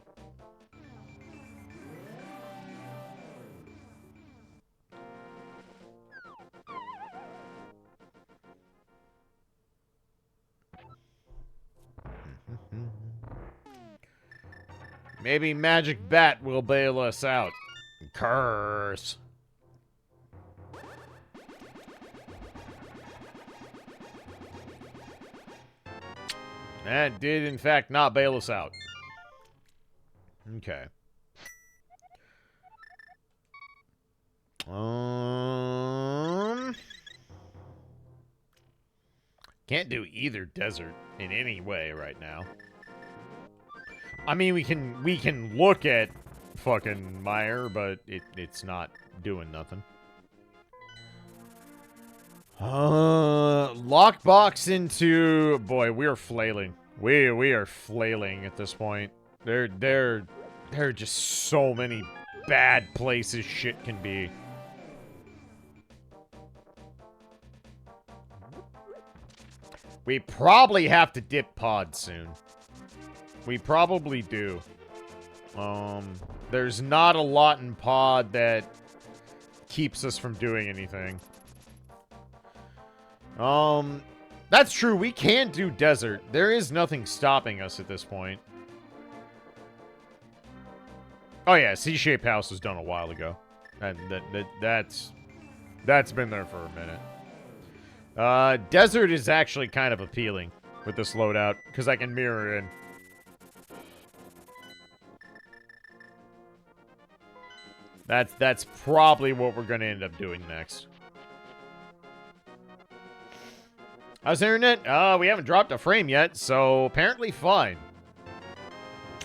Maybe Magic Bat will bail us out. Curse. That did, in fact, not bail us out. Okay. Can't do either desert in any way right now. I mean, we can look at fucking Meyer, but it's not doing nothing. Lockbox into... Boy, we're flailing. We are flailing at this point. There are just so many bad places shit can be. We probably have to dip pod soon. We probably do. There's not a lot in pod that keeps us from doing anything. That's true. We can do desert. There is nothing stopping us at this point. Oh yeah, C-shaped house was done a while ago. And that's been there for a minute. Desert is actually kind of appealing with this loadout, because I can mirror in. That's probably what we're gonna end up doing next. How's the internet? We haven't dropped a frame yet, so apparently fine.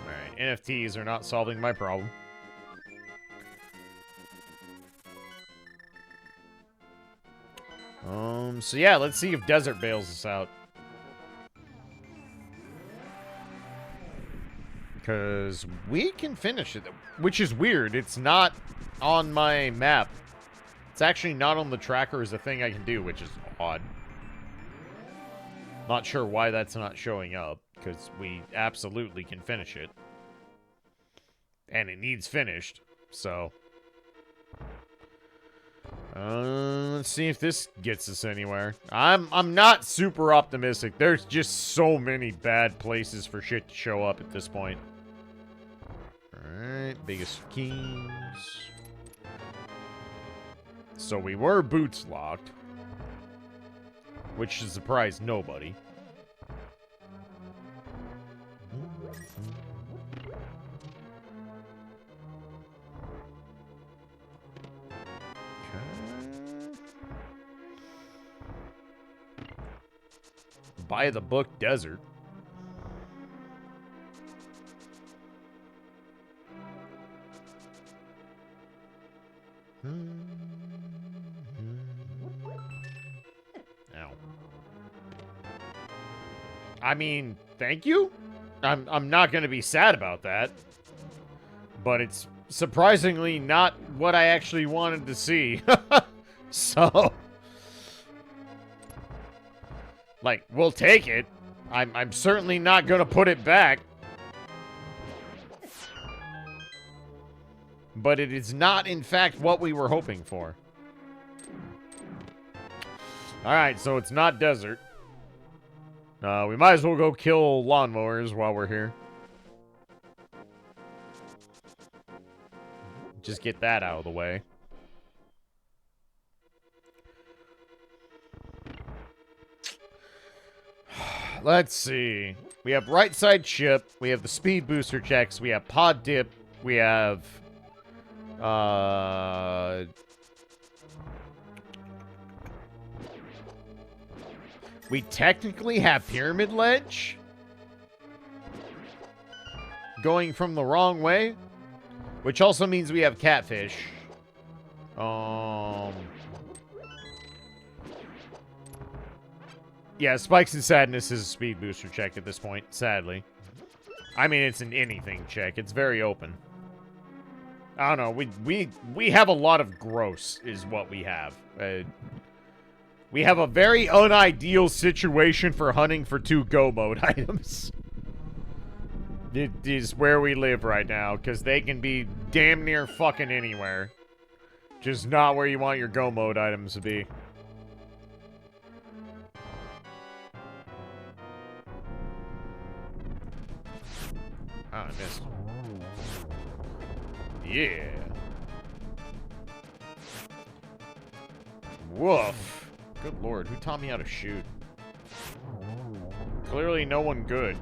Alright, NFTs are not solving my problem. So yeah, let's see if Desert bails us out. Because we can finish it, which is weird. It's not on my map. It's actually not on the tracker as a thing I can do, which is odd. Not sure why that's not showing up, because we absolutely can finish it. And it needs finished, so... let's see if this gets us anywhere. I'm not super optimistic. There's just so many bad places for shit to show up at this point. Alright, biggest keys. So we were boots locked. Which should surprise nobody. By the book desert. Ow. I mean, thank you? I'm not going to be sad about that. But it's surprisingly not what I actually wanted to see. So... like, we'll take it. I'm certainly not gonna put it back. But it is not, in fact, what we were hoping for. Alright, so it's not desert. We might as well go kill lawnmowers while we're here. Just get that out of the way. Let's see. We have right side chip. We have the speed booster checks. We have pod dip. We have... we technically have pyramid ledge. Going from the wrong way. Which also means we have catfish. Yeah, Spikes and Sadness is a speed booster check at this point, sadly. I mean, it's an anything check. It's very open. I don't know. We have a lot of gross, is what we have. We have a very unideal situation for hunting for 2 go mode items. It is where we live right now, because they can be damn near fucking anywhere. Just not where you want your go mode items to be. Ah, I missed. Yeah. Woof. Good lord, who taught me how to shoot? Clearly no one good.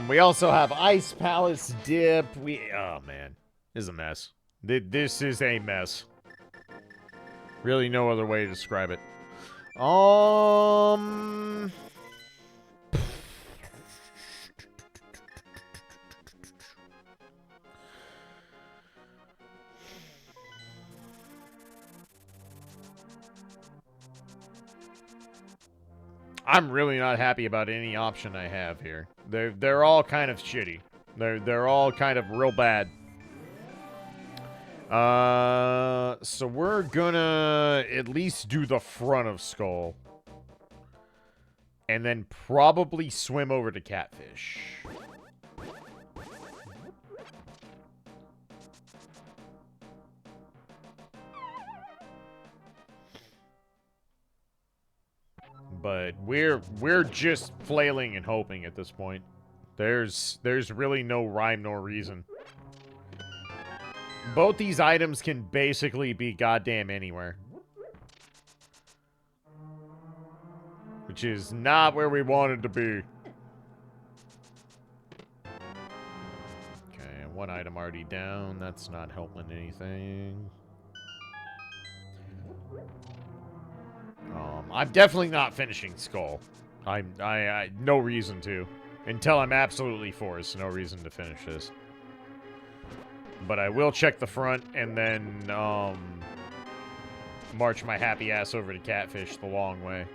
We also have Ice Palace Dip. Oh man, this is a mess. This is a mess. Really no other way to describe it. I'm really not happy about any option I have here. They're all kind of shitty. They're all kind of real bad. So we're gonna at least do the front of Skull. And then probably swim over to Catfish. But we're just flailing and hoping at this point. There's really no rhyme nor reason. Both these items can basically be goddamn anywhere. Which is not where we wanted to be. Okay, one item already down. That's not helping anything. I'm definitely not finishing Skull. I no reason to. Until I'm absolutely forced. No reason to finish this. But I will check the front and then, march my happy ass over to Catfish the long way.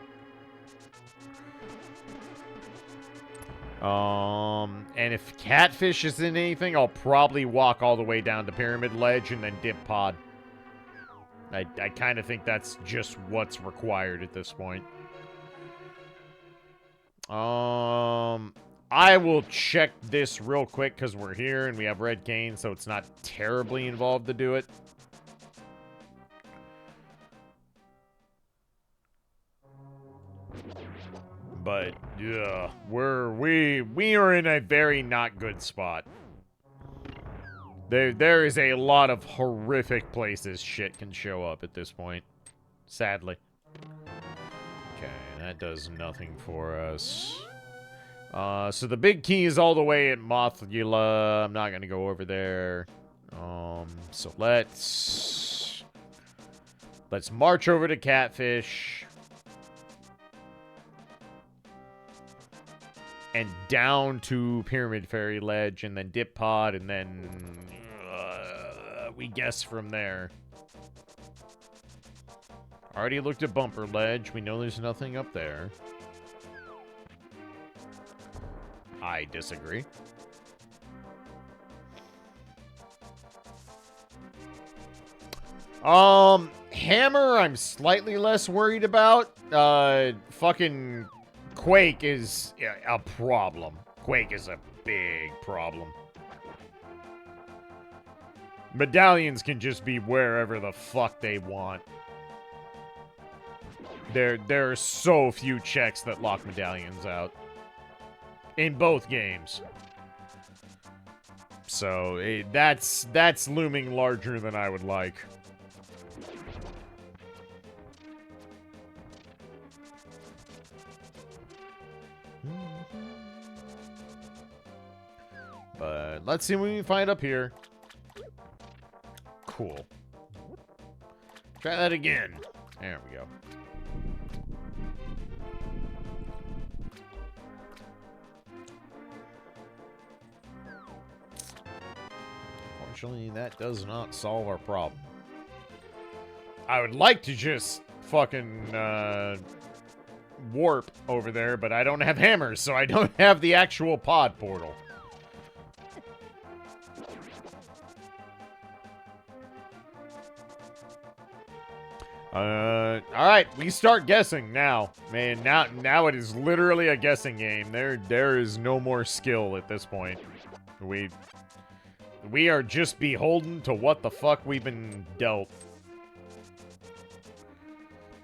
And if Catfish isn't anything, I'll probably walk all the way down to Pyramid Ledge and then dip pod. I kind of think that's just what's required at this point. I will check this real quick because we're here and we have Red Cane, so it's not terribly involved to do it. But yeah, we are in a very not good spot. There is a lot of horrific places shit can show up at this point. Sadly. Okay, that does nothing for us. So the big key is all the way at Mothula. I'm not gonna go over there. So let's march over to Catfish. And down to Pyramid Fairy Ledge, and then Dip Pod, and then we guess from there. Already looked at Bumper Ledge. We know there's nothing up there. I disagree. Hammer, I'm slightly less worried about. Fucking Quake is a problem. Quake is a big problem. Medallions can just be wherever the fuck they want. There are so few checks that lock medallions out. In both games. So, that's looming larger than I would like. But let's see what we can find up here. Cool. Try that again. There we go. unfortunately, that does not solve our problem. I would like to just fucking warp over there, but I don't have hammers, so I don't have the actual pod portal. Alright, we start guessing now. Man, now it is literally a guessing game. There is no more skill at this point. We are just beholden to what the fuck we've been dealt.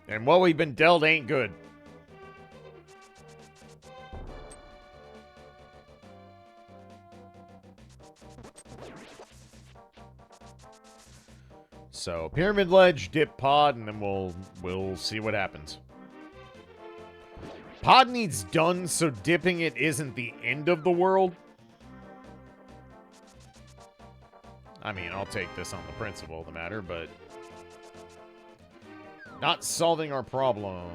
And what we've been dealt ain't good. So, pyramid ledge, dip pod, and then we'll see what happens. Pod needs done, so dipping it isn't the end of the world. I mean, I'll take this on the principle of the matter, but not solving our problem.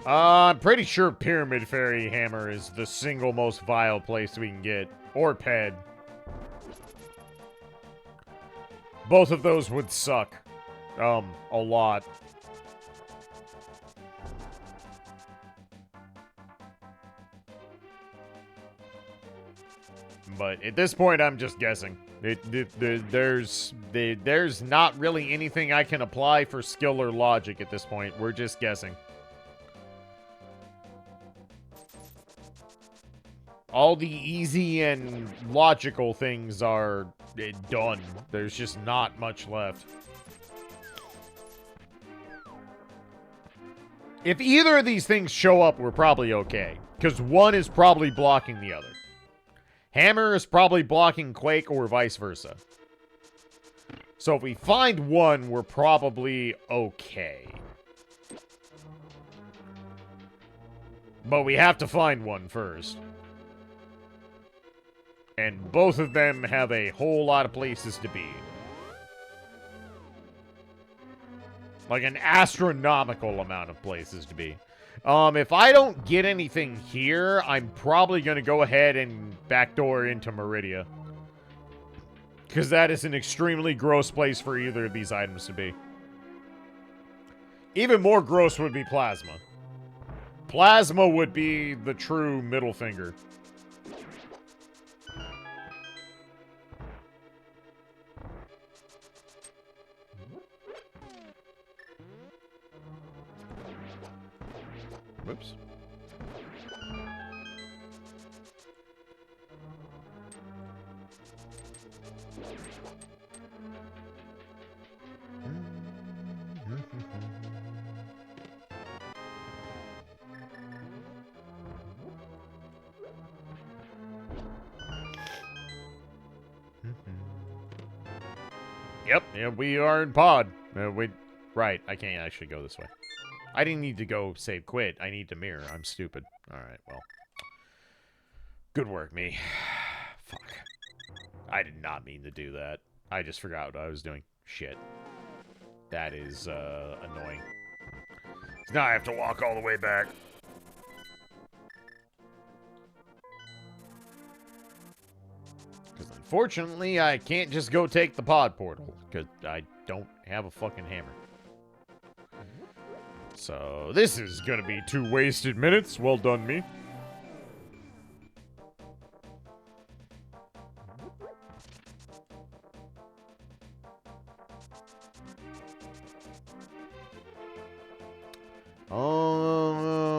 I'm pretty sure Pyramid Fairy Hammer is the single most vile place we can get. Or Ped. Both of those would suck. A lot. But at this point, I'm just guessing. There's not really anything I can apply for skill or logic at this point. We're just guessing. All the easy and logical things are done. There's just not much left. If either of these things show up, we're probably okay. Because one is probably blocking the other. Hammer is probably blocking Quake or vice versa. So if we find one, we're probably okay. But we have to find one first. And both of them have a whole lot of places to be. Like an astronomical amount of places to be. If I don't get anything here, I'm probably going to go ahead and backdoor into Meridia. Because that is an extremely gross place for either of these items to be. Even more gross would be Plasma. Plasma would be the true middle finger. Whoops. Yep, we are in pod. Right, I can't actually go this way. I didn't need to go save quit. I need to mirror. I'm stupid. Alright, well. Good work, me. Fuck. I did not mean to do that. I just forgot what I was doing. Shit. That is, annoying. So now I have to walk all the way back. Because unfortunately, I can't just go take the pod portal. Because I don't have a fucking hammer. So, this is gonna be 2 wasted minutes. Well done, me.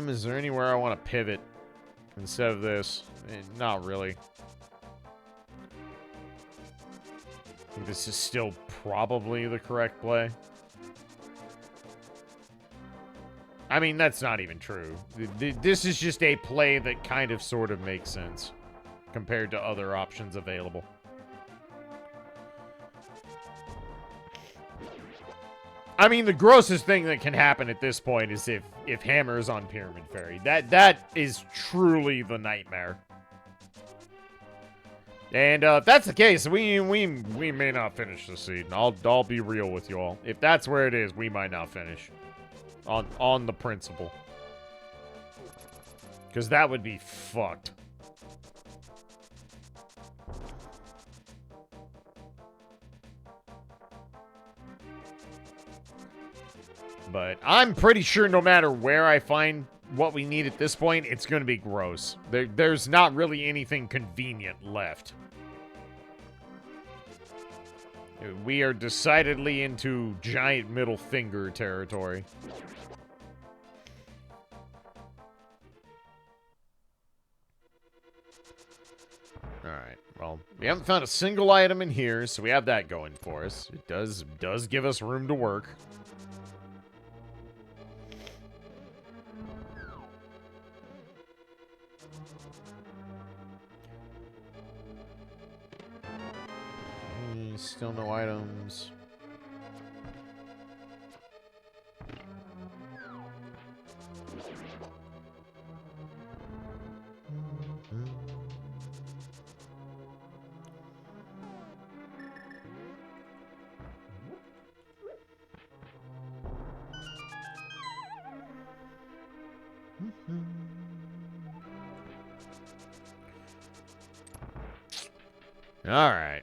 Is there anywhere I want to pivot instead of this? Not really. I think this is still probably the correct play. I mean, that's not even true. This is just a play that kind of sort of makes sense compared to other options available. I mean, the grossest thing that can happen at this point is if Hammer is on Pyramid Fairy. That is truly the nightmare. And if that's the case, we may not finish the season. I'll be real with you all. If that's where it is, we might not finish. On the principle. Because that would be fucked. But I'm pretty sure no matter where I find what we need at this point, it's going to be gross. There's not really anything convenient left. We are decidedly into giant middle finger territory. Alright, well, we haven't found a single item in here, so we have that going for us. It does give us room to work. Still no items. All right.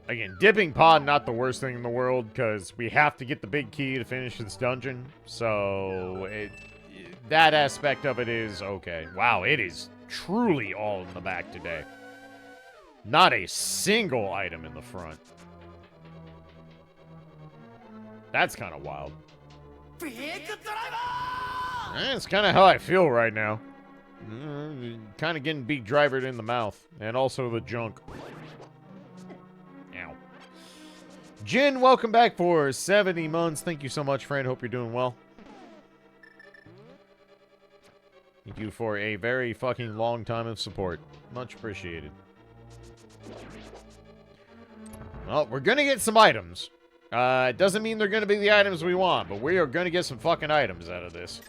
Again, dipping pod, not the worst thing in the world, because we have to get the big key to finish this dungeon. So, that aspect of it is okay. Wow, it is truly all in the back today. Not a single item in the front. That's kind of wild. That's kind of how I feel right now. Kind of getting beak drivered in the mouth. And also the junk. Ow. Jin, welcome back for 70 months. Thank you so much, friend. Hope you're doing well. Thank you for a very fucking long time of support. Much appreciated. Well, we're gonna get some items. It doesn't mean they're gonna be the items we want, but we are gonna get some fucking items out of this.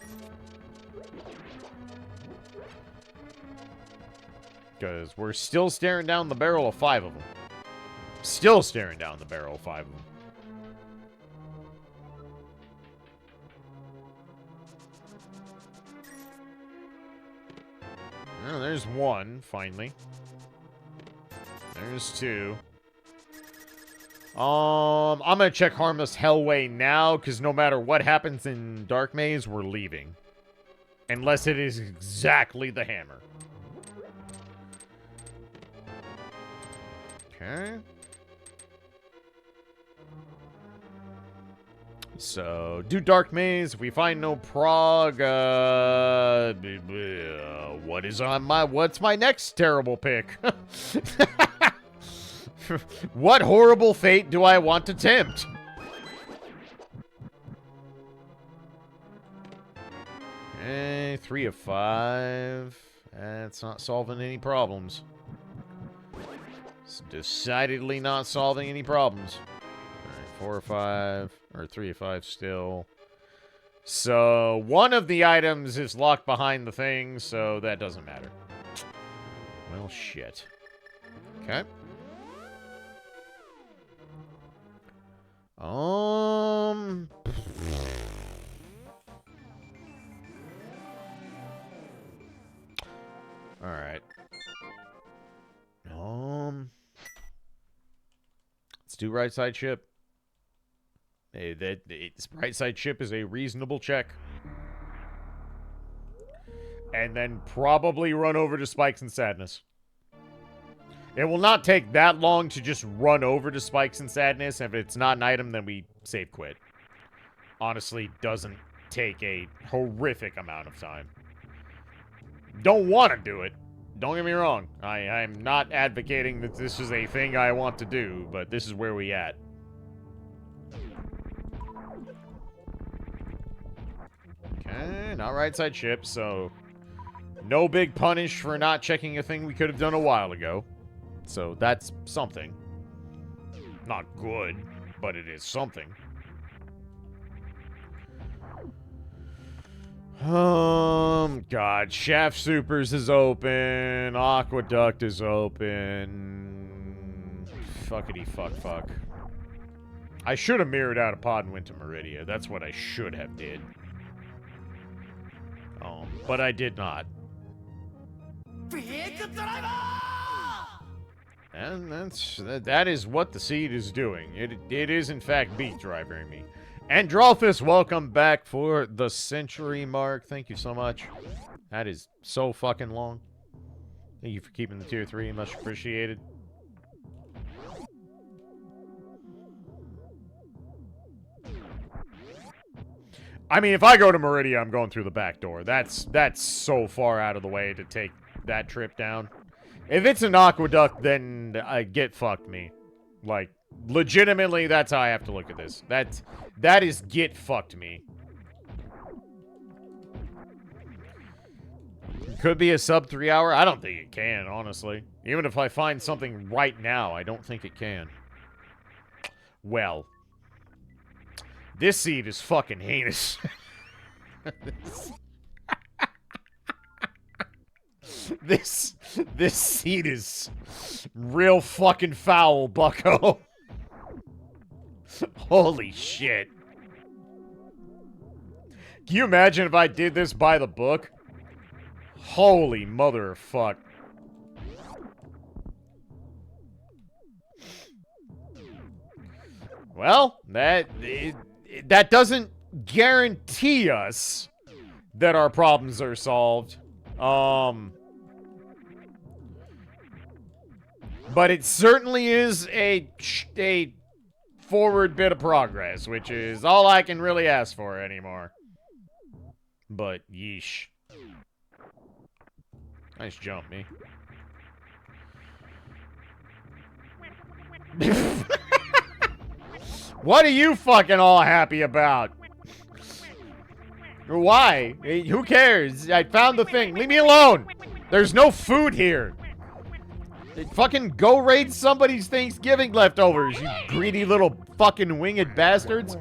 Because we're still staring down the barrel of 5 of them. Still staring down the barrel of 5 of them. Oh, there's 1, finally. There's 2. I'm gonna check Harmless Hellway now, because no matter what happens in Dark Maze, we're leaving. Unless it is exactly the hammer. Okay. So, do Dark Maze. If we find no prog, what's my next terrible pick? What horrible fate do I want to tempt? Okay, 3 of 5. That's not solving any problems. It's decidedly not solving any problems. Alright, 4 of 5. Or 3 of 5 still. So, one of the items is locked behind the thing, so that doesn't matter. Well, shit. Okay. Alright. Let's do right side ship. Hey, this right side ship is a reasonable check. And then probably run over to Spikes and Sadness. It will not take that long to just run over to Spikes and Sadness. If it's not an item, then we save quit. Honestly, doesn't take a horrific amount of time. Don't want to do it. Don't get me wrong. I'm not advocating that this is a thing I want to do, but this is where we at. Okay, not right side ship, so no big punish for not checking a thing we could have done a while ago. So that's something. Not good, but it is something. God, Shaft Supers is open. Aqueduct is open. Fuckity fuck. I should have mirrored out a pod and went to Meridia. That's what I should have did. But I did not. And that is what the seed is doing. It is, in fact, beat driving me. Androlphus, welcome back for the century mark. Thank you so much. That is so fucking long. Thank you for keeping the tier 3. Much appreciated. I mean, if I go to Meridia, I'm going through the back door. That's so far out of the way to take that trip down. If it's an aqueduct, then get fucked me. Like, legitimately, that's how I have to look at this. That is get fucked me. Could be a sub 3 hour. I don't think it can, honestly. Even if I find something right now, I don't think it can. Well. This seed is fucking heinous. This seed is real fucking foul, bucko. Holy shit. Can you imagine if I did this by the book? Holy mother of fuck. Well, that doesn't guarantee us that our problems are solved. But it certainly is a forward bit of progress, which is all I can really ask for anymore. But yeesh. Nice jump, me. What are you fucking all happy about? Why? Hey, who cares? I found the thing. Leave me alone. There's no food here. Fucking go raid somebody's Thanksgiving leftovers, you greedy little fucking winged bastards.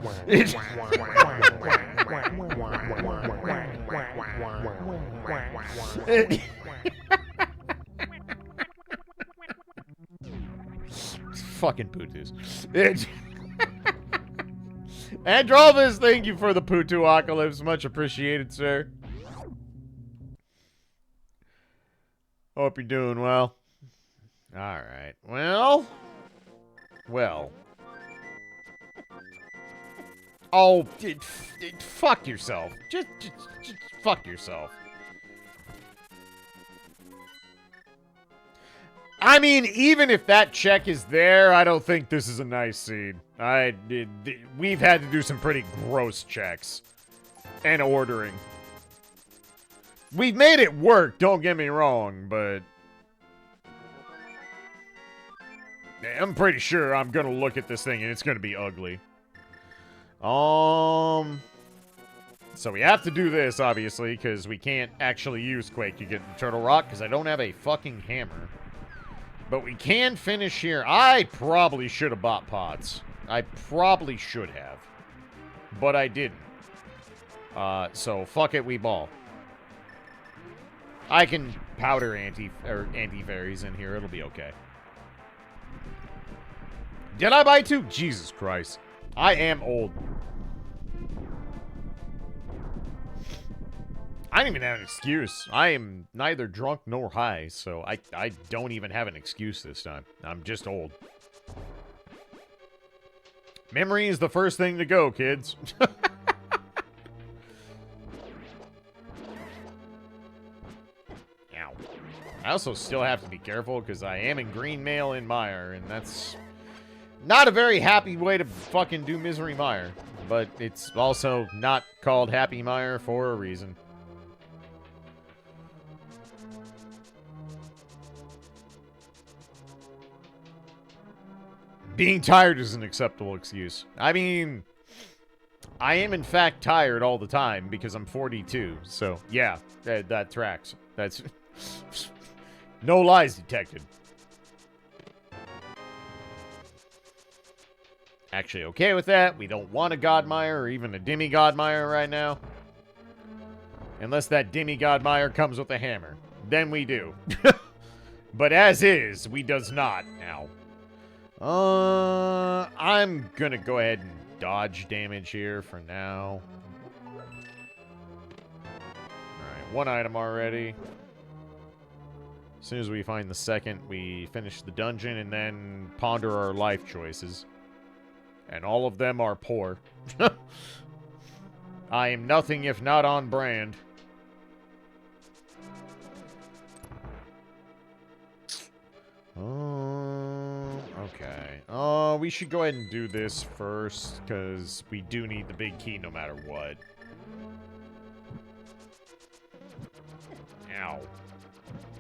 Fucking Potoos. Androlphus, thank you for the Potooapocalypse. Much appreciated, sir. Hope you're doing well. Alright. Well. Oh, fuck yourself. Just fuck yourself. I mean, even if that check is there, I don't think this is a nice seed. We've had to do some pretty gross checks. And ordering. We've made it work, don't get me wrong, but... I'm pretty sure I'm gonna look at this thing and it's gonna be ugly. So we have to do this, obviously, because we can't actually use Quake to get the Turtle Rock, because I don't have a fucking hammer. But we can finish here. I probably should have bought pots. I probably should have. But I didn't. So fuck it, we ball. I can powder anti-fairies in here. It'll be okay. Did I buy two? Jesus Christ. I am old. I don't even have an excuse. I am neither drunk nor high, so I don't even have an excuse this time. I'm just old. Memory is the first thing to go, kids. Ow. I also still have to be careful because I am in green mail in Mire, and that's not a very happy way to fucking do Misery Mire. But it's also not called Happy Mire for a reason. Being tired is an acceptable excuse. I mean, I am in fact tired all the time because I'm 42. So, yeah, that tracks. That's... no lies detected. Actually okay with that. We don't want a Godmire or even a Demigod Mire right now. Unless that Demigod Mire comes with a hammer. Then we do. But as is, we does not now. I'm gonna go ahead and dodge damage here for now. Alright, one item already. As soon as we find the second, we finish the dungeon and then ponder our life choices. And all of them are poor. I am nothing if not on brand. Okay. We should go ahead and do this first, because we do need the big key no matter what. Ow.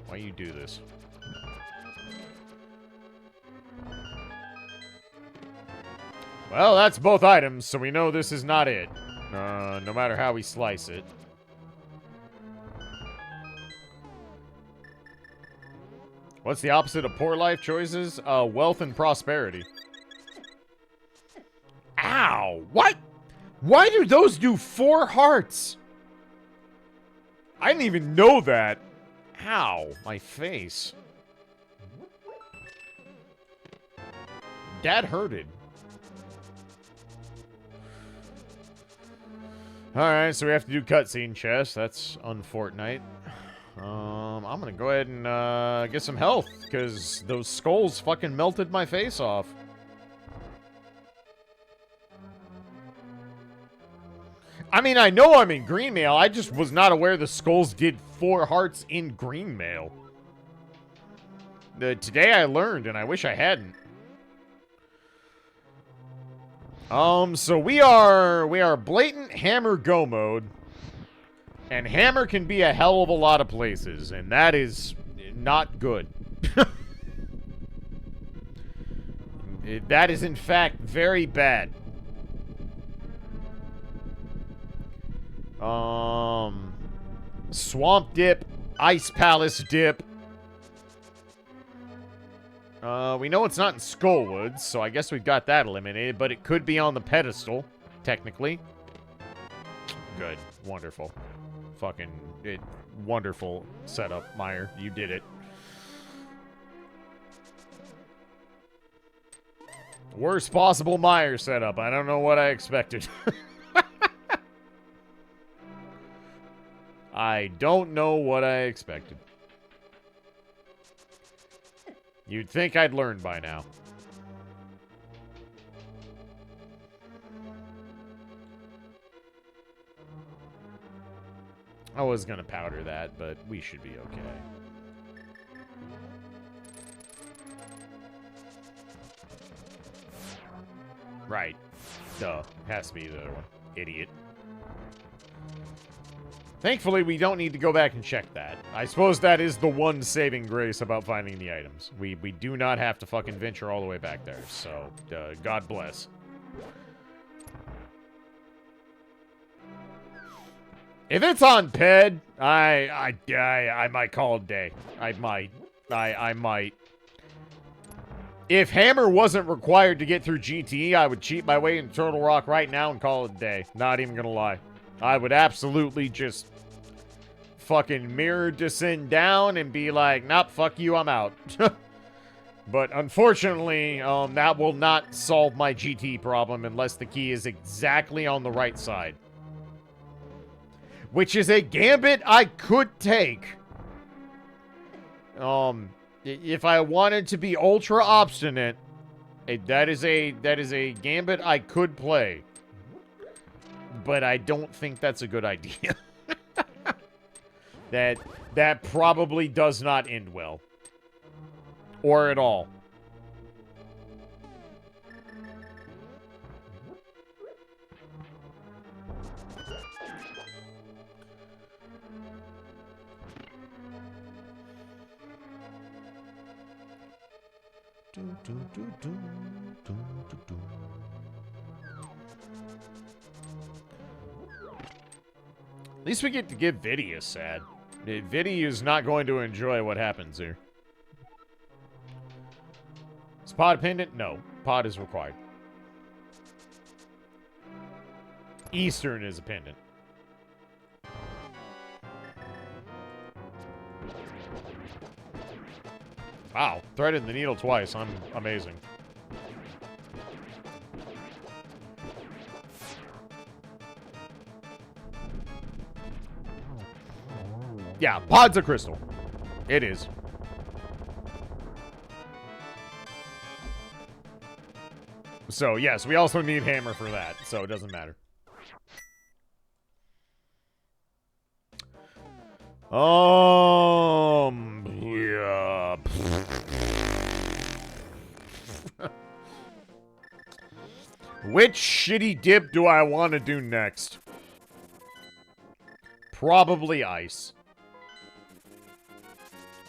Why you do this? Well, that's both items, so we know this is not it. No matter how we slice it. What's the opposite of poor life choices? Wealth and prosperity. Ow! What? Why do those do 4 hearts? I didn't even know that. Ow, my face. That hurted. Alright, so we have to do cutscene chest. That's unfortunate. I'm gonna go ahead and get some health, because those skulls fucking melted my face off. I mean, I know I'm in green mail. I just was not aware the skulls did 4 hearts in green mail. Today I learned, and I wish I hadn't. So we are blatant hammer go mode. And hammer can be a hell of a lot of places, and that is not good. That is in fact very bad. Swamp dip, ice palace dip. We know it's not in Skullwoods, so I guess we've got that eliminated, but it could be on the pedestal, technically. Good. Wonderful. Fucking wonderful setup, Meyer. You did it. Worst possible Meyer setup. I don't know what I expected. I don't know what I expected. You'd think I'd learn by now. I was gonna powder that, but we should be okay. Right. Duh. Has to be the other one. Idiot. Thankfully, we don't need to go back and check that. I suppose that is the one saving grace about finding the items. We do not have to fucking venture all the way back there, so God bless. If it's on Ped, I might call it a day. I might. If Hammer wasn't required to get through GTE, I would cheat my way into Turtle Rock right now and call it a day. Not even gonna lie. I would absolutely just fucking mirror descend down and be like, nope, fuck you, I'm out. But unfortunately, that will not solve my GT problem unless the key is exactly on the right side. Which is a gambit I could take. If I wanted to be ultra obstinate, that is a gambit I could play. But I don't think that's a good idea. That probably does not end well. Or at all. At least we get to give Viddy a sad. Viddy is not going to enjoy what happens here. Is pod a pendant? No. Pod is required. Eastern is a pendant. Wow. Threaded the needle twice. I'm amazing. Yeah, pod's a crystal. It is. So, yes, we also need hammer for that, so it doesn't matter. Yeah. Which shitty dip do I want to do next? Probably ice.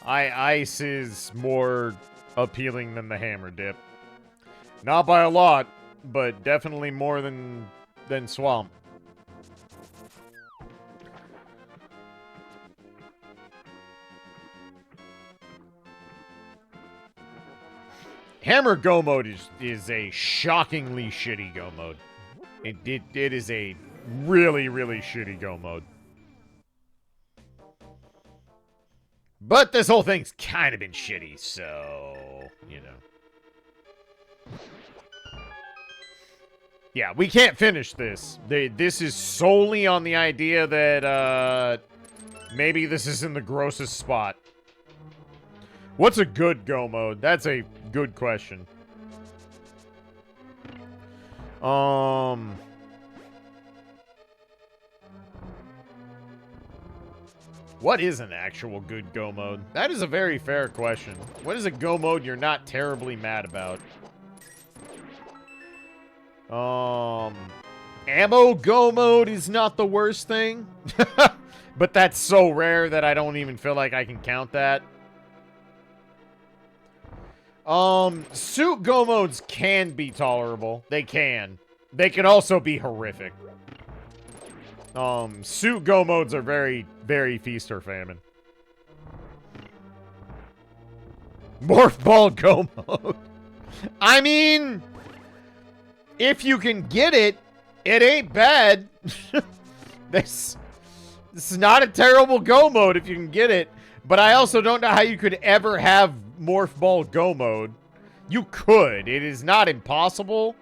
Ice is more appealing than the hammer dip. Not by a lot, but definitely more than swamp. Hammer go mode is a shockingly shitty go mode. It is a really, really shitty go mode. But this whole thing's kind of been shitty, so, you know. Yeah, we can't finish this. This is solely on the idea that, maybe this is in the grossest spot. What's a good go mode? That's a good question. What is an actual good go mode? That is a very fair question. What is a go mode you're not terribly mad about? Ammo go mode is not the worst thing. But that's so rare that I don't even feel like I can count that. Suit go modes can be tolerable. They can. They can also be horrific. Suit go modes are very, very feast or famine. Morph ball go mode. I mean, if you can get it, it ain't bad. This is not a terrible go mode if you can get it. But I also don't know how you could ever have morph ball go mode. You could. It is not impossible.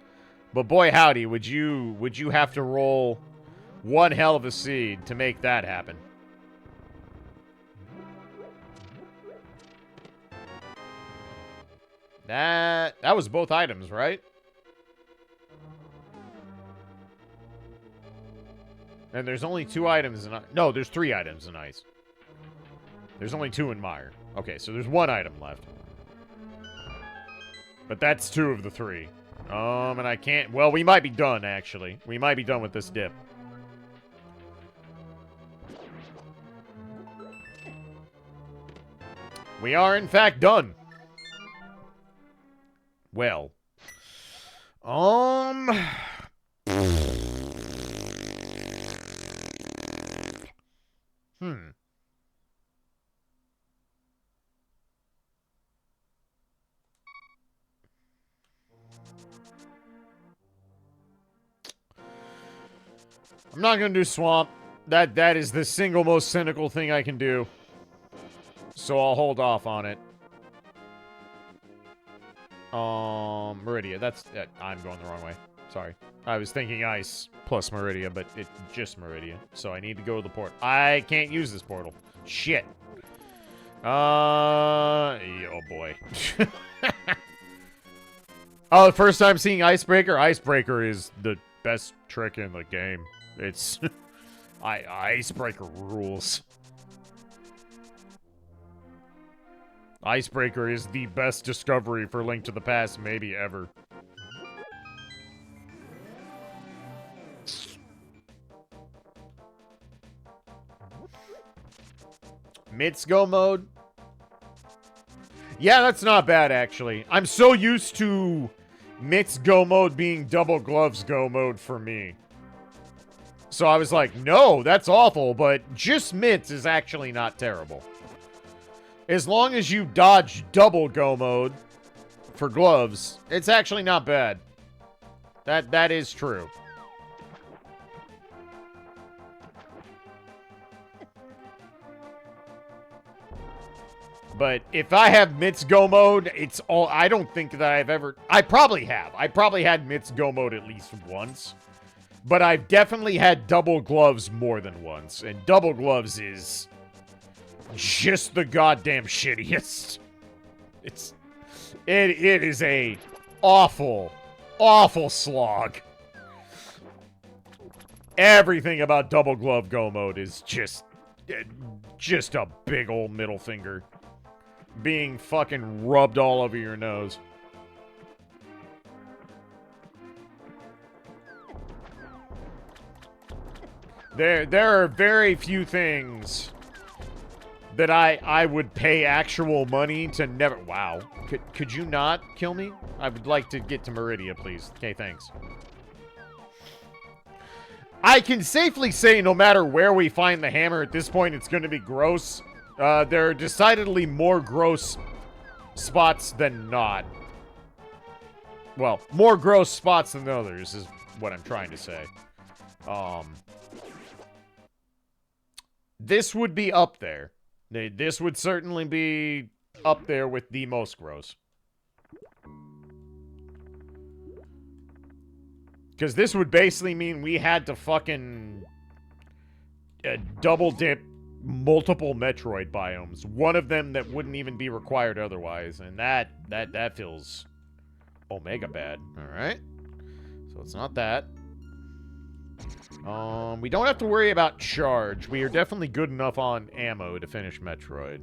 But boy howdy, would you have to roll one hell of a seed to make that happen. That was both items, right? And there's only 2 items in... No, there's 3 items in ice. There's only 2 in mire. Okay, so there's 1 item left. But that's 2 of the 3. And I can't... Well, we might be done, actually. We might be done with this dip. We are, in fact, done. Well. I'm not gonna do swamp. That is the single most cynical thing I can do. So I'll hold off on it. Meridia. I'm going the wrong way. Sorry. I was thinking ice plus Meridia, but it's just Meridia. So I need to go to the port. I can't use this portal. Shit. Oh boy. Oh, the first time seeing Icebreaker? Icebreaker is the best trick in the game. It's... Icebreaker rules. Icebreaker is the best discovery for Link to the Past maybe ever. Mitsugo mode? Yeah, that's not bad, actually. I'm so used to Mitsugo mode being double gloves go mode for me. So I was like, no, that's awful, but just Mitz is actually not terrible. As long as you dodge double go mode for gloves, it's actually not bad. That is true. But if I have Mitz go mode, it's all... I don't think that I've ever... I probably have. I probably had Mitz go mode at least once. But I've definitely had double gloves more than once. And double gloves is... just the goddamn shittiest. It is a awful, awful slog. Everything about double glove go mode is just a big old middle finger being fucking rubbed all over your nose. There are very few things that I would pay actual money to never... Wow. Could you not kill me? I would like to get to Meridia, please. Okay, thanks. I can safely say no matter where we find the hammer at this point, it's going to be gross. There are decidedly more gross spots than not. Well, more gross spots than others is what I'm trying to say. This would be up there. This would certainly be up there with the most gross. Because this would basically mean we had to fucking double dip multiple Metroid biomes. One of them that wouldn't even be required otherwise. And that feels omega bad. Alright. So it's not that. We don't have to worry about charge. We are definitely good enough on ammo to finish Metroid.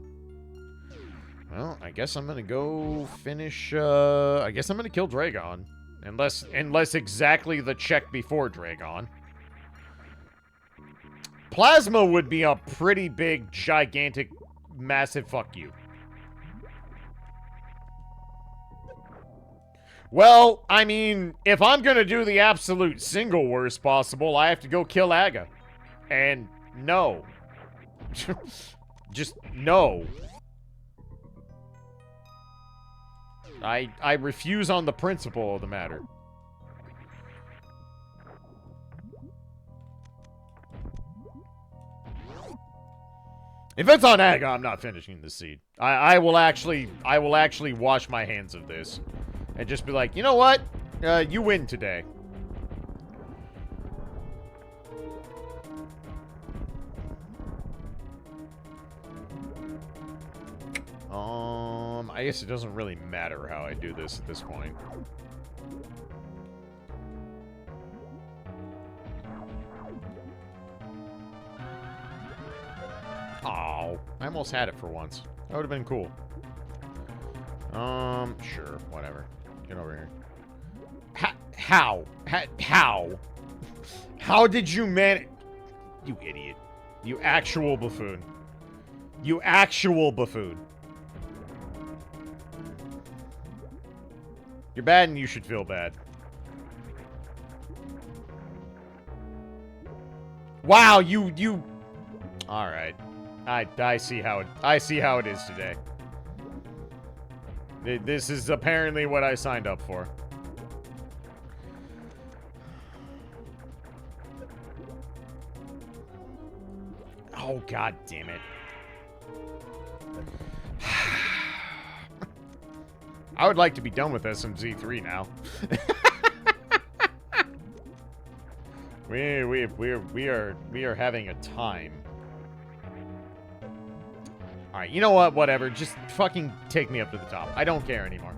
Well, I guess I'm gonna go finish, I guess I'm gonna kill Dragon. Unless exactly the check before Dragon. Plasma would be a pretty big, gigantic, massive fuck you. Well, I mean, if I'm gonna do the absolute single worst possible, I have to go kill Aga. And no. Just no. I refuse on the principle of the matter. If it's on Aga, I'm not finishing the seed. I will actually wash my hands of this. And just be like, you know what? You win today. I guess it doesn't really matter how I do this at this point. Oh, I almost had it for once. That would have been cool. Sure, whatever. Get over here. How? How did you manage? You idiot. You actual buffoon. You actual buffoon. You're bad and you should feel bad. Wow, you... Alright. I see how it is today. This is apparently what I signed up for. Oh, god damn it. I would like to be done with SMZ3 now. we are having a time. Alright, you know what? Whatever. Just fucking take me up to the top. I don't care anymore.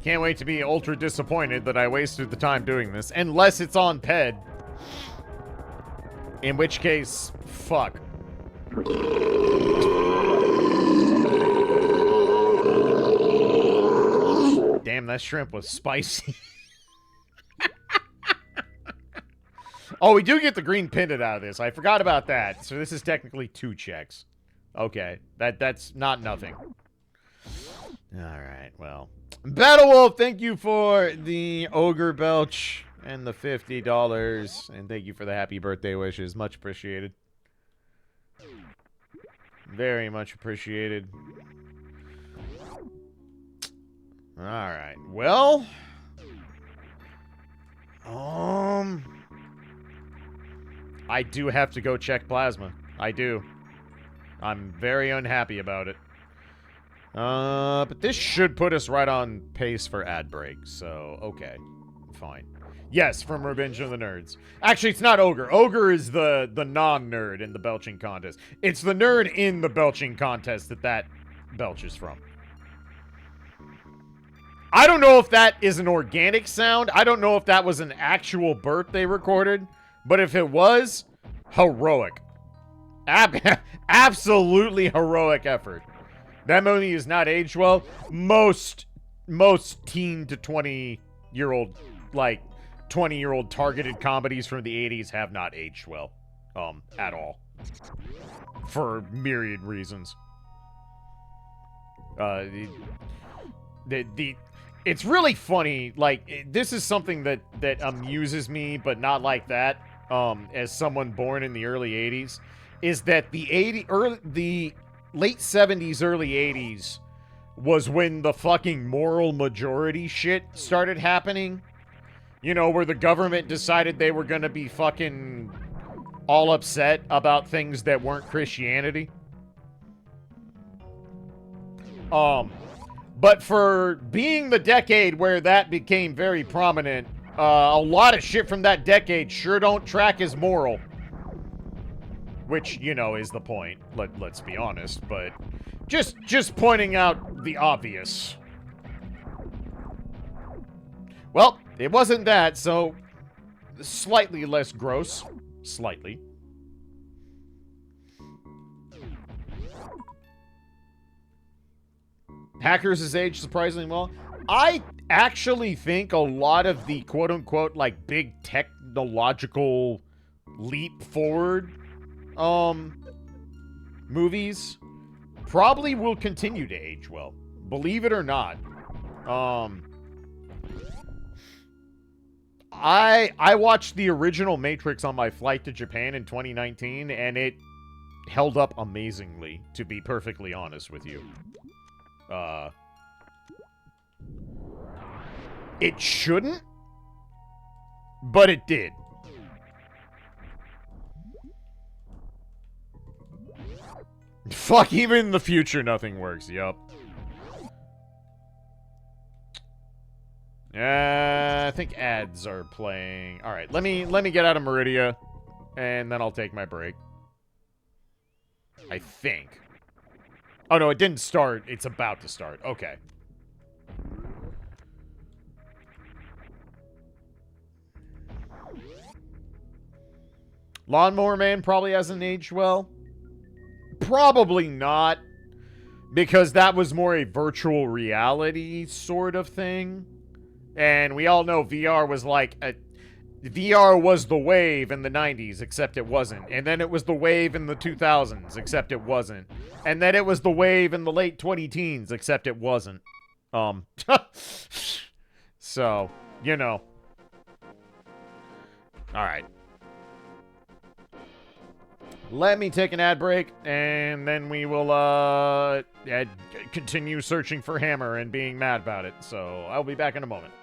Can't wait to be ultra disappointed that I wasted the time doing this. Unless it's on PED. In which case, fuck. Damn, that shrimp was spicy. Oh, we do get the green pendant out of this. I forgot about that. So this is technically 2 checks. Okay. That's not nothing. Alright, well. Battle Wolf, thank you for the Ogre Belch and the $50. And thank you for the happy birthday wishes. Much appreciated. Very much appreciated. Alright, well... I do have to go check Plasma. I do. I'm very unhappy about it. But this should put us right on pace for ad break, so okay, fine. Yes, from Revenge of the Nerds. Actually, it's not Ogre. Ogre is the non-nerd in the belching contest. It's the nerd in the belching contest that belches from. I don't know if that is an organic sound. I don't know if that was an actual burp they recorded, but if it was, heroic. Absolutely heroic effort. That movie is not aged well. Most teen to 20-year-old, like 20-year-old targeted comedies from the 80s have not aged well, at all, for myriad reasons. It's really funny. Like, this is something that amuses me, but not like that. As someone born in the early 80s, is that the late 70s, early 80s was when the fucking moral majority shit started happening. You know, where the government decided they were gonna be fucking all upset about things that weren't Christianity. But for being the decade where that became very prominent, a lot of shit from that decade sure don't track as moral. Which, you know, is the point. Let's be honest, but just pointing out the obvious. Well, it wasn't that, so slightly less gross. Slightly. Hackers has aged surprisingly well. I actually think a lot of the quote-unquote, like, big technological leap forward movies probably will continue to age well. Believe it or not. I watched the original Matrix on my flight to Japan in 2019, and it held up amazingly, to be perfectly honest with you. It shouldn't, but it did. Fuck, even in the future, nothing works. Yup. I think ads are playing. All right, let me get out of Meridia, and then I'll take my break. I think. Oh no, it didn't start. It's about to start. Okay. Lawnmower Man probably hasn't aged well. Probably not, because that was more a virtual reality sort of thing. And we all know VR was like VR was the wave in the 90s, except it wasn't. And then it was the wave in the 2000s, except it wasn't. And then it was the wave in the late 20-teens, except it wasn't. So, you know. Alright. Let me take an ad break, and then we will, continue searching for Hammer and being mad about it. So, I'll be back in a moment.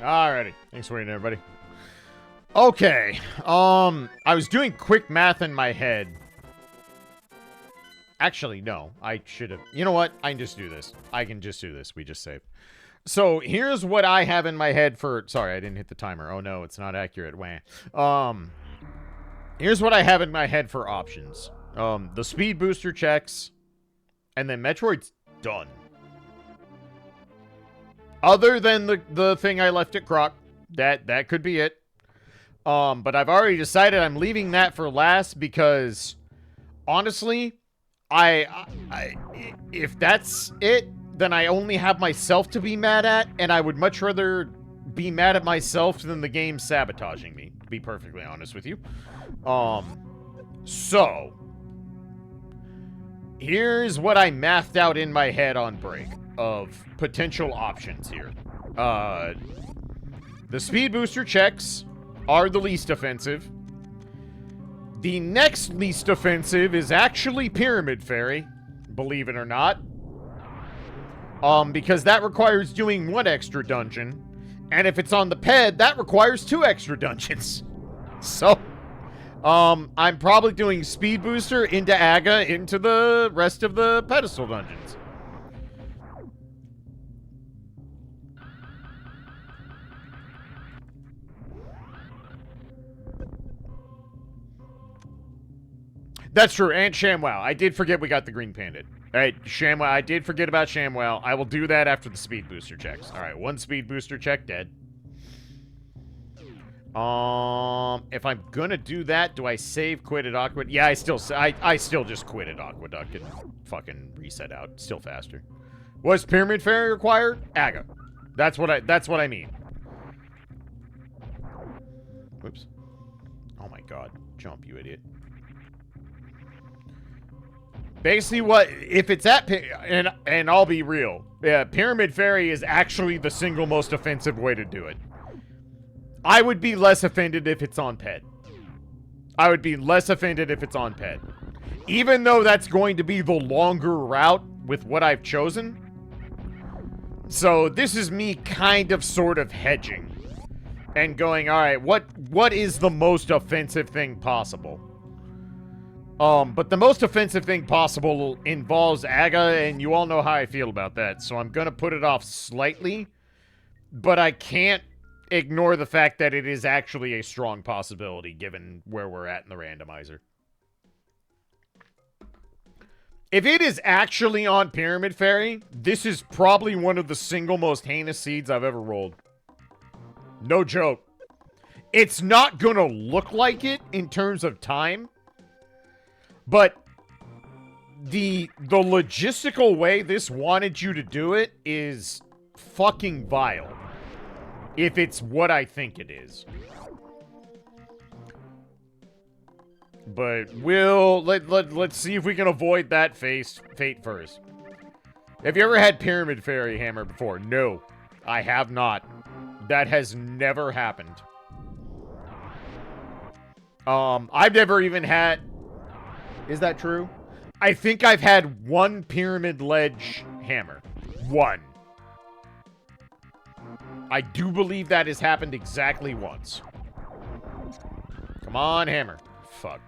Alrighty. Thanks for waiting, everybody. Okay. I was doing quick math in my head. Actually, no. I should have... You know what? I can just do this. I can just do this. We just saved. So, here's what I have in my head for... Sorry, I didn't hit the timer. Oh, no. It's not accurate. Wah. Here's what I have in my head for options. The speed booster checks. And then Metroid's done. Other than the thing I left at Croc. That could be it. But I've already decided I'm leaving that for last because... Honestly... if that's it, then I only have myself to be mad at, and I would much rather be mad at myself than the game sabotaging me, to be perfectly honest with you. So, here's what I mathed out in my head on break of potential options here. The speed booster checks are the least offensive. The next least offensive is actually Pyramid Fairy, believe it or not. Because that requires doing 1 extra dungeon. And if it's on the ped, that requires 2 extra dungeons. So, I'm probably doing Speed Booster into Aga into the rest of the pedestal dungeons. That's true, and ShamWow. I did forget we got the green panda. Alright, ShamWow. I did forget about ShamWow. I will do that after the speed booster checks. Alright, 1 speed booster check, dead. If I'm gonna do that, do I save quit at Aqueduct? Yeah, I still just quit at Aqueduct and fucking reset out. Still faster. Was Pyramid Fairy required? Aga. That's what I mean. Whoops. Oh my god. Jump, you idiot. Basically, if it's at and I'll be real, yeah, Pyramid Fairy is actually the single most offensive way to do it. I would be less offended if it's on ped. I would be less offended if it's on ped, even though that's going to be the longer route with what I've chosen. So this is me kind of sort of hedging and going, all right, what is the most offensive thing possible? But the most offensive thing possible involves Aga, and you all know how I feel about that, so I'm gonna put it off slightly, but I can't ignore the fact that it is actually a strong possibility, given where we're at in the randomizer. If it is actually on Pyramid Fairy, this is probably one of the single most heinous seeds I've ever rolled. No joke. It's not gonna look like it in terms of time, but the logistical way this wanted you to do it is fucking vile. If it's what I think it is. But let's see if we can avoid that fate first. Have you ever had Pyramid Fairy hammer before? No, I have not. That has never happened. I've never even had... Is that true? I think I've had 1 Pyramid Ledge hammer. 1. I do believe that has happened exactly once. Come on, hammer. Fuck.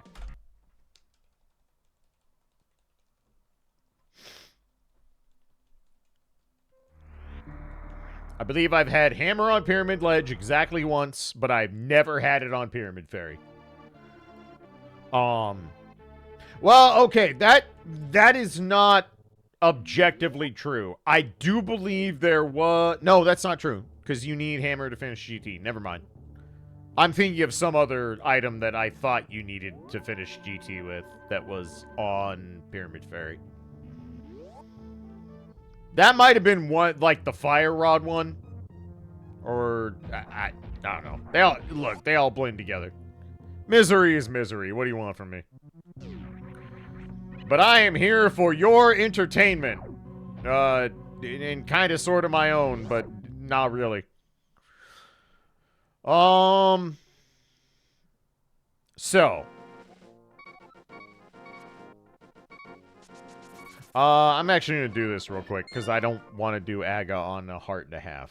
I believe I've had hammer on Pyramid Ledge exactly once, but I've never had it on Pyramid Fairy. Well, okay, that is not objectively true. I do believe there was... No, that's not true, because you need hammer to finish GT. Never mind. I'm thinking of some other item that I thought you needed to finish GT with that was on Pyramid Fairy. That might have been one, like the fire rod one. Or, I don't know. They all blend together. Misery is misery. What do you want from me? But I am here for your entertainment. And kind of sort of my own, but not really. So. I'm actually going to do this real quick, because I don't want to do Aga on a heart and a half.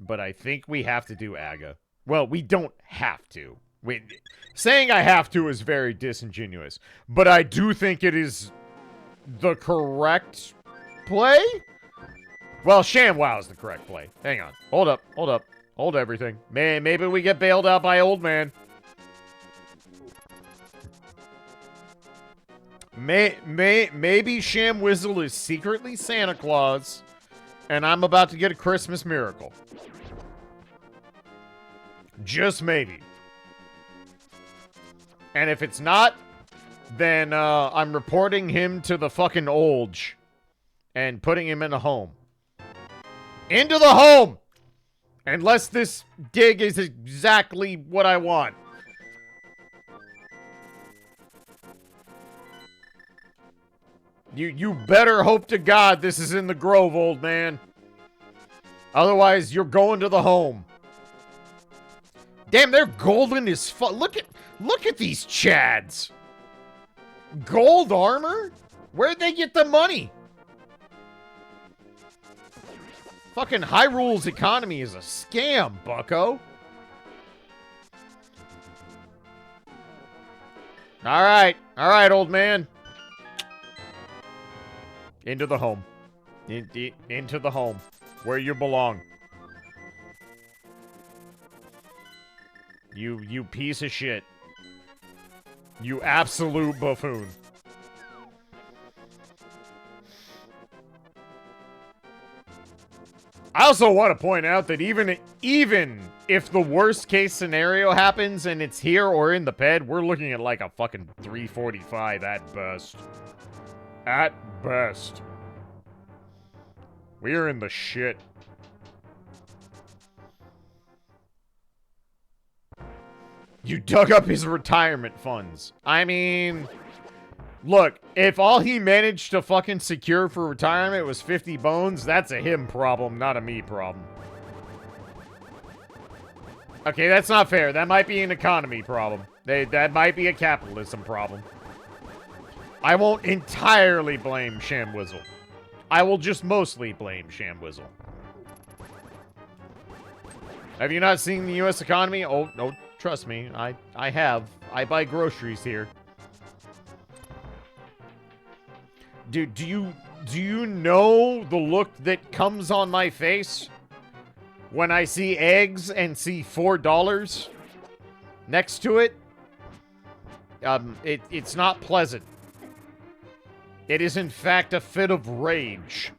But I think we have to do Aga. Well, we don't have to. Saying I have to is very disingenuous. But I do think it is the correct play? Well, ShamWow is the correct play. Hang on. Hold up. Hold up. Hold everything. Maybe we get bailed out by Old Man. Maybe ShamWizzle is secretly Santa Claus, and I'm about to get a Christmas miracle. Just maybe. And if it's not, then I'm reporting him to the fucking Olge and putting him in a home. Into the home! Unless this dig is exactly what I want. You better hope to God this is in the Grove, old man. Otherwise, you're going to the home. Damn, they're golden as fuck. Look at these chads. Gold armor? Where'd they get the money? Fucking Hyrule's economy is a scam, bucko. Alright, old man. Into the home. Into the home. Where you belong. You piece of shit. You absolute buffoon. I also want to point out that even if the worst case scenario happens and it's here or in the ped, we're looking at like a fucking 345 at best. At best. We're in the shit. You dug up his retirement funds. I mean, look, if all he managed to fucking secure for retirement was 50 bones, that's a him problem, not a me problem. Okay, that's not fair. That might be an economy problem. That might be a capitalism problem. I won't entirely blame ShamWizzle. I will just mostly blame ShamWizzle. Have you not seen the U.S. economy? Oh, no, trust me. I have. I buy groceries here. Do you know the look that comes on my face when I see eggs and see $4 next to it? It's not pleasant. It is in fact a fit of rage.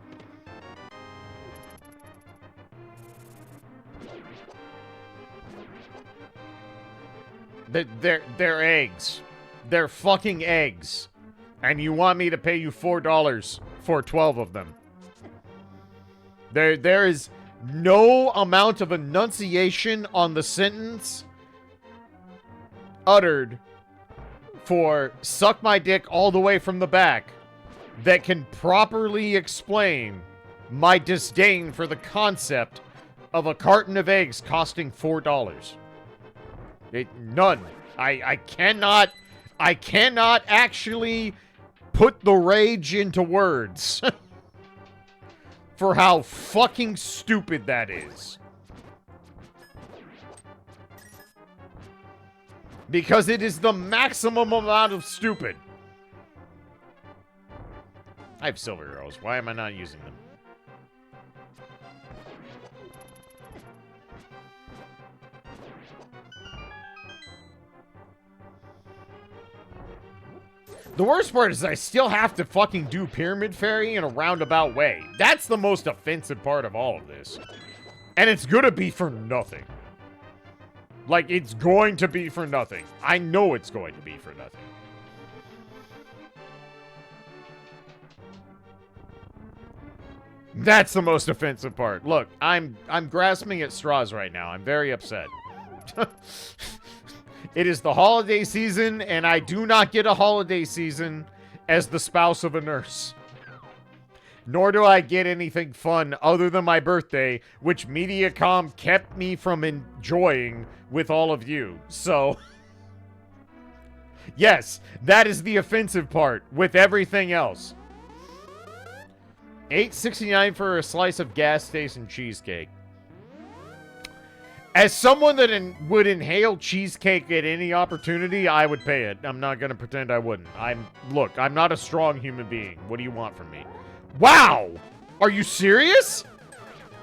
They're eggs. They're fucking eggs. And you want me to pay you $4 for 12 of them. There is no amount of enunciation on the sentence uttered for suck my dick all the way from the back that can properly explain my disdain for the concept of a carton of eggs costing $4. None. I cannot actually put the rage into words for how fucking stupid that is. Because it is the maximum amount of stupid. I have silver arrows. Why am I not using them? The worst part is I still have to fucking do Pyramid Fairy in a roundabout way. That's the most offensive part of all of this. And it's gonna be for nothing. Like, it's going to be for nothing. I know it's going to be for nothing. That's the most offensive part. Look, I'm grasping at straws right now. I'm very upset. It is the holiday season, and I do not get a holiday season as the spouse of a nurse. Nor do I get anything fun other than my birthday, which Mediacom kept me from enjoying with all of you. So, yes, that is the offensive part with everything else. $8.69 for a slice of gas station cheesecake. As someone that would inhale cheesecake at any opportunity, I would pay it. I'm not gonna pretend I wouldn't. Look, I'm not a strong human being. What do you want from me? Wow! Are you serious?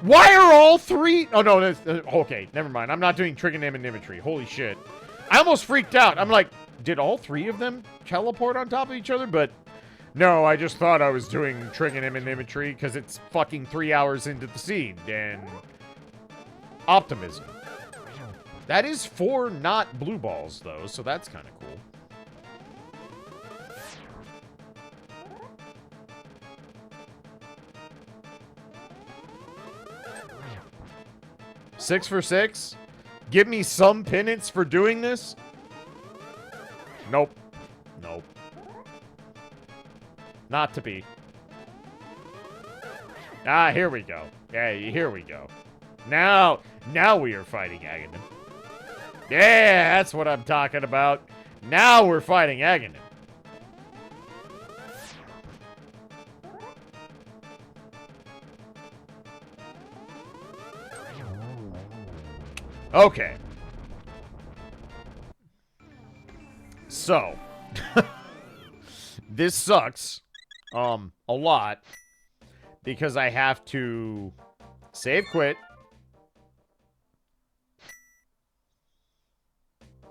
Why are all three? Oh, no, that's, okay, never mind. I'm not doing trigonometry. Holy shit. I almost freaked out. I'm like, did all three of them teleport on top of each other? But no, I just thought I was doing trigonometry because it's fucking 3 hours into the scene. And optimism. That is 4 not blue balls, though, so that's kind of cool. Six for 6? Give me some penance for doing this? Nope. Nope. Not to be. Ah, here we go. Yeah, here we go. Now we are fighting Aghanim. Yeah, that's what I'm talking about. Now we're fighting Aghanim. Okay. So, this sucks a lot because I have to save quit.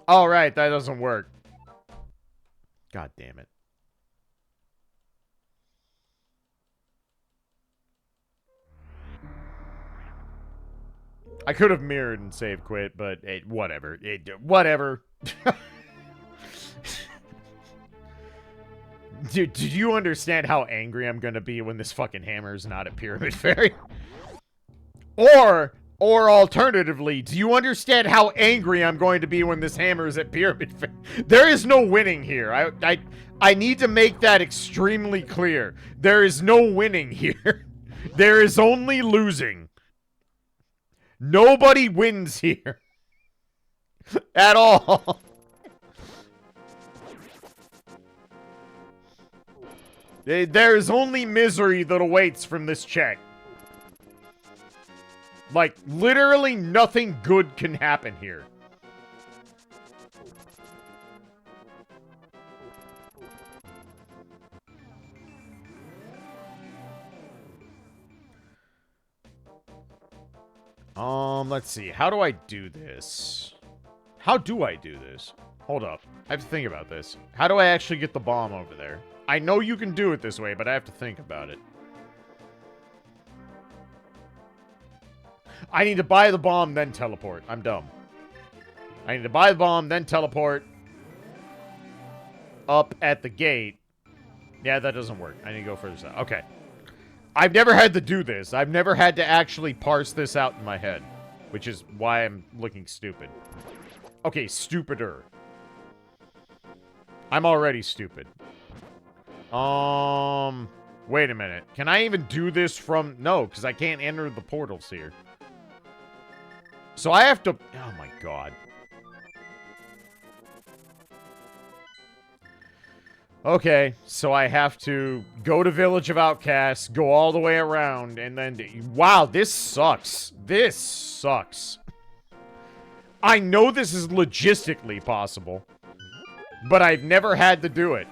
Oh, right, that doesn't work. God damn it. I could have mirrored and save quit, but whatever. Whatever. Dude, do you understand how angry I'm gonna be when this fucking hammer is not a Pyramid Fairy? Or alternatively, do you understand how angry I'm going to be when this hammer is at Pyramid Fairy? There is no winning here. I need to make that extremely clear. There is no winning here. There is only losing. Nobody wins here. At all. There is only misery that awaits from this check. Like, literally nothing good can happen here. Let's see. How do I do this? How do I do this? Hold up. I have to think about this. How do I actually get the bomb over there? I know you can do it this way, but I have to think about it. I need to buy the bomb, then teleport. I'm dumb. I need to buy the bomb, then teleport up at the gate. Yeah, that doesn't work. I need to go further south. Okay. I've never had to do this. I've never had to actually parse this out in my head, which is why I'm looking stupid. Okay, stupider. I'm already stupid. Wait a minute. Can I even do this from... No, because I can't enter the portals here. So I have to... Oh my god. Okay, so I have to go to Village of Outcasts, go all the way around, and then... Wow, this sucks. This sucks. I know this is logistically possible, but I've never had to do it.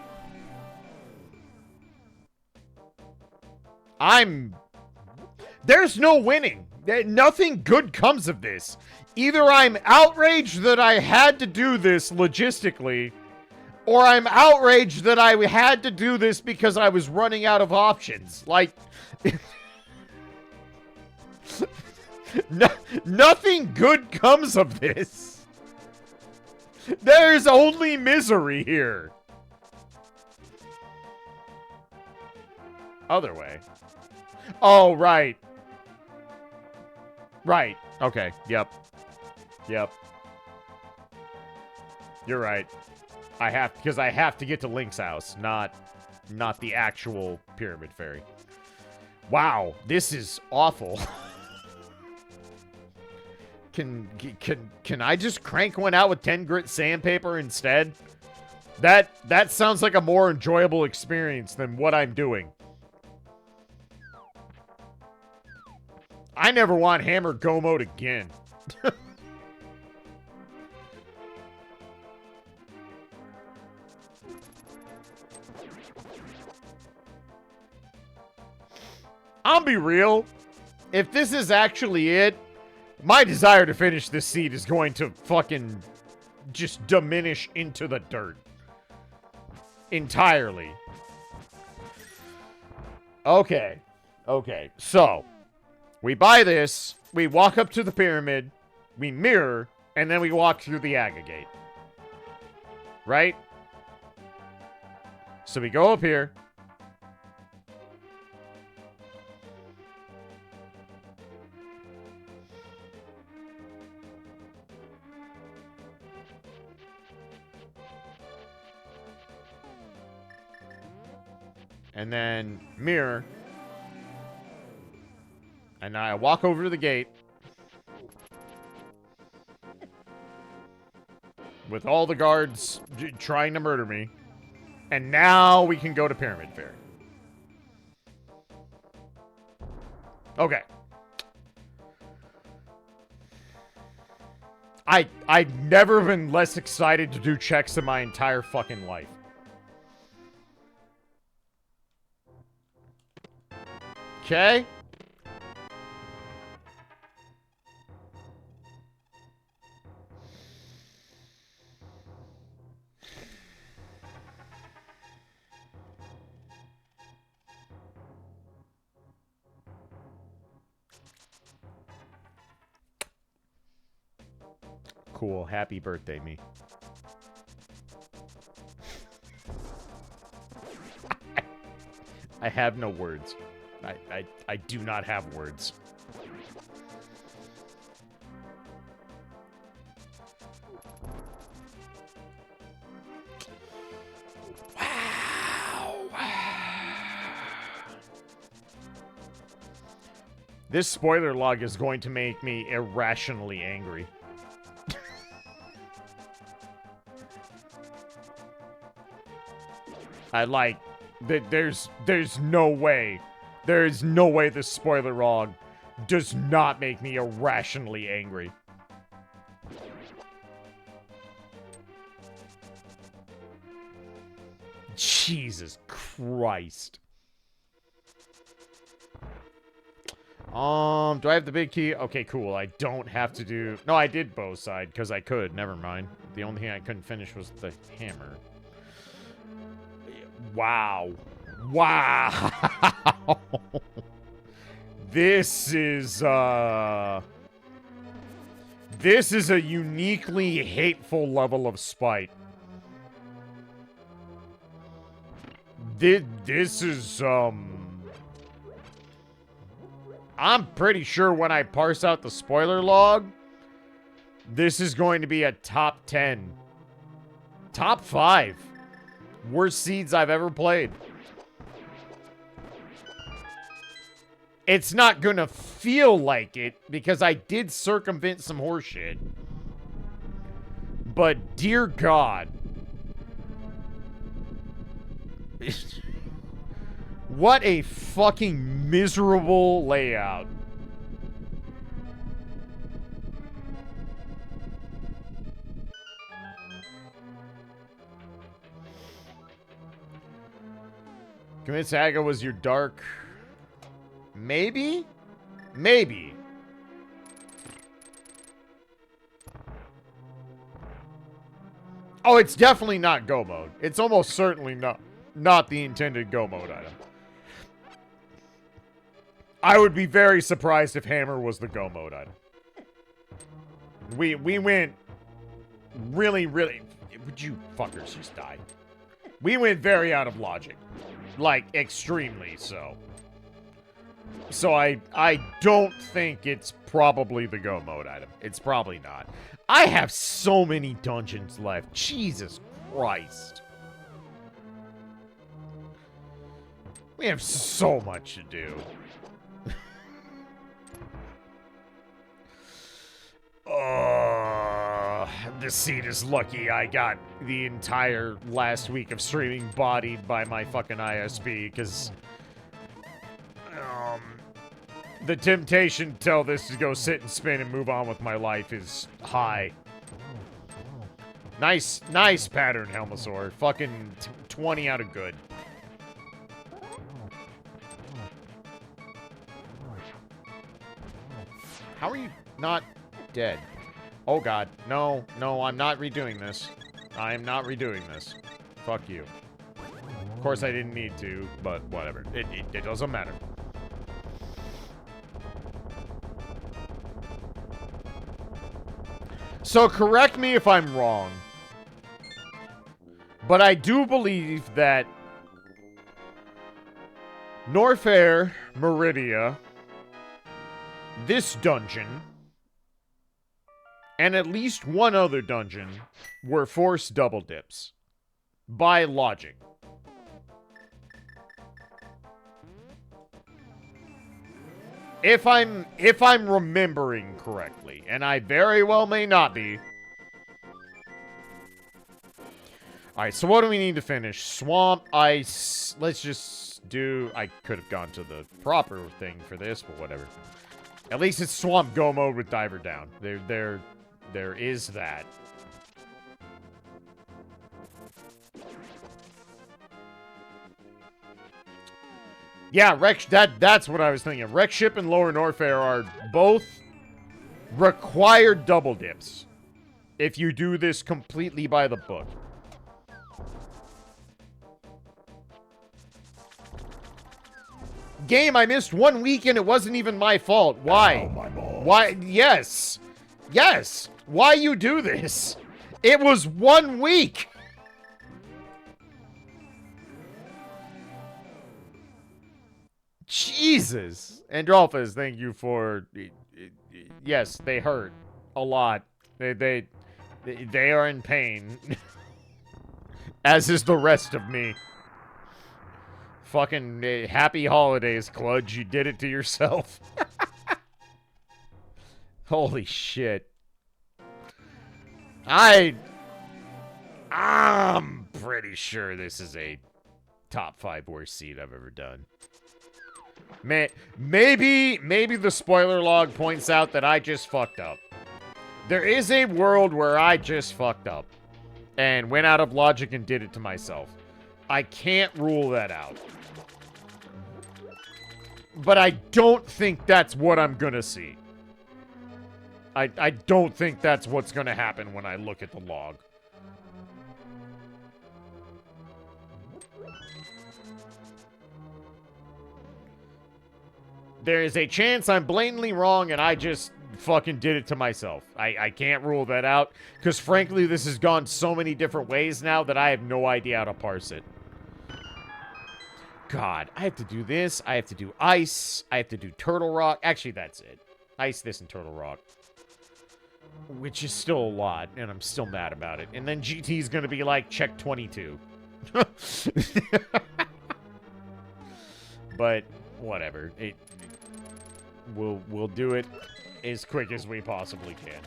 There's no winning. Nothing good comes of this. Either I'm outraged that I had to do this logistically, or I'm outraged that I had to do this because I was running out of options. Like, nothing good comes of this. There's only misery here. Other way. Oh, right. Right. Okay. Yep. Yep. You're right. Because I have to get to Link's house, not the actual Pyramid Fairy. Wow, this is awful. Can I just crank one out with 10 grit sandpaper instead? That sounds like a more enjoyable experience than what I'm doing. I never want Hammer Go Mode again. I'll be real. If this is actually it, my desire to finish this seed is going to fucking just diminish into the dirt. Entirely. Okay. Okay. So, we buy this, we walk up to the pyramid, we mirror, and then we walk through the aggregate. Right? So we go up here. And then mirror. And I walk over to the gate. With all the guards trying to murder me. And now we can go to Pyramid Fair. Okay. I've never been less excited to do checks in my entire fucking life. Okay. Cool. Happy birthday, me. I have no words. I do not have words. Wow. This spoiler log is going to make me irrationally angry. There's no way. There is no way this spoiler log does not make me irrationally angry. Jesus Christ. Do I have the big key? Okay, cool. I don't have to do... No, I did both side because I could. Never mind. The only thing I couldn't finish was the hammer. Wow. Wow. This is a uniquely hateful level of spite. This is, I'm pretty sure when I parse out the spoiler log, this is going to be a top 10. Top 5. Worst seeds I've ever played. It's not gonna feel like it, because I did circumvent some horseshit. But, dear God. What a fucking miserable layout. Commit Saga was your dark... Maybe? Maybe. Oh, it's definitely not go mode. It's almost certainly not the intended go mode item. I would be very surprised if hammer was the go mode item. We went really... Would you fuckers just die? We went very out of logic. Like, extremely so. So I don't think it's probably the go mode item. It's probably not. I have so many dungeons left. Jesus Christ. We have so much to do. This seed is lucky I got the entire last week of streaming bodied by my fucking ISP, because the temptation to tell this to go sit and spin and move on with my life is high. Nice pattern, Helmosaur. Fucking 20 out of good. How are you not dead? Oh god. No, no, I'm not redoing this. I am not redoing this. Fuck you. Of course I didn't need to, but whatever. It doesn't matter. So correct me if I'm wrong, but I do believe that Norfair, Meridia, this dungeon, and at least one other dungeon were forced double dips by logic. If I'm remembering correctly, and I very well may not be. Alright, so what do we need to finish? Swamp, ice. Let's just do... I could have gone to the proper thing for this, but whatever. At least it's Swamp Go mode with Diver Down. There is that. Yeah, that's what I was thinking. Wreck Ship and Lower Norfair are both required double dips if you do this completely by the book. Game, I missed 1 week and it wasn't even my fault. Why? Why? Yes. Yes. Why you do this? It was 1 week. Jesus. Androlphus, thank you for... Yes, they hurt. A lot. They are in pain. As is the rest of me. Fucking happy holidays, Klaige. You did it to yourself. Holy shit. I'm pretty sure this is a top 5 worst seed I've ever done. Maybe the spoiler log points out that I just fucked up. There is a world where I just fucked up and went out of logic and did it to myself. I can't rule that out. But I don't think that's what I'm gonna see. I don't think that's what's gonna happen when I look at the log. There is a chance I'm blatantly wrong and I just fucking did it to myself. I can't rule that out, because frankly this has gone so many different ways now that I have no idea how to parse it. God, I have to do this, I have to do ice, I have to do Turtle Rock. Actually, that's it. Ice, this, and Turtle Rock. Which is still a lot, and I'm still mad about it. And then GT's gonna be like, check 22. But, whatever. We'll do it as quick as we possibly can.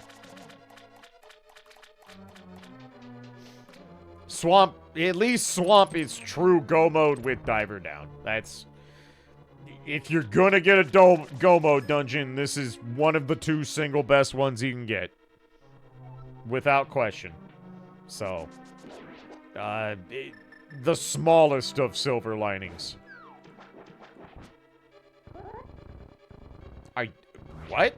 Swamp, at least Swamp is true Go mode with Diver Down. That's... If you're gonna get a Go mode dungeon, this is one of the 2 single best ones you can get. Without question. So, the smallest of silver linings. What?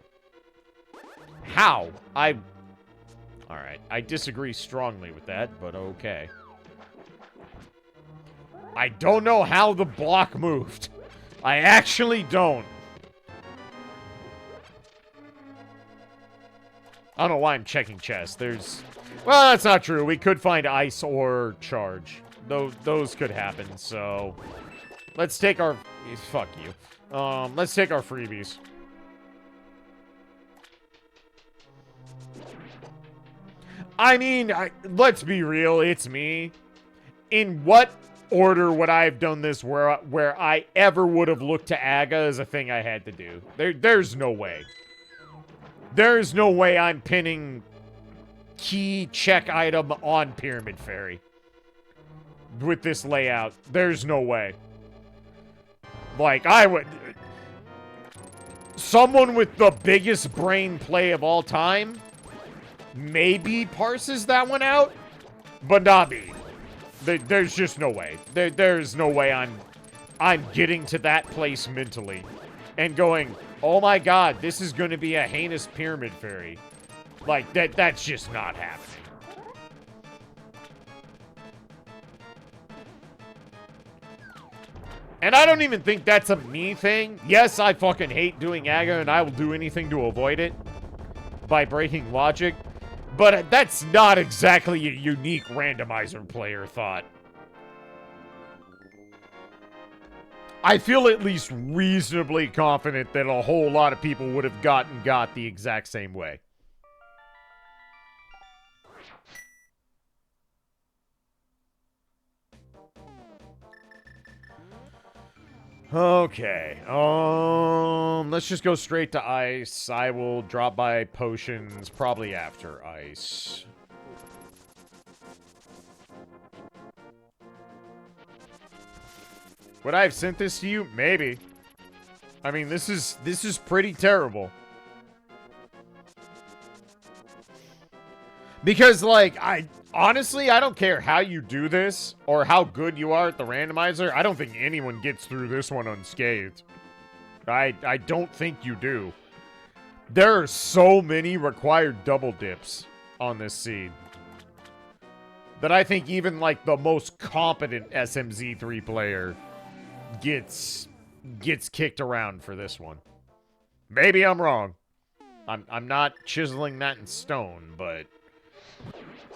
How? Alright, I disagree strongly with that, but okay. I don't know how the block moved. I actually don't. I don't know why I'm checking chests. There's... Well, that's not true. We could find ice or charge. Those could happen, so... Let's take our... Fuck you. Let's take our freebies. I mean, let's be real, it's me. In what order would I have done this where I ever would have looked to Aga as a thing I had to do? There's no way. There's no way I'm pinning key check item on Pyramid Fairy. With this layout. There's no way. Like, I would... Someone with the biggest brain play of all time maybe parses that one out, but not me. There's just no way. There's no way I'm getting to that place mentally and going, Oh my god, this is gonna be a heinous pyramid fairy. Like, that's just not happening. And I don't even think that's a me thing. Yes, I fucking hate doing aggro, and I will do anything to avoid it by breaking logic. But that's not exactly a unique randomizer player thought. I feel at least reasonably confident that a whole lot of people would have got the exact same way. Okay. Let's just go straight to ice. I will drop by potions probably after ice. Would I have sent this to you? Maybe. I mean, this is pretty terrible. Because, like, honestly, I don't care how you do this or how good you are at the randomizer. I don't think anyone gets through this one unscathed. I don't think you do. There are so many required double dips on this seed that I think even, like, the most competent SMZ3 player gets kicked around for this one. Maybe I'm wrong. I'm not chiseling that in stone, but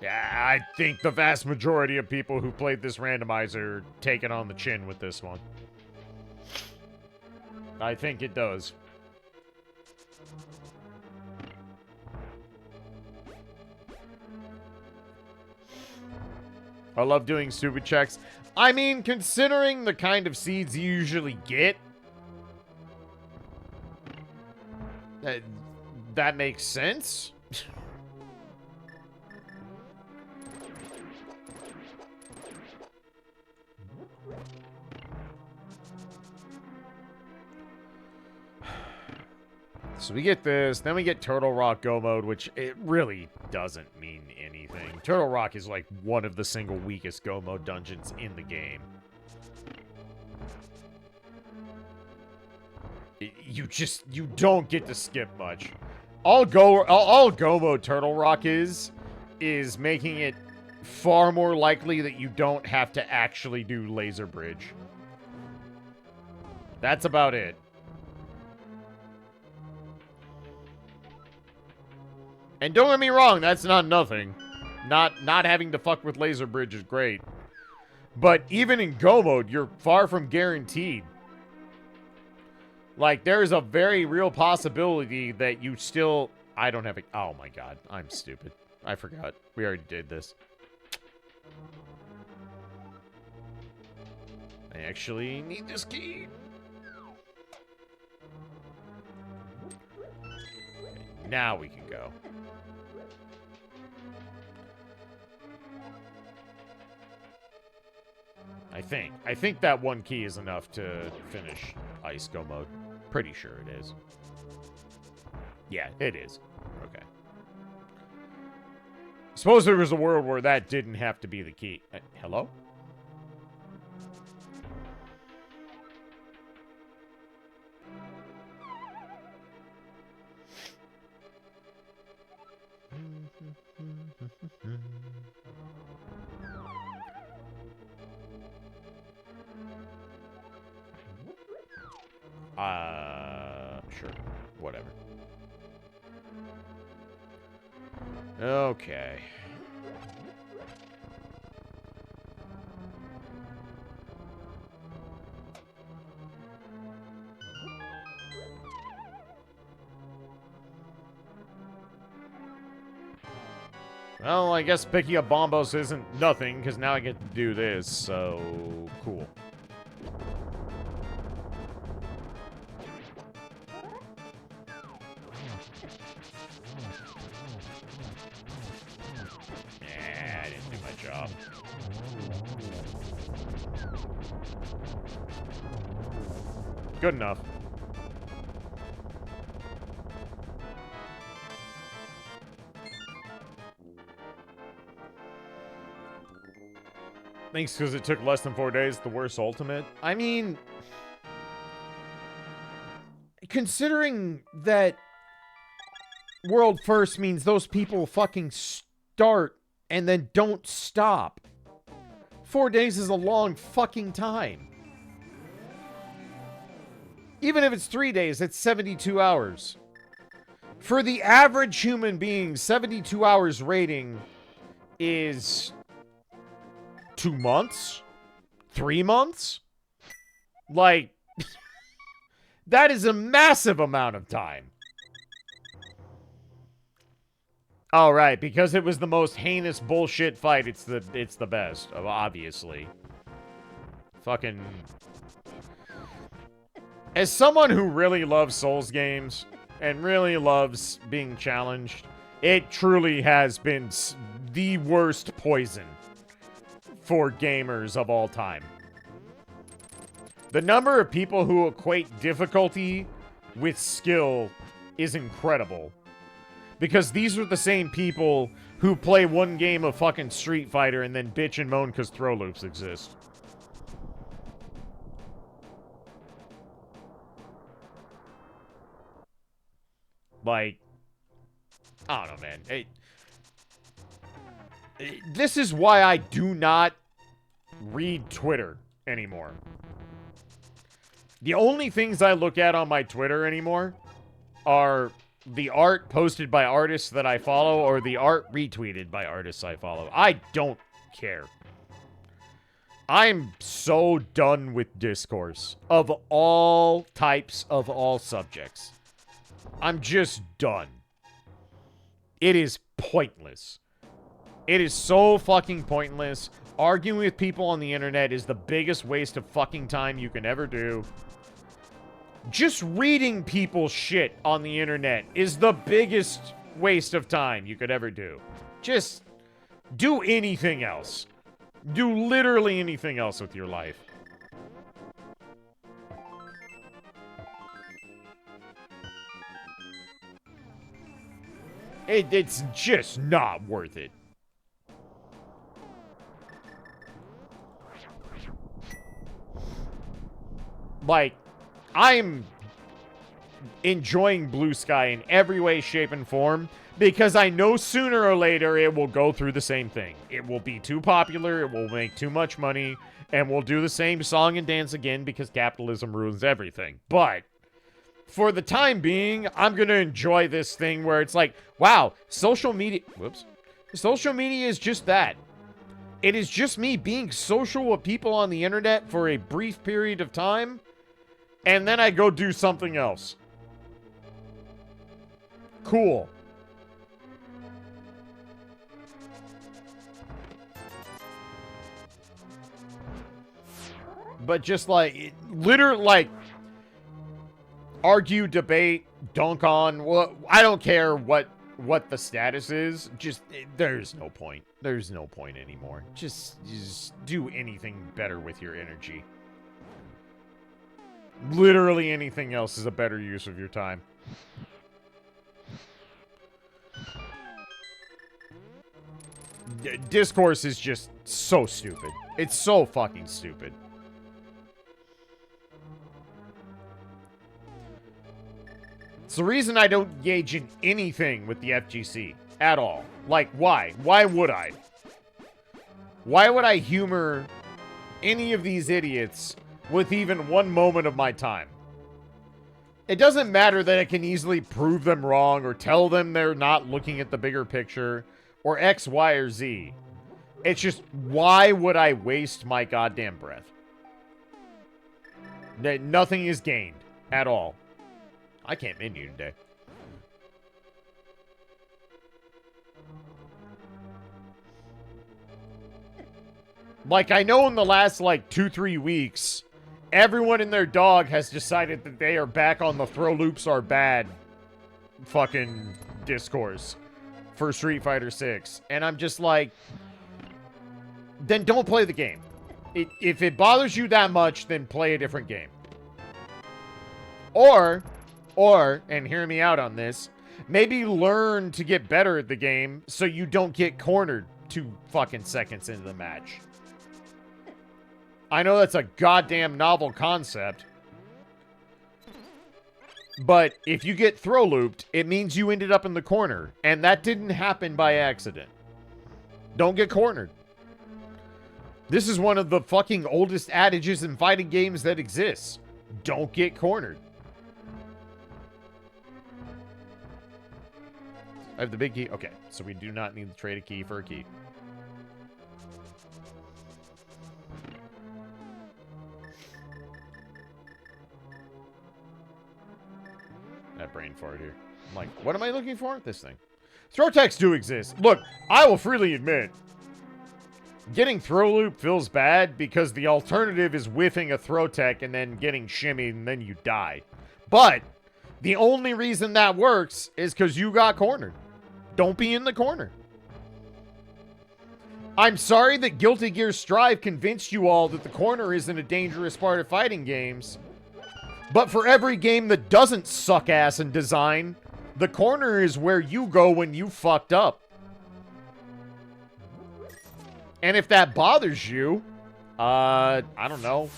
yeah, I think the vast majority of people who played this randomizer take it on the chin with this one. I think it does. I love doing stupid checks. I mean, considering the kind of seeds you usually get, that makes sense. So we get this, then we get Turtle Rock Go Mode, which it really doesn't mean anything. Turtle Rock is like one of the single weakest Go Mode dungeons in the game. You don't get to skip much. All Go Mode Turtle Rock is making it far more likely that you don't have to actually do Laser Bridge. That's about it. And don't get me wrong, that's not nothing. Not having to fuck with Laser Bridge is great. But even in Go Mode, you're far from guaranteed. Like, there's a very real possibility that you still... I don't have a... Oh my god, I'm stupid. I forgot. We already did this. I actually need this key. Okay, now we can go. I think that one key is enough to finish Ice Go Mode. Pretty sure it is. Yeah, it is. Okay. Suppose there was a world where that didn't have to be the key. Hello? Sure. Whatever. Okay. Well, I guess picking up Bombos isn't nothing, because now I get to do this, so... cool. I didn't do my job. Good enough. Thanks, because it took less than 4 days. The worst ultimate. I mean... considering that world first means those people fucking start and then don't stop. 4 days is a long fucking time. Even if it's 3 days, it's 72 hours. For the average human being, 72 hours rating is 2 months? 3 months? Like, that is a massive amount of time. All right, because it was the most heinous bullshit fight, it's the best, obviously. Fucking... As someone who really loves Souls games and really loves being challenged, it truly has been the worst poison for gamers of all time. The number of people who equate difficulty with skill is incredible. Because these are the same people who play one game of fucking Street Fighter and then bitch and moan because throw loops exist. Like, I don't know, man. This is why I do not read Twitter anymore. The only things I look at on my Twitter anymore are the art posted by artists that I follow or the art retweeted by artists I follow. I don't care. I'm so done with discourse of all types, of all subjects. I'm just done. It is pointless. It is so fucking pointless. Arguing with people on the internet is the biggest waste of fucking time you can ever do. Just reading people's shit on the internet is the biggest waste of time you could ever do. Just do anything else. Do literally anything else with your life. It's just not worth it. Like, I'm enjoying Blue Sky in every way, shape, and form because I know sooner or later it will go through the same thing. It will be too popular, it will make too much money, and we'll do the same song and dance again because capitalism ruins everything. But for the time being, I'm going to enjoy this thing where it's like, wow, social media... Whoops. Social media is just that. It is just me being social with people on the internet for a brief period of time, and then I go do something else. Cool. But just like, literally, like, argue, debate, dunk on, well, I don't care what the status is. Just, there's no point. There's no point anymore. Just do anything better with your energy. Literally anything else is a better use of your time. Discourse is just so stupid. It's so fucking stupid. It's the reason I don't engage in anything with the FGC at all. Like, why? Why would I? Why would I humor any of these idiots with even one moment of my time? It doesn't matter that I can easily prove them wrong or tell them they're not looking at the bigger picture or X, Y, or Z. It's just, why would I waste my goddamn breath? Nothing is gained at all. I can't menu today. Like, I know in the last, like, 2-3 weeks, everyone and their dog has decided that they are back on the throw loops are bad fucking discourse for Street Fighter 6. And I'm just like, then don't play the game. If it bothers you that much, then play a different game. Or, and hear me out on this, maybe learn to get better at the game so you don't get cornered 2 fucking seconds into the match. I know that's a goddamn novel concept. But if you get throw looped, it means you ended up in the corner. And that didn't happen by accident. Don't get cornered. This is one of the fucking oldest adages in fighting games that exists. Don't get cornered. I have the big key. Okay, so we do not need to trade a key for a key. That brain fart here. I'm like, what am I looking for? This thing. Throw techs do exist. Look, I will freely admit, getting throw loop feels bad because the alternative is whiffing a throw tech and then getting shimmied and then you die. But the only reason that works is because you got cornered. Don't be in the corner. I'm sorry that Guilty Gear Strive convinced you all that the corner isn't a dangerous part of fighting games. But for every game that doesn't suck ass in design, the corner is where you go when you fucked up. And if that bothers you, I don't know.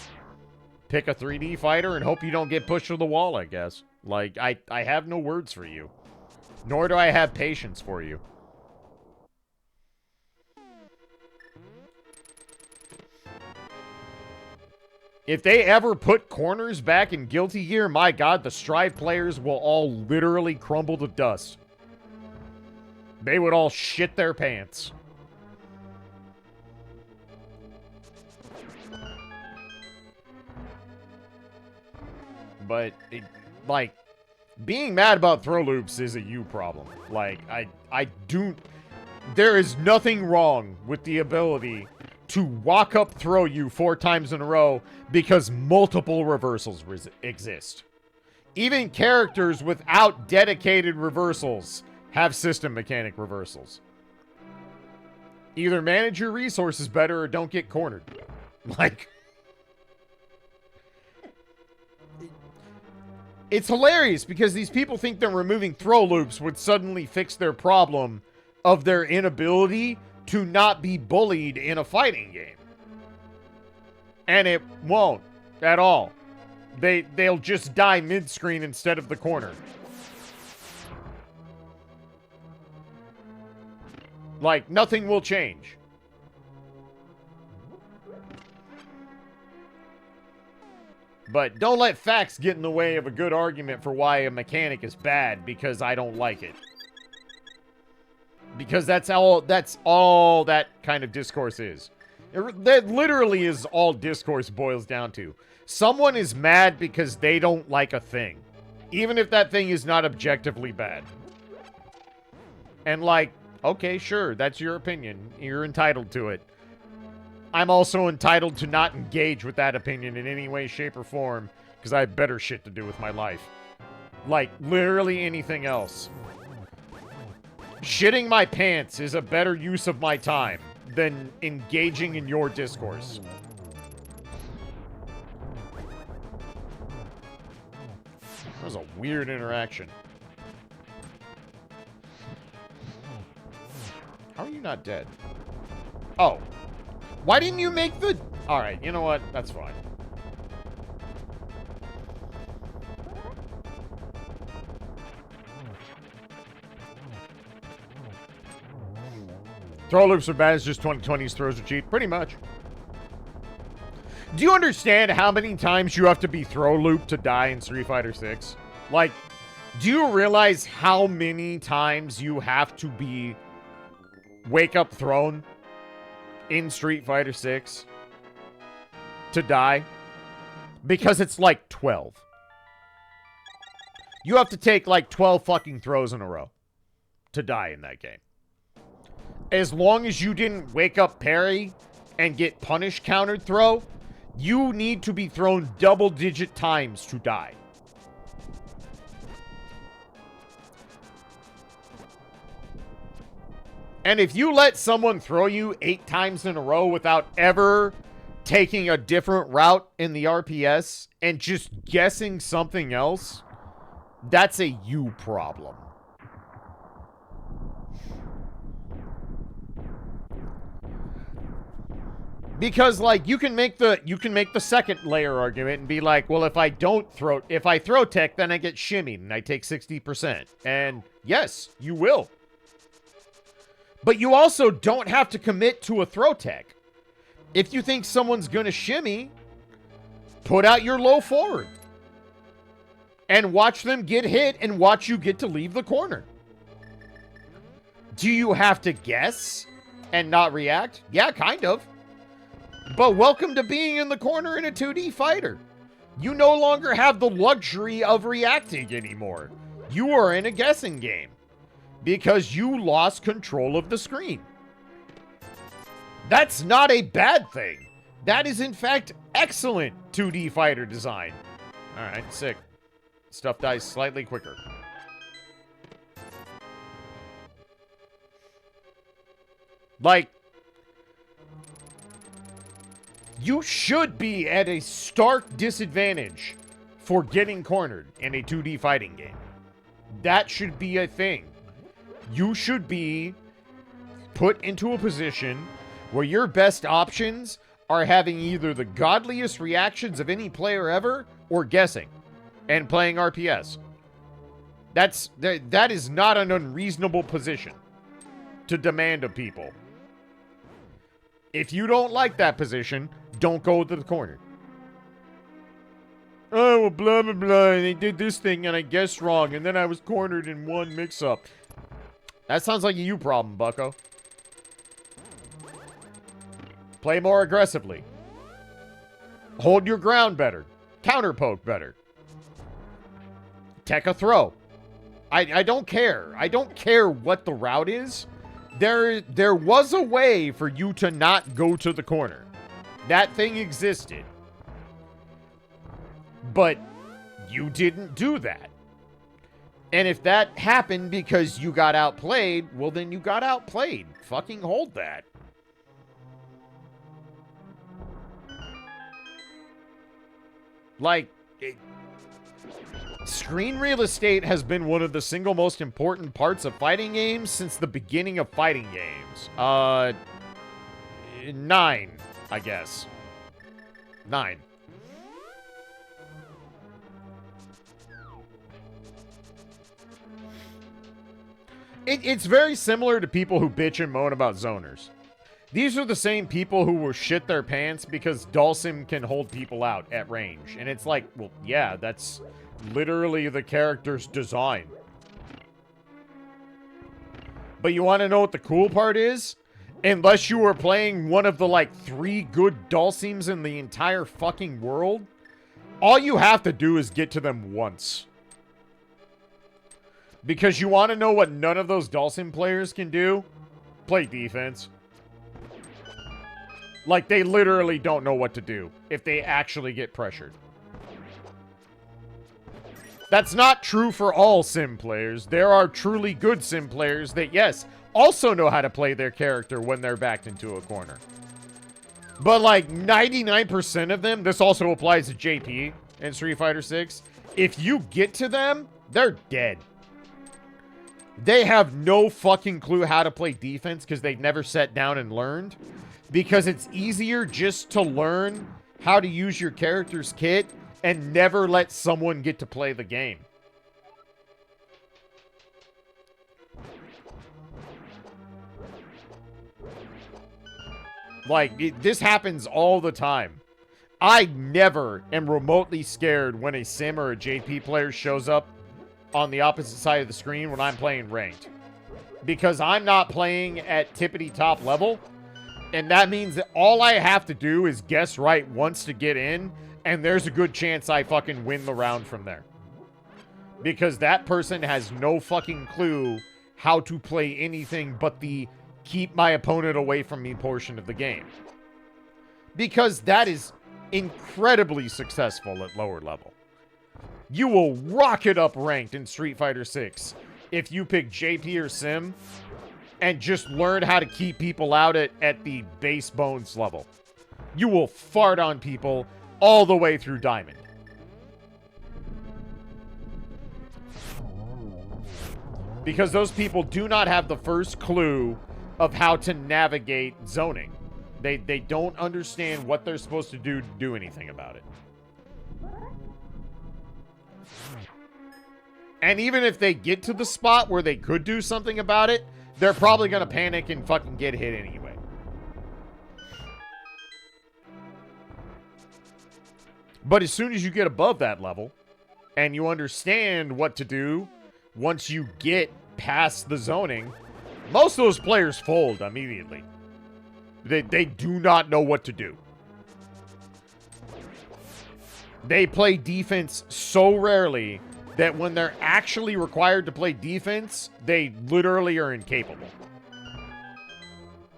Pick a 3D fighter and hope you don't get pushed to the wall, I guess. Like, I have no words for you. Nor do I have patience for you. If they ever put corners back in Guilty Gear, my god, the Strive players will all literally crumble to dust. They would all shit their pants. But, like, being mad about throw loops is a you problem. Like, there is nothing wrong with the ability to walk up throw you 4 times in a row because multiple reversals exist. Even characters without dedicated reversals have system mechanic reversals. Either manage your resources better or don't get cornered. Like, it's hilarious because these people think that removing throw loops would suddenly fix their problem of their inability to not be bullied in a fighting game. And it won't at all. They'll just die mid-screen instead of the corner. Like, nothing will change. But don't let facts get in the way of a good argument for why a mechanic is bad because I don't like it. Because that's all that kind of discourse is. That literally is all discourse boils down to. Someone is mad because they don't like a thing. Even if that thing is not objectively bad. And like, okay, sure, that's your opinion. You're entitled to it. I'm also entitled to not engage with that opinion in any way, shape, or form because I have better shit to do with my life. Like, literally anything else. Shitting my pants is a better use of my time than engaging in your discourse. That was a weird interaction. How are you not dead? Oh. Why didn't you make the... Alright, you know what? That's fine. Throw loops are bad, it's just 2020's throws are cheap. Pretty much. Do you understand how many times you have to be throw looped to die in Street Fighter 6? Like, do you realize how many times you have to be wake up thrown in Street Fighter 6 to die? Because it's like 12. You have to take like 12 fucking throws in a row to die in that game. As long as you didn't wake up parry and get punish countered throw, you need to be thrown double-digit times to die. And if you let someone throw you 8 times in a row without ever taking a different route in the RPS and just guessing something else, that's a you problem. Because, like, you can make the second layer argument and be like, well, if I throw tech, then I get shimmied and I take 60%. And yes, you will. But you also don't have to commit to a throw tech. If you think someone's gonna shimmy, put out your low forward. And watch them get hit and watch you get to leave the corner. Do you have to guess and not react? Yeah, kind of. But welcome to being in the corner in a 2D fighter. You no longer have the luxury of reacting anymore. You are in a guessing game because you lost control of the screen. That's not a bad thing. That is, in fact, excellent 2D fighter design. All right, sick. Stuff dies slightly quicker. Like, you should be at a stark disadvantage for getting cornered in a 2D fighting game. That should be a thing. You should be put into a position where your best options are having either the godliest reactions of any player ever or guessing and playing RPS. That is not an unreasonable position to demand of people. If you don't like that position, don't go to the corner. Oh, well, blah, blah, blah. They did this thing and I guessed wrong and then I was cornered in one mix-up. That sounds like a you problem, bucko. Play more aggressively. Hold your ground better. Counter poke better. Tech a throw. I don't care. I don't care what the route is. There was a way for you to not go to the corner. That thing existed. But you didn't do that. And if that happened because you got outplayed, well, then you got outplayed. Fucking hold that. Like, screen real estate has been one of the single most important parts of fighting games since the beginning of fighting games. 9, I guess. 9. It's very similar to people who bitch and moan about zoners. These are the same people who will shit their pants because Dhalsim can hold people out at range. And it's like, well, yeah, that's literally the character's design. But you want to know what the cool part is? Unless you are playing one of the, like, 3 good Dhalsims in the entire fucking world, all you have to do is get to them once. Because you want to know what none of those Dhalsim players can do? Play defense. Like, they literally don't know what to do if they actually get pressured. That's not true for all sim players. There are truly good sim players that, yes, also know how to play their character when they're backed into a corner. But, like, 99% of them, this also applies to JP in Street Fighter 6. If you get to them, they're dead. They have no fucking clue how to play defense because they've never sat down and learned. Because it's easier just to learn how to use your character's kit and never let someone get to play the game. Like, this happens all the time. I never am remotely scared when a sim or a JP player shows up on the opposite side of the screen when I'm playing ranked. Because I'm not playing at tippity top level. And that means that all I have to do is guess right once to get in. And there's a good chance I fucking win the round from there. Because that person has no fucking clue how to play anything but the keep my opponent away from me portion of the game. Because that is incredibly successful at lower level. You will rocket up ranked in Street Fighter 6 if you pick JP or Sim and just learn how to keep people out at the base bones level. You will fart on people all the way through Diamond. Because those people do not have the first clue of how to navigate zoning. They don't understand what they're supposed to do anything about it. And even if they get to the spot where they could do something about it, they're probably going to panic and fucking get hit anyway. But as soon as you get above that level, and you understand what to do, once you get past the zoning, most of those players fold immediately. They do not know what to do. They play defense so rarely that when they're actually required to play defense, they literally are incapable.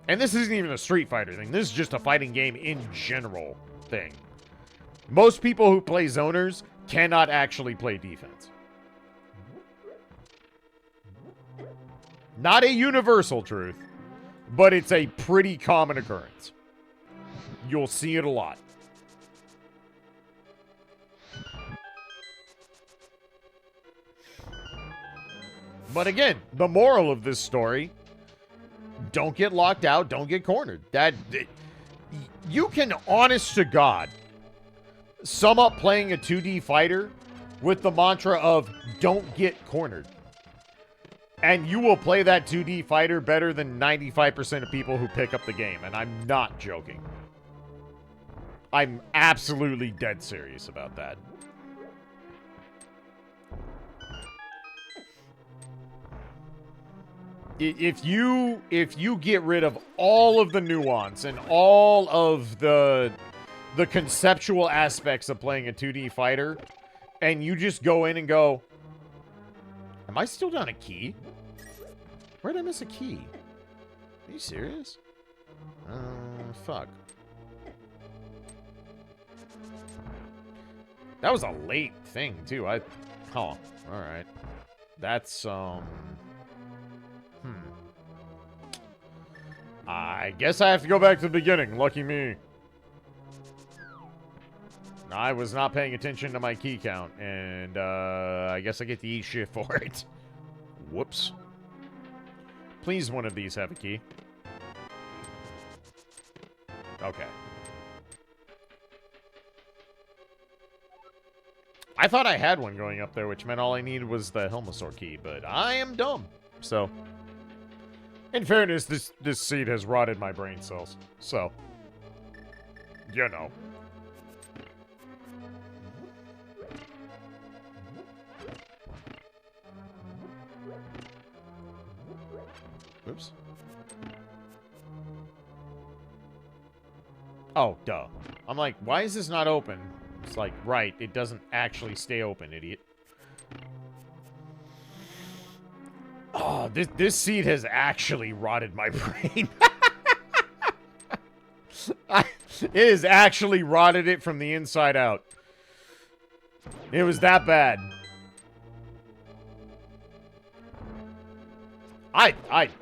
And this isn't even a Street Fighter thing. This is just a fighting game in general thing. Most people who play zoners cannot actually play defense. Not a universal truth, but it's a pretty common occurrence. You'll see it a lot. But again, the moral of this story, don't get locked out, don't get cornered. You can, honest to God, sum up playing a 2D fighter with the mantra of don't get cornered. And you will play that 2D fighter better than 95% of people who pick up the game. And I'm not joking. I'm absolutely dead serious about that. If you get rid of all of the nuance and all of the conceptual aspects of playing a 2D fighter, and you just go in and go, am I still down a key? Where'd I miss a key? Are you serious? Fuck. That was a late thing, too. Oh, alright. That's, I guess I have to go back to the beginning. Lucky me. I was not paying attention to my key count, and, I guess I get to eat shit for it. Whoops. Please, one of these have a key. Okay. I thought I had one going up there, which meant all I needed was the Helmasaur key, but I am dumb. So, in fairness, this seed has rotted my brain cells. So, you know. Oops. Oh, duh. I'm like, why is this not open? It's like, right, it doesn't actually stay open, idiot. Oh, this seed has actually rotted my brain. It has actually rotted it from the inside out. It was that bad.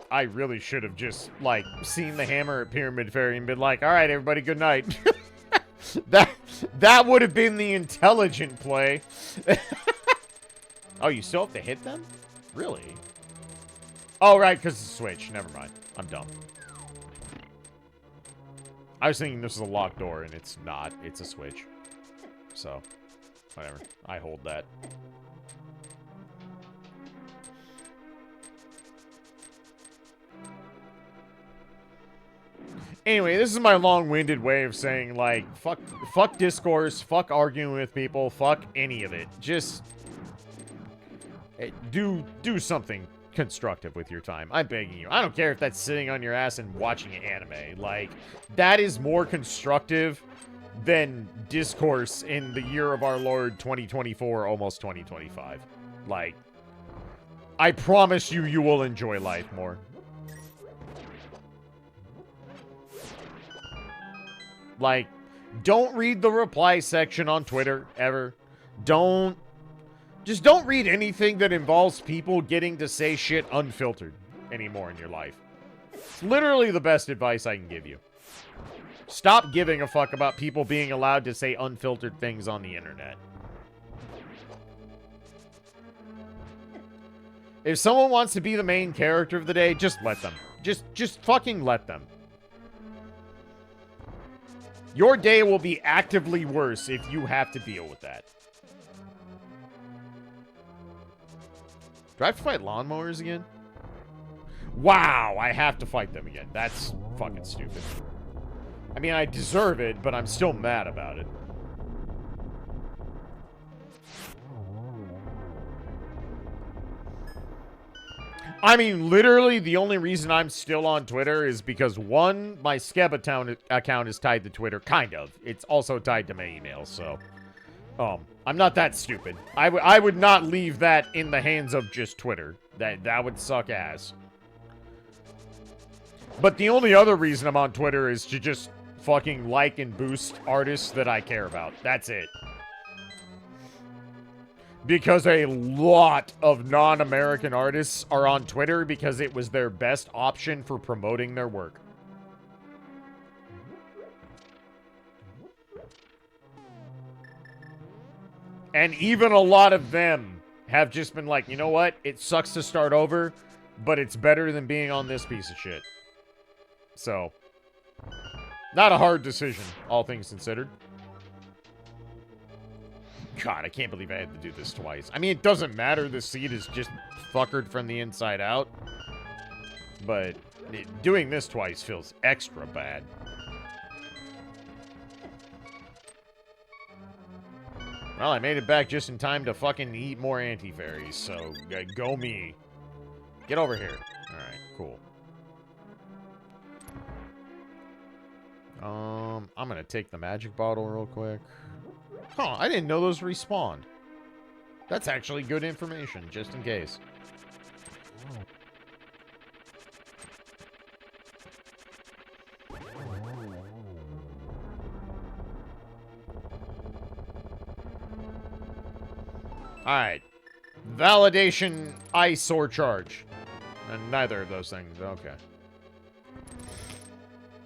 I really should have just, like, seen the hammer at Pyramid Fairy and been like, alright, everybody, good night. That would have been the intelligent play. Oh, you still have to hit them? Really? Oh, right, because it's a switch. Never mind. I'm dumb. I was thinking this is a locked door, and it's not. It's a switch. So, whatever. I hold that. Anyway, this is my long-winded way of saying, like, fuck discourse, fuck arguing with people, fuck any of it. Just do something constructive with your time. I'm begging you. I don't care if that's sitting on your ass and watching anime. Like, that is more constructive than discourse in the year of our Lord 2024, almost 2025. Like, I promise you, you will enjoy life more. Like, don't read the reply section on Twitter, ever. Just don't read anything that involves people getting to say shit unfiltered anymore in your life. It's literally the best advice I can give you. Stop giving a fuck about people being allowed to say unfiltered things on the internet. If someone wants to be the main character of the day, just let them. Just fucking let them. Your day will be actively worse if you have to deal with that. Do I have to fight lawnmowers again? Wow, I have to fight them again. That's fucking stupid. I mean, I deserve it, but I'm still mad about it. I mean, literally, the only reason I'm still on Twitter is because, one, my Skeb account is tied to Twitter. Kind of. It's also tied to my email, so... I'm not that stupid. I would not leave that in the hands of just Twitter. That would suck ass. But the only other reason I'm on Twitter is to just fucking like and boost artists that I care about. That's it. Because a lot of non-American artists are on Twitter because it was their best option for promoting their work. And even a lot of them have just been like, you know what? It sucks to start over, but it's better than being on this piece of shit. So, not a hard decision, all things considered. God, I can't believe I had to do this twice. I mean, it doesn't matter. The seat is just fuckered from the inside out. But doing this twice feels extra bad. Well, I made it back just in time to fucking eat more anti-fairies, so go me. Get over here. Alright, cool. I'm gonna take the magic bottle real quick. Huh, I didn't know those respawned. That's actually good information, just in case. Alright. Validation, ice, or charge. And neither of those things. Okay.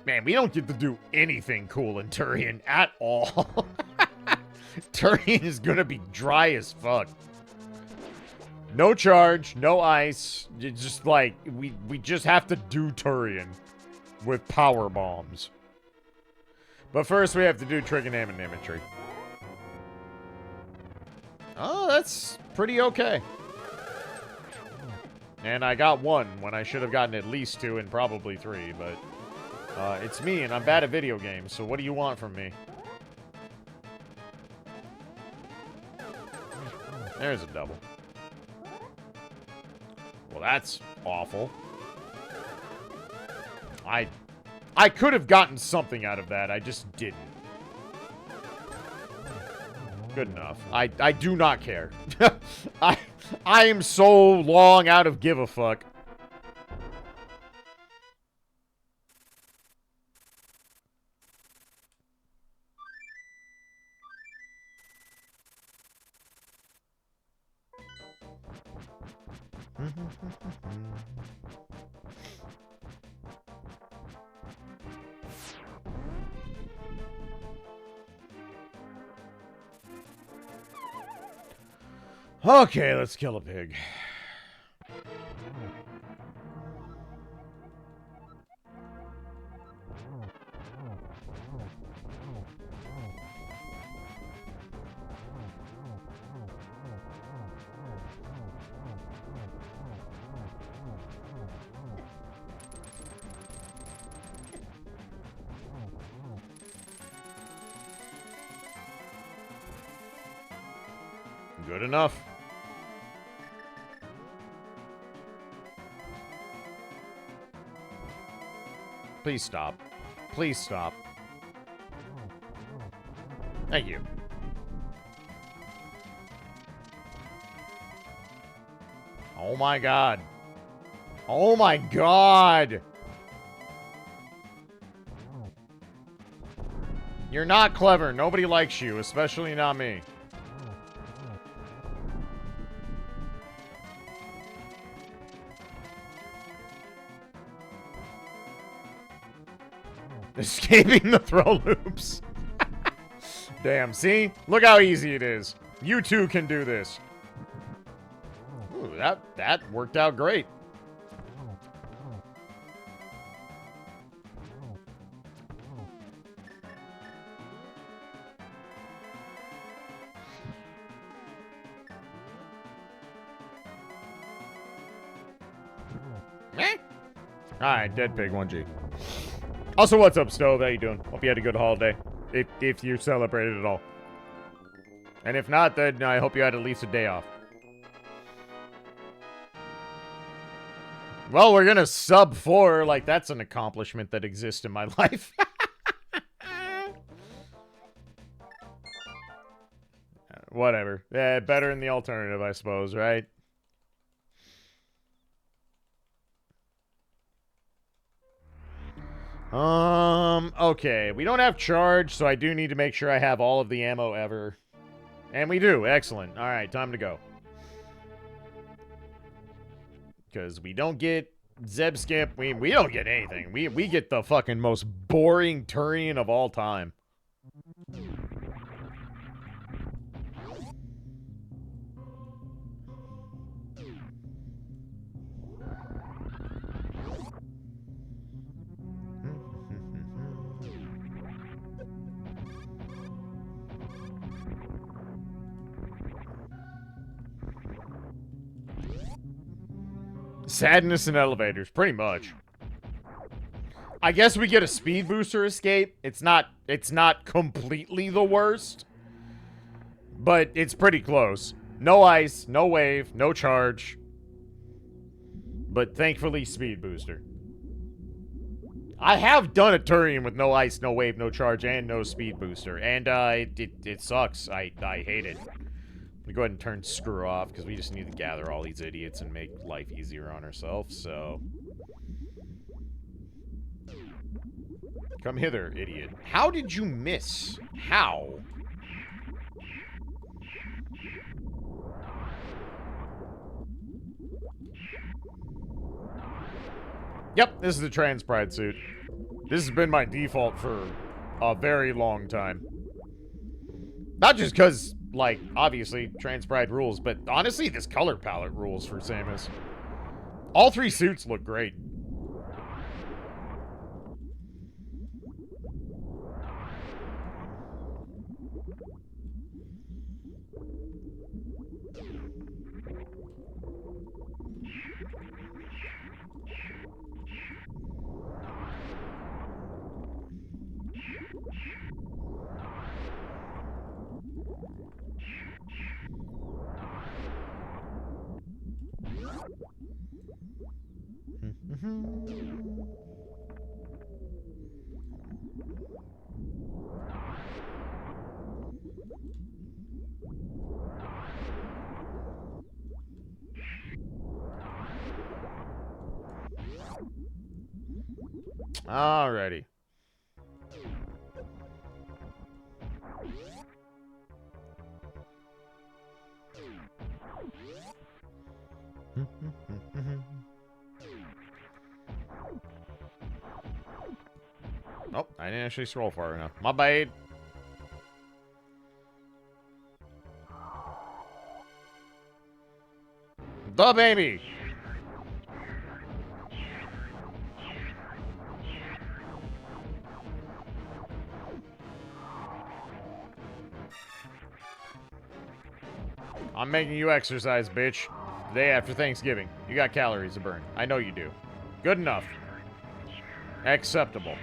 Man, we don't get to do anything cool in Turian at all. Turian is gonna be dry as fuck. No charge, no ice. It's just like, we just have to do Turian with power bombs. But first we have to do trigonometry. Oh, that's pretty okay. And I got one when I should have gotten at least two and probably three, but it's me and I'm bad at video games, so what do you want from me? There's a double. Well, that's awful. I could have gotten something out of that, I just didn't. Good enough. I do not care. I am so long out of give a fuck. Okay, let's kill a pig. Good enough. Please stop. Please stop. Thank you. Oh my god. Oh my god! You're not clever. Nobody likes you, especially not me. Escaping the throw loops. Damn, see? Look how easy it is. You too can do this. Ooh, that worked out great. Alright, dead pig 1G. Also, what's up, Stove? How you doing? Hope you had a good holiday. If you celebrated at all. And if not, then I hope you had at least a day off. Well, we're gonna sub 4. Like, that's an accomplishment that exists in my life. Whatever. Yeah, better than the alternative, I suppose, right? Okay. We don't have charge, so I do need to make sure I have all of the ammo ever. And we do. Excellent. Alright, time to go. Because we don't get Zeb Skip. We don't get anything. We get the fucking most boring Turian of all time. Sadness in elevators, pretty much. I guess we get a speed booster escape. It's not completely the worst, but it's pretty close. No ice, no wave, no charge. But thankfully, speed booster. I have done a Turian with no ice, no wave, no charge, and no speed booster, and it sucks. I hate it. We go ahead and turn screw off because we just need to gather all these idiots and make life easier on ourselves. So, come hither, idiot. How did you miss? How? Yep, this is the Trans Pride suit. This has been my default for a very long time. Not just because, like, obviously, Trans Pride rules, but honestly, this color palette rules for Samus. All 3 suits look great. Alrighty. Oh, I didn't actually scroll far enough. My bad. The baby. I'm making you exercise, bitch. The day after Thanksgiving. You got calories to burn. I know you do. Good enough. Acceptable.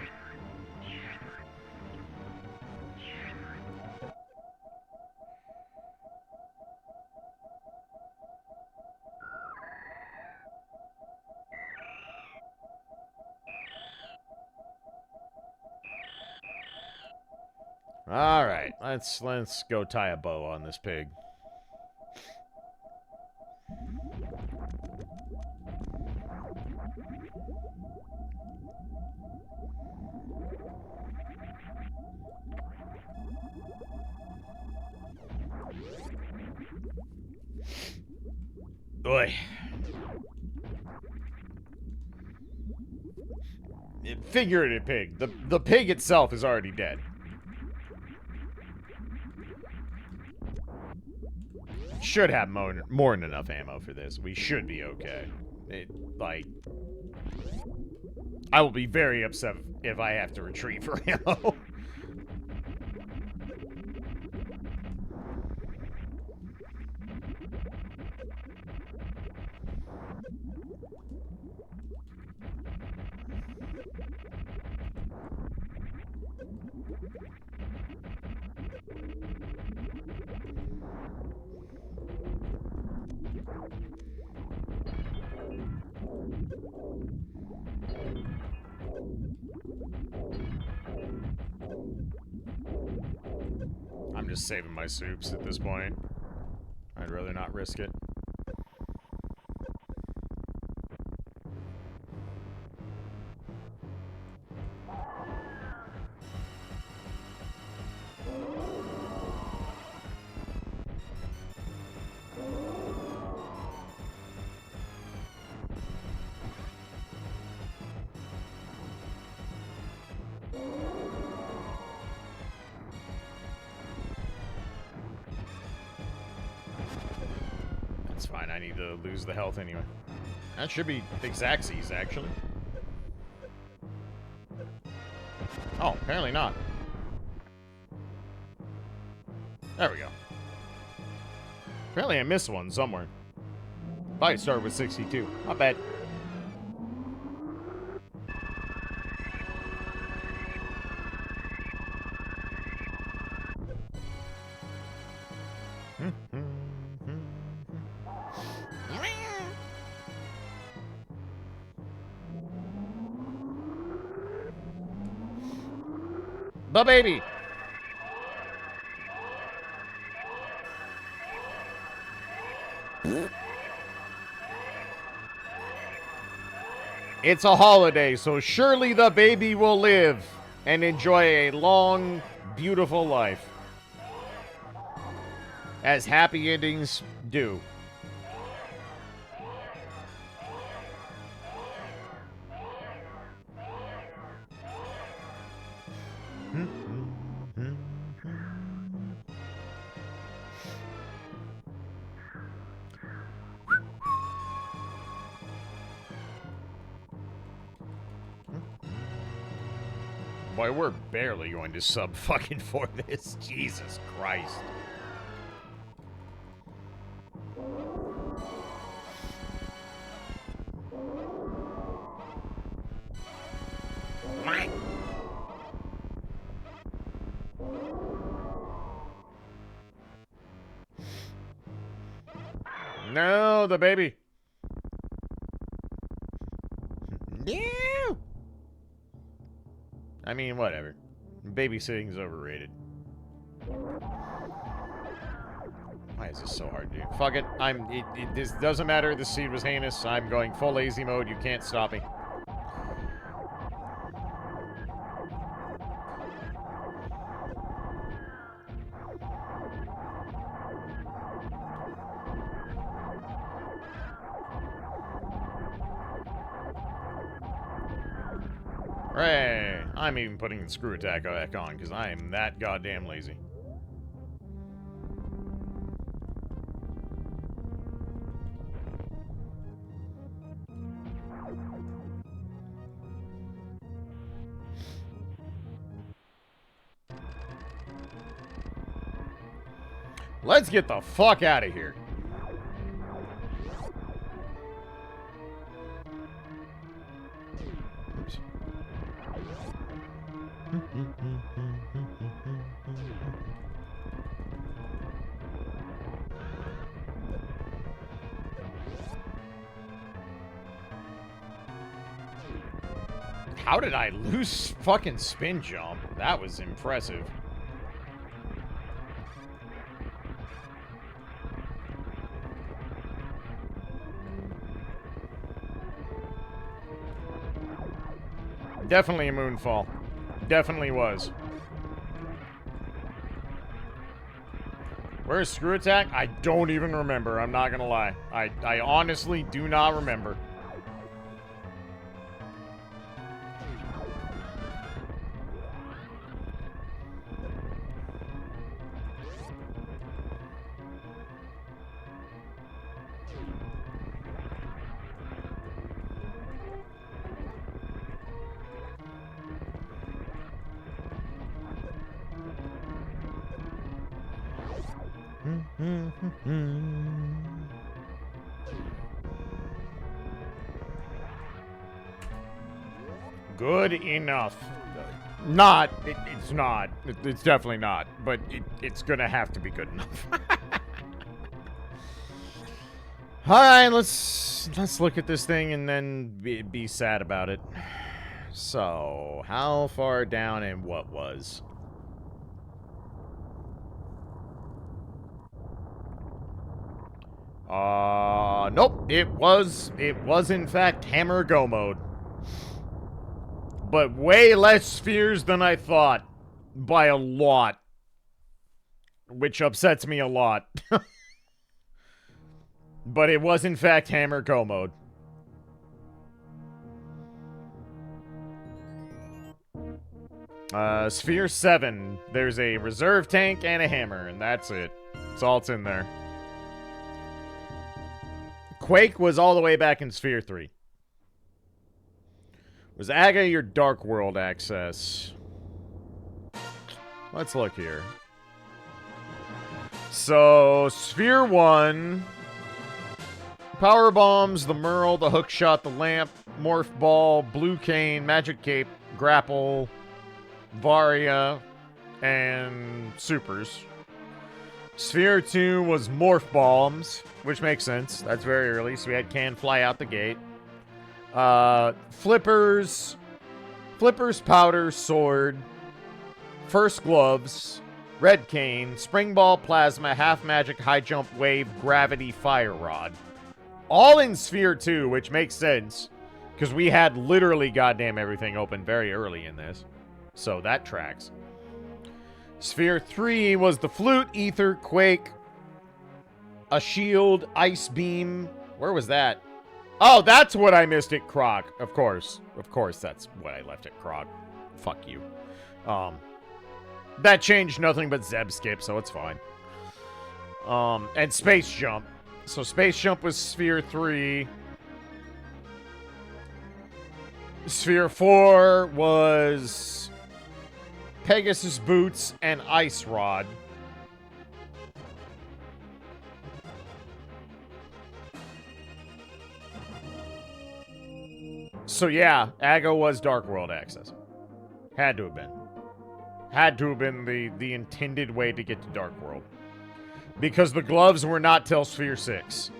All right, let's go tie a bow on this pig. Boy. Figurative pig. The pig itself is already dead. Should have more than enough ammo for this. We should be okay. I will be very upset if I have to retreat for ammo. I'm just saving my soups at this point. I'd rather not risk it. That's fine, I need to lose the health anyway. That should be Exactsies, actually. Oh, apparently not. There we go. Apparently I missed one somewhere. Probably started with 62. Not bad. The baby. It's a holiday, so surely the baby will live and enjoy a long, beautiful life. As happy endings do. Boy, we're barely going to sub fucking for this. Jesus Christ. No, the baby. No. I mean, whatever. Babysitting's overrated. Why is this so hard to do? Fuck it. This doesn't matter. This seed was heinous. I'm going full lazy mode. You can't stop me. Hooray! I'm even putting the screw attack back on because I am that goddamn lazy. Let's get the fuck out of here. How did I lose fucking spin jump? That was impressive. Definitely a moonfall. Definitely was. Where's screw attack? I don't even remember. I'm not gonna lie. I honestly do not remember. Good enough. It's not. It's definitely not. But it's gonna have to be good enough. All right, let's look at this thing and then be sad about it. So, how far down and what was? Nope. It was in fact Hammer Go mode. But way less spheres than I thought. By a lot. Which upsets me a lot. But it was in fact Hammer Go mode. Sphere 7. There's a reserve tank and a hammer, and that's it. That's all that's in there. Quake was all the way back in Sphere 3. Was Aga your Dark World access? Let's look here. So, Sphere 1... Power Bombs, the Merle, the Hookshot, the Lamp, Morph Ball, Blue Cane, Magic Cape, Grapple, Varia, and Supers. Sphere 2 was Morph Bombs, which makes sense. That's very early, so we had Can fly out the gate. Flippers, Powder, Sword, First Gloves, Red Cane, Spring Ball, Plasma, Half Magic, High Jump, Wave, Gravity, Fire Rod. All in Sphere 2, which makes sense, because we had literally goddamn everything open very early in this. So that tracks. Sphere 3 was the Flute, Ether, Quake, a Shield, Ice Beam. Where was that? Oh, that's what I missed at Croc. Of course. Of course, that's what I left at Croc. Fuck you. That changed nothing but Zeb Skip, so it's fine. And Space Jump. So Space Jump was Sphere 3. Sphere 4 was Pegasus Boots and Ice Rod. So yeah, Aga was Dark World access. Had to have been. Had to have been the intended way to get to Dark World. Because the gloves were not till Sphere 6.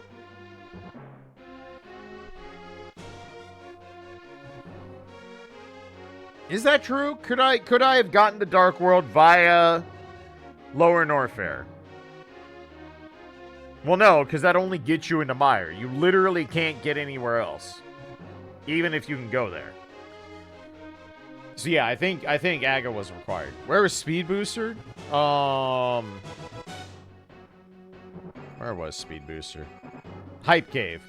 Is that true? Could I have gotten to Dark World via Lower Norfair? Well, no, because that only gets you into Mire. You literally can't get anywhere else. Even if you can go there. So yeah, I think Aga was required. Where was Speed Booster? Where was Speed Booster? Hype Cave.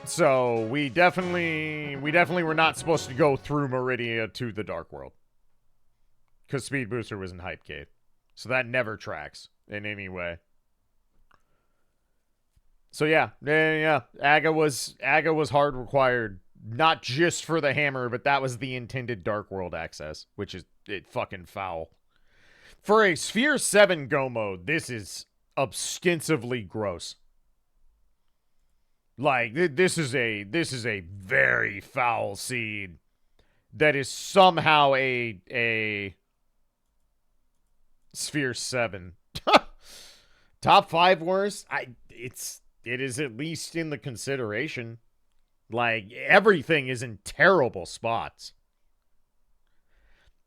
So we definitely were not supposed to go through Meridia to the Dark World. Because Speed Booster was in Hype Cave. So that never tracks in any way. So yeah. Aga was hard required, not just for the hammer, but that was the intended Dark World access, which is fucking foul. For a Sphere 7 go mode, this is ostensibly gross. Like this is a very foul seed that is somehow a Sphere 7. Top 5 worst? It is at least in the consideration. Like, everything is in terrible spots.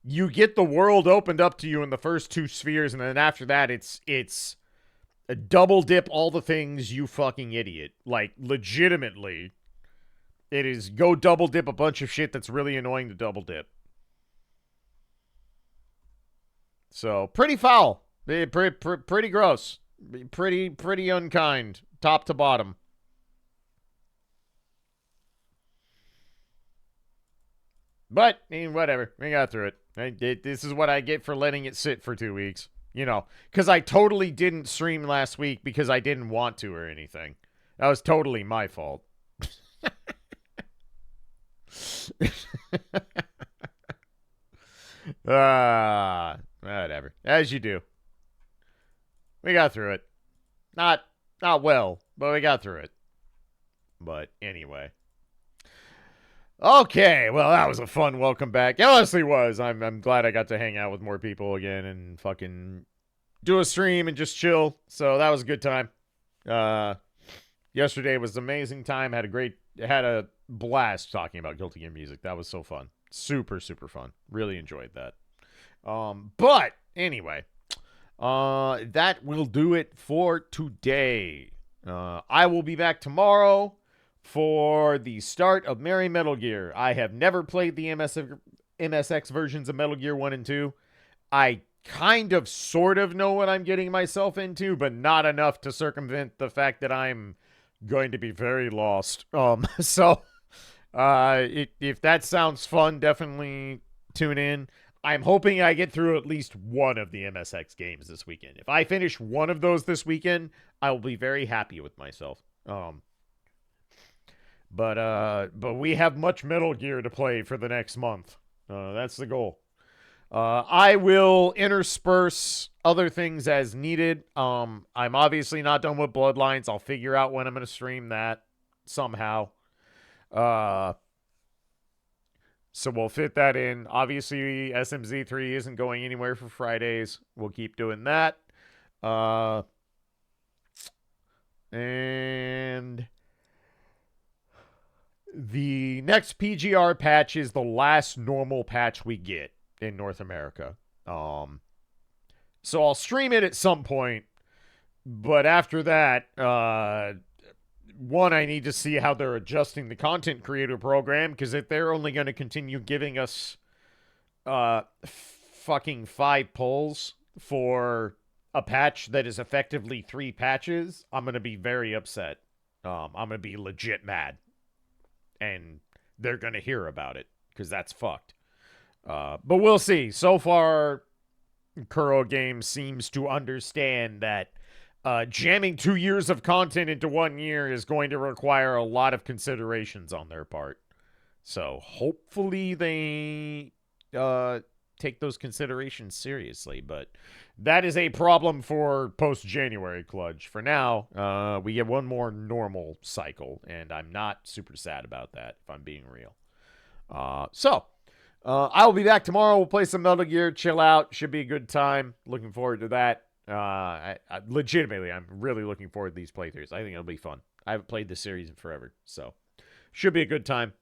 You get the world opened up to you in the first 2 spheres, and then after that, it's a double dip all the things, you fucking idiot. Like, legitimately, it is go double dip a bunch of shit that's really annoying to double dip. So, pretty foul. Pretty gross. Pretty unkind. Top to bottom. But, I mean, whatever. We got through it. This is what I get for letting it sit for 2 weeks. You know, because I totally didn't stream last week because I didn't want to or anything. That was totally my fault. Whatever. As you do. We got through it. Not well, but we got through it. But anyway. Okay, well, that was a fun welcome back. It honestly was. I'm glad I got to hang out with more people again and fucking do a stream and just chill. So that was a good time. Yesterday was an amazing time. Had a blast talking about Guilty Gear music. That was so fun. Super, super fun. Really enjoyed that. But anyway, that will do it for today. I will be back tomorrow for the start of Merry Metal Gear. I have never played the MSX versions of Metal Gear 1 and 2. I kind of sort of know what I'm getting myself into, but not enough to circumvent the fact that I'm going to be very lost. So if that sounds fun, definitely tune in. I'm hoping I get through at least one of the MSX games this weekend. If I finish one of those this weekend, I will be very happy with myself. But we have much Metal Gear to play for the next month. That's the goal. I will intersperse other things as needed. I'm obviously not done with Bloodlines. I'll figure out when I'm going to stream that somehow. So we'll fit that in. Obviously, SMZ3 isn't going anywhere for Fridays. We'll keep doing that. And the next PGR patch is the last normal patch we get in North America. So I'll stream it at some point, but after that, one, I need to see how they're adjusting the content creator program, because if they're only going to continue giving us fucking 5 pulls for a patch that is effectively 3 patches, I'm going to be very upset. I'm going to be legit mad. And they're going to hear about it, because that's fucked. But we'll see. So far, Kuro Games seems to understand that jamming 2 years of content into 1 year is going to require a lot of considerations on their part. So hopefully they take those considerations seriously. But that is a problem for post-January, Klaige. For now, we get one more normal cycle, and I'm not super sad about that, if I'm being real. I will be back tomorrow. We'll play some Metal Gear, chill out. Should be a good time. Looking forward to that. Legitimately, I'm really looking forward to these playthroughs. I think it'll be fun. I haven't played this series in forever, so should be a good time.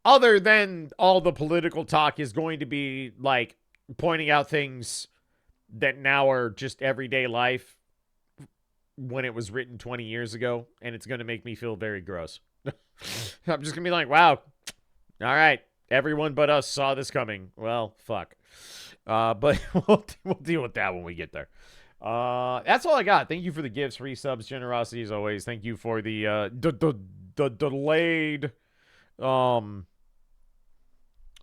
Other than all the political talk is going to be like pointing out things that now are just everyday life when it was written 20 years ago, and it's going to make me feel very gross. I'm just going to be like, wow, all right, everyone but us saw this coming. Well, fuck. But we'll deal with that when we get there. That's all I got. Thank you for the gifts, resubs, generosity as always. Thank you for the delayed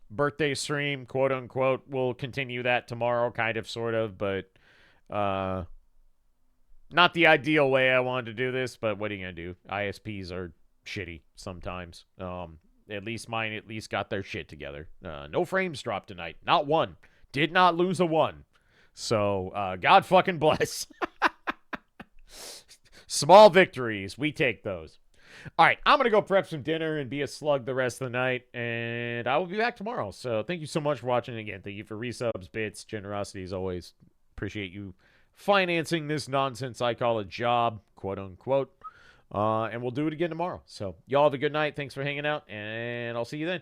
birthday stream, quote unquote. We'll continue that tomorrow, kind of, sort of, but not the ideal way I wanted to do this, but what are you gonna do? ISPs are shitty sometimes. At least mine got their shit together. No frames dropped tonight. Not one. Did not lose a one. So, God fucking bless. Small victories. We take those. All right, I'm going to go prep some dinner and be a slug the rest of the night, and I will be back tomorrow. So thank you so much for watching again. Thank you for resubs, bits, generosity as always. Appreciate you financing this nonsense I call a job, quote unquote. And we'll do it again tomorrow. So y'all have a good night. Thanks for hanging out, and I'll see you then.